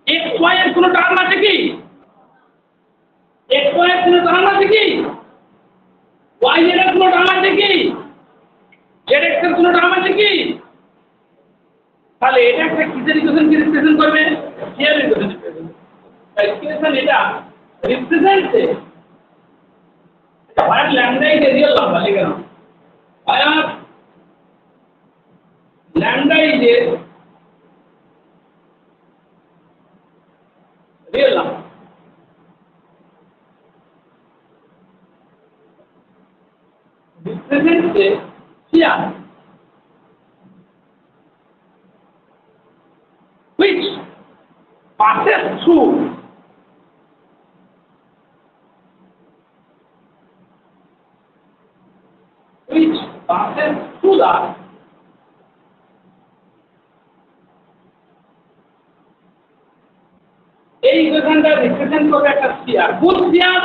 x y এর কোনো টার্ম আছে কি? x y এর কোনো টার্ম আছে কি? y এর কোনো টার্ম আছে কি? z এর কোনো টার্ম আছে কি? তাহলে এটা একটা কিসের ইকুয়েশন কি রিপ্রেজেন্ট করবে? Sphere equation represent. তাই ইকুয়েশন এটা represent where lambda is a real number, লিখে নাও। where lambda is a real number. Represents a sphere which passes through the এই ইকুয়েশনটা রিপ্রেজেন্ট করবে একটা স্ফিয়ার। কোন স্ফিয়ার?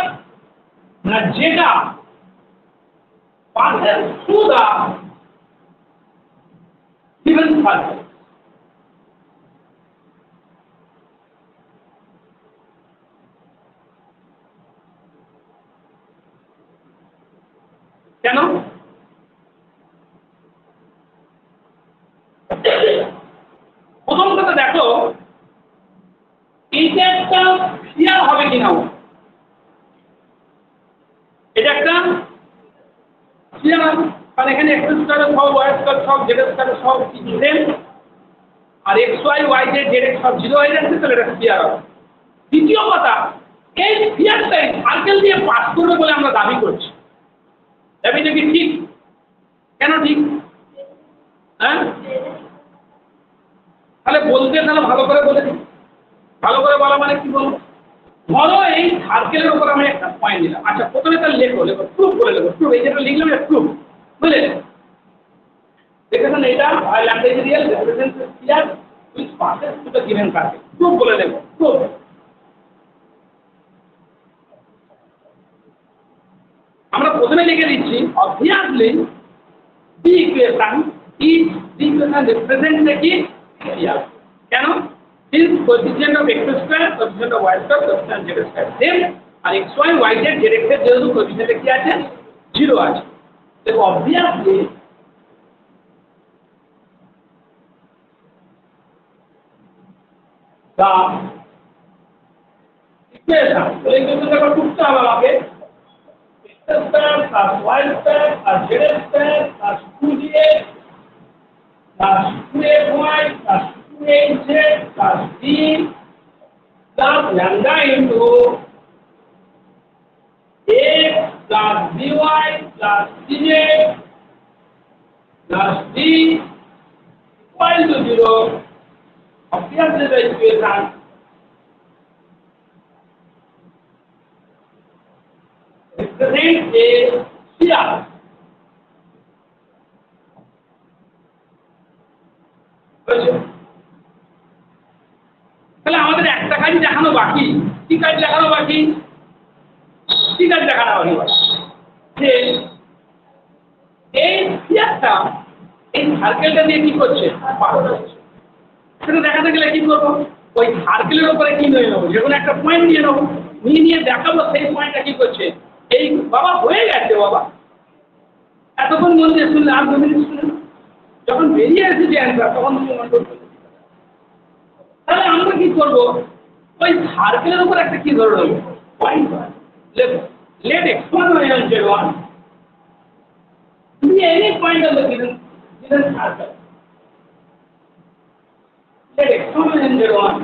না যেটা passes through the given surface। কেন? প্রথম কথা দেখো এইটা একটা স্ফিয়ার হবে কিনা, এটা একটা স্ফিয়ার হবে। কারণ এখানে x স্কয়ার সব y স্কয়ার সব z স্কয়ার সব সেম, আর x y y z z x সব 0 হয়ে যাচ্ছে, তাহলে এটা স্ফিয়ার হবে। দ্বিতীয় কথা, এই স্ফিয়ারটাই সার্কেল দিয়ে পাস করবে বলে আমরা দাবি করছি। দাবিটা কি ঠিক? কেন ঠিক? হ্যাঁ তাহলে বলতে তাহলে ভালো করে বলে দিই। ভালো করে বলা মানে কি বলবো? ধরো এই সার্কেলের উপর আমি একটা পয়েন্ট দিলাম। আচ্ছা প্রথমে তার লেখো, প্রুফ করে লেখো। প্রুফ এই যেটা লিখলাম এটা প্রুফ, বুঝলে? দেখেছেন এটা হয় lambda is real represents a sphere which passes through the given circle। Proof বলে লেখো, প্রুফ। আমরা প্রথমে লিখে দিচ্ছি obviously the equation is equation represent কি কেন since coefficient of x square coefficient of y square coefficient z square same R x y y z z x এর যেহেতু কোএফিসিয়েন্ট কি আছে 0 আছে তো obviously the equation এই ইকুয়েশনটা করতে হবে আমাকে x square plus y square plus z square plus 2dx plus 2ay plus 2az plus b plus lambda into x plus by plus cj plus d equal to 0. Obviously the equation represents a sphere. তাহলে আমাদের একটা কাজ দেখানো বাকি কি কাজ দেখানো বাকি কি কাজ দেখানো বাকি যে এই স্ফিয়ারটা এই সার্কেলটা দিয়ে কি করছে সেটা দেখাতে গেলে কি করবো ওই সার্কেলের উপরে কি নিয়ে নেবো যেকোনো একটা পয়েন্ট নিয়ে নেবো নিয়ে দেখাবো সেই পয়েন্টটা কি করছে এই বাবা হয়ে গেছে বাবা এতক্ষণ মন দিয়ে শুনলে আর 2 মিনিট শুনলে যখন বেরিয়ে এসেছে অ্যান্সার তখন তুমি মনে করবে তাহলে আমরা কি করবো ওই সার্কেলের উপর একটা কি ধরে নেবো point let x1 y and z1 be any point of the given circle. Let x1 y and z1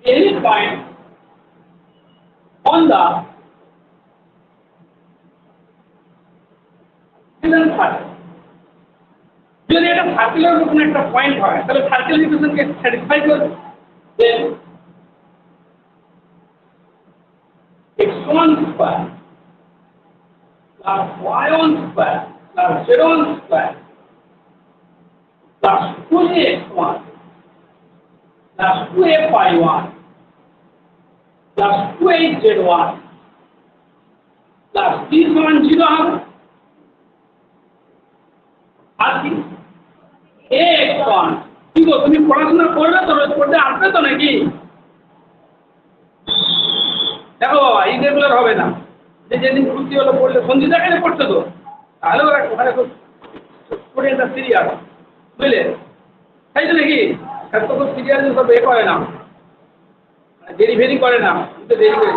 any point on the given circle. যদি এটা সার্কেলের উপর একটা পয়েন্ট হয় তাহলে সার্কেল ইকুয়েশনকে স্যাটিসফাই করবে দেন x1 square plus y1 square plus z1 square plus 2x1 plus 2y1 plus 2z1 plus b সমান 0 হবে আর কি x1 কি গো তুমি পড়াশোনা করবে তো রোজ পড়তে আসবে তো নাকি দেখো বাবা এই রেগুলার হবে না যে যেদিন ছুটি হলো পড়লে সঞ্জিতা কেন পড়ছে তো তাহলে ওখানে খুব স্টুডেন্টরা সিরিয়াস বুঝলে তাই তো নাকি এত খুব সিরিয়াস সব এ করে না দেরি ফেরি করে না কিন্তু দেরি করি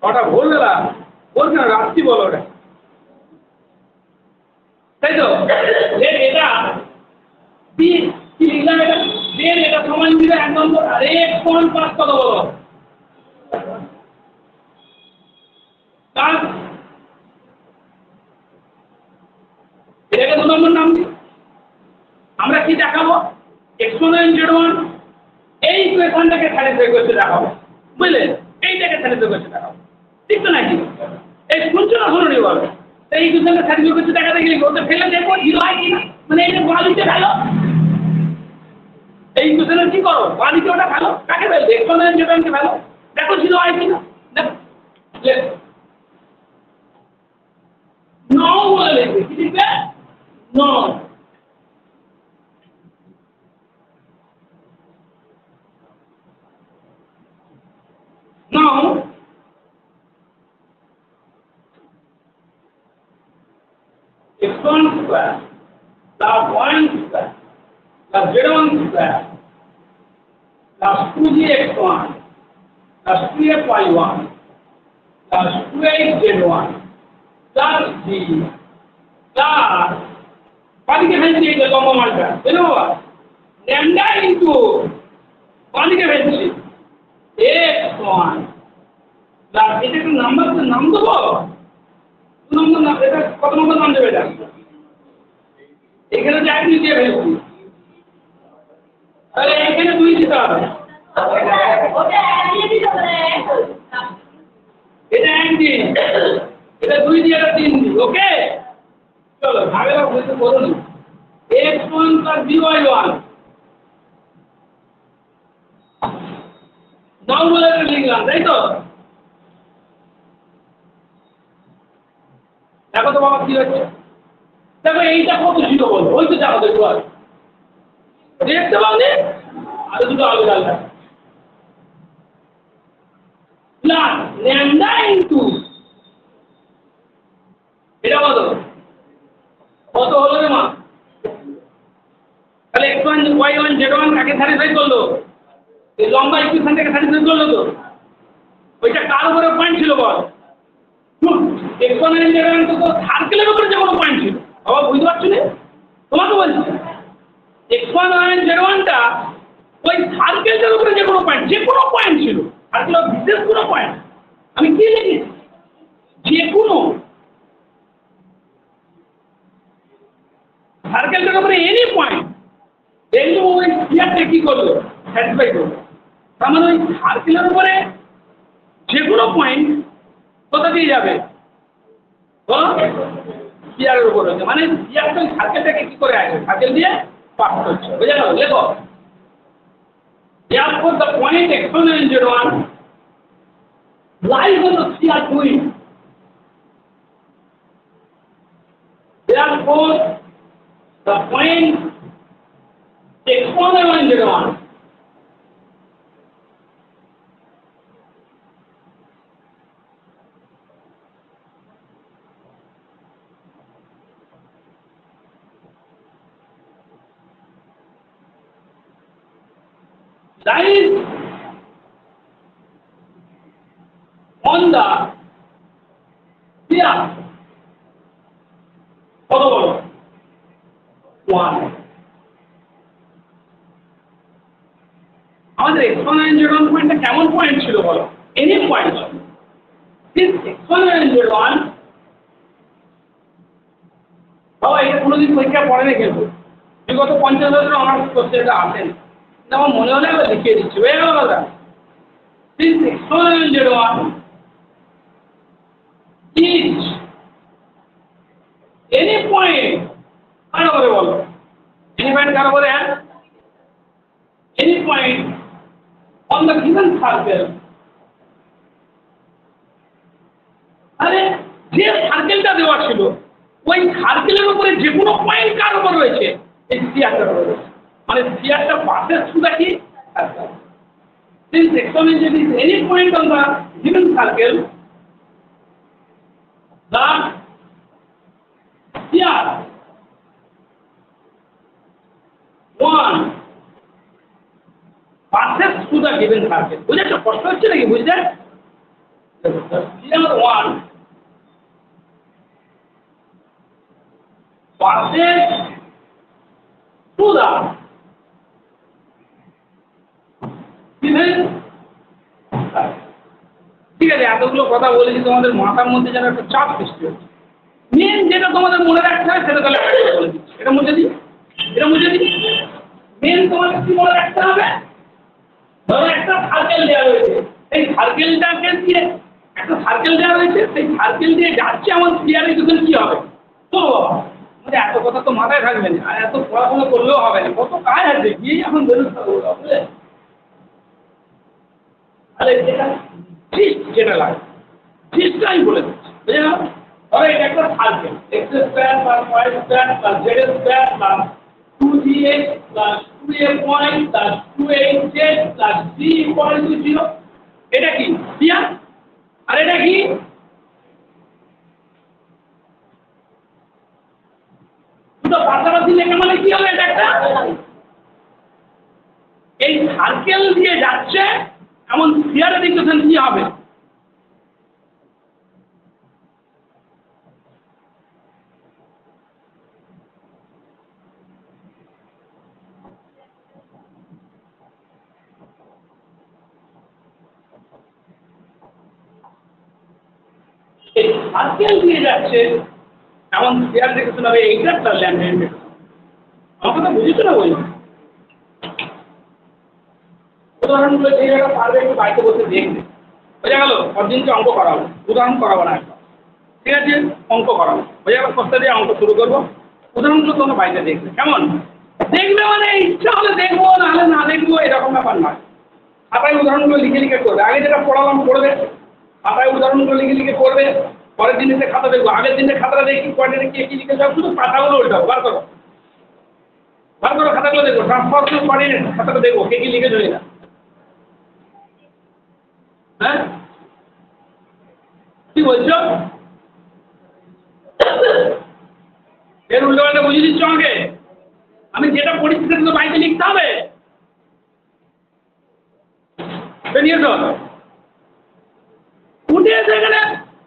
ওটা ভোরবেলা বলছে না রাত্রি বলো ওটা তাই তো এটা বি কি লিখলাম এটা দেন এটা সমান দিবে 1 নম্বর আর x1 পাস কত বলো এটাকে 2 নম্বর নাম দিই আমরা কি দেখাবো x1 and z1 এই ইকুয়েশনটাকে স্যাটিসফাই করতে দেখাবো বুঝলেন এইটাকে স্যাটিসফাই করতে দেখাবো ঠিক তো নাকি এই শুনছো না শুনুনি বলো এই ইকুয়েশনটা স্যাটিসফাই করতে দেখাতে গেলে ওটা ফেলে দেখো জিরো হয় কিনা মানে এটা বালিতে ফেলো এই ইকুয়েশনের কি করো বালিতে ওটা ফেলো কাকে ফেলবে x1 and z1 কে ফেলো দেখো জিরো হয় কিনা দেখো নো বলে লিখবে কি লিখবে no now x1 square plus y1 square plus z1 square plus 2gx1 plus 2fy1 plus 2hz1 plus d plus বাদিকে ফেলছি এই যে লম্বা মানটা বুঝলো বাবা ল্যামডা ইনটু বাদিকে ফেলছি x1 প্লাস এটা একটা নাম্বার নাম দেবো নম্বর নাম এটা কত নম্বর নাম দেবে এটা এখানে যে 1 দিয়ে ফেলছি তাহলে এখানে 2 দিতে হবে ওটা 1 দিয়ে দিতে হবে এটা 1 দিন এটা 2 দিয়ে এটা 3 দিন ওকে চলো ভাগেরা বলতে করুন x1 + by1 রং বলে লিখলাম, তাই তো? দেখো তো বাবা কি হচ্ছে, দেখো এইটা কত ছিল বলো, ওই তো দেখো দেখো আর দেখতে পাওনি, আর দুটো আলাদা আলাদা প্লাস ল্যামডা ইনটু এটা কত কত হলো রে মা? তাহলে x1 y1 z1 কাকে স্যাটিসফাই করলো? এই লম্বা ইকুয়েশনটাকে স্যাটিসফাই করলো তো? ওইটা কার উপরে পয়েন্ট ছিল বল? x1 আর z1 তো সার্কেলের উপরে যে কোনো পয়েন্ট ছিল। বাবা বুঝতে পারছো না? তোমাকে বলছি x1 আর z1 টা ওই সার্কেলটার উপরে যে কোনো পয়েন্ট ছিল, সার্কেলের বিশেষ কোনো পয়েন্ট। আমি কি লিখেছি? যে কোনো সার্কেলটার উপরে এনি পয়েন্ট এগুলো ওই স্ফিয়ারটা কি করলো? স্যাটিসফাই করলো। তার মানে ওই সার্কেলের উপরে যে কোনো পয়েন্ট কোথা দিয়ে যাবে? স্ফিয়ারের উপর হচ্ছে, মানে স্ফিয়ারটা ওই সার্কেলটাকে কি করে আসে? সার্কেল দিয়ে পাস করছে, বুঝে গেল? লেখো therefore the point x1 and z1 lies on the sphere 2. Therefore the point x1 and z1 lies on the sphere কত বলো? 1. আমাদের x1 and z1 পয়েন্টটা কেমন পয়েন্ট ছিল বলো? এনি পয়েন্ট ছিল। this x1 and z1 বাবা এটা কোনোদিন পরীক্ষা পড়ে না কিন্তু বিগত 50 বছর আমার কোশ্চেনটা আসেনি, আমার মনে হলে আবার লিখিয়ে দিচ্ছি, হয়ে গেল দাদা? this x1 and z1 is any point কার উপরে বলো? any point কার উপরে? any point on the given circle। আরে যে সার্কেলটা দেওয়া ছিল ওই সার্কেলের উপরে যে কোনো পয়েন্ট কার উপর রয়েছে? এই স্ফিয়ারটার উপর রয়েছে, মানে স্ফিয়ারটা পাশের সুদা কি? since x1 is any point on the given circle the sphere 1 passes through the given circle। বুঝেছো? কষ্ট হচ্ছে নাকি বুঝতে? sphere 1 passes through the given circle। ঠিক আছে, এতগুলো কথা বলেছি, তোমাদের মাথার মধ্যে যেন একটা চাপ সৃষ্টি হচ্ছে। মেন যেটা তোমাদের মনে রাখতে হবে সেটা তাহলে বলে দিচ্ছি, এটা মুছে দিই, এটা মুছে দিই। মেন তোমাদের কি মনে রাখতে হবে? ধরো একটা সার্কেল দেওয়া রয়েছে, এই সার্কেলটাকে দিয়ে একটা সার্কেল দেওয়া রয়েছে, সেই সার্কেল দিয়ে যাচ্ছে আমার স্ফিয়ারের ইকুয়েশন কি হবে? তো বাবা মানে এত কথা তো মাথায় থাকবে না, আর এত পড়াশোনা করলেও হবে না, কত কাজ আছে গিয়ে এখন বেরোতে হবে, বুঝলে? আরে যেটা যেটা লাগে জিনিসটা আমি বলে দিচ্ছি, বুঝে গেল? ধরো এটা একটা circle, x square plus y square plus z square plus 2gx plus 2ay plus 2hz plus b equal to 0। এটা কি স্ফিয়ার? আর এটা কি? দুটো পাশাপাশি লেখা মানে কি হবে? এটা একটা এই সার্কেল দিয়ে যাচ্ছে এমন স্ফিয়ারের ইকুয়েশন কি হবে? এই সার্কেল দিয়ে যাচ্ছে এমন স্ফিয়ারের ইকুয়েশন হবে এইটা প্লাস ল্যামডা ইনটু। আমার কথা বুঝেছো না? বলি উদাহরণগুলো যে জায়গা পারবে একটু বাড়িতে বসে দেখবে, বোঝা গেল? পরদিনকে অঙ্ক করাবো, উদাহরণ করাবো না একদম, ঠিক আছে? অঙ্ক করাবো, বোঝা গেল? কষ্ট দিয়ে অঙ্ক শুরু করবো, উদাহরণগুলো তোমরা বাড়িতে দেখবে। কেমন দেখবে? মানে ইচ্ছা হলে দেখবো, নাহলে না দেখবো, এরকম ব্যাপার নয়। খাতায় উদাহরণগুলো লিখে লিখে করবে। আগে যেটা পড়ালাম পড়বে, খাতায় উদাহরণগুলো লিখে লিখে করবে। পরের দিনে খাতা দেখবো, আগের দিনে খাতাটা দেখি কয়টা কে কি লিখে যাও, শুধু পাতাগুলো উল্টাবো। বার করো, বার করো খাতাগুলো দেখবো, ট্রান্সফার কোঅর্ডিনেট খাতাটা দেখবো কে কি লিখে যাবে না। হ্যাঁ কি বলছো? এর উল্টো পাল্টা বুঝিয়ে দিচ্ছ আমাকে। আমি যেটা পড়েছি সেটা তো বাড়িতে লিখতে হবে। নিয়ে তো উঠে এসে এখানে,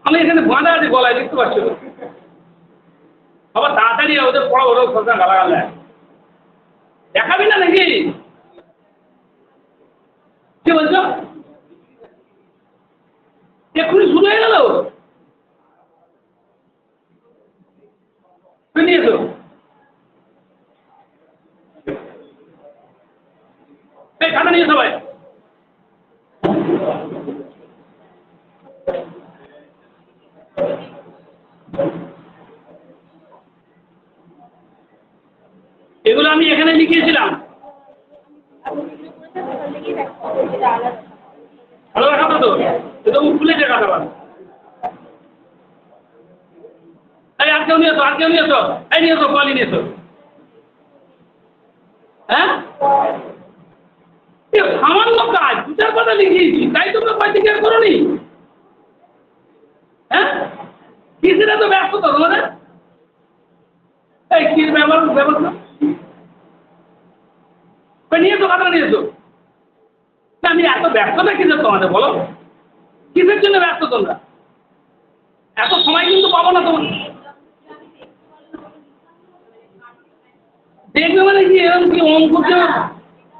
আমি এখানে বাঁধা আছে গলায়, দেখতে পাচ্ছ তো? বাবা তাড়াতাড়ি ওদের পড়া, ওরা সরকার গালাগাল দেয়। দেখাবি না নাকি? কি বলছো? এক্ষুনি শুরু হয়ে গেল? নিয়ে এসো। এই খাতা নিয়ে সবাই। এগুলো আমি এখানে লিখিয়েছিলাম। আলাদা খাতা তো, এটা খুলেছে খাতা। এই আর কেউ নিয়ে এসো, আর কেউ নিয়ে এসো। এই নিয়ে এসো, পালি নিয়ে এসো। হ্যাঁ সামান্য কাজ, দুটার কথা লিখিয়েছি, তাই তোমরা কয়েকদিন কেয়ার করো নি? হ্যাঁ কিসের এত ব্যস্ততা তোমাদের? এই কি ব্যবস্থা নিয়ে এসো, খাতা নিয়ে এসো। আমি এত ব্যস্ততা কিসের তোমাদের বলো? কিসের জন্য ব্যস্ত তোমরা? এত সময় কিন্তু পাবো না তোমার। দেখবে মানে কি এরকম কি অঙ্ক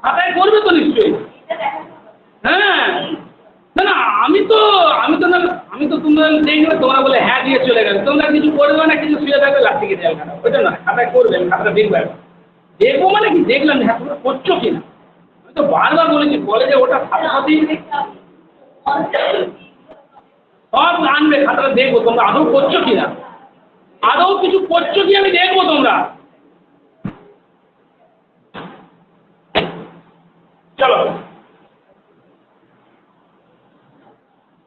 খাতায় করবে তো নিশ্চয়ই। হ্যাঁ না না, আমি তো তোমরা দেখবে, তোমরা বলে হ্যাঁ দিয়ে চলে গেলে, তোমরা কিছু করবে না, কিছু শুয়ে থাকবে, লাস্টে গিয়ে যাবে না, ওইটা না, খাতায় করবে, খাতাটা দেখবে। দেখবো মানে কি, দেখলাম হ্যাঁ তোমরা করছো কিনা। আমি তো বারবার বলেছি, বলে যে ওটা সাথে সাথেই সব আনবে, খাতাটা দেখবো তোমরা আদৌ করছো কিনা, আদৌ কিছু করছো কি আমি দেখবো তোমরা। চলো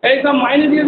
এই সব মাইনে দিয়ে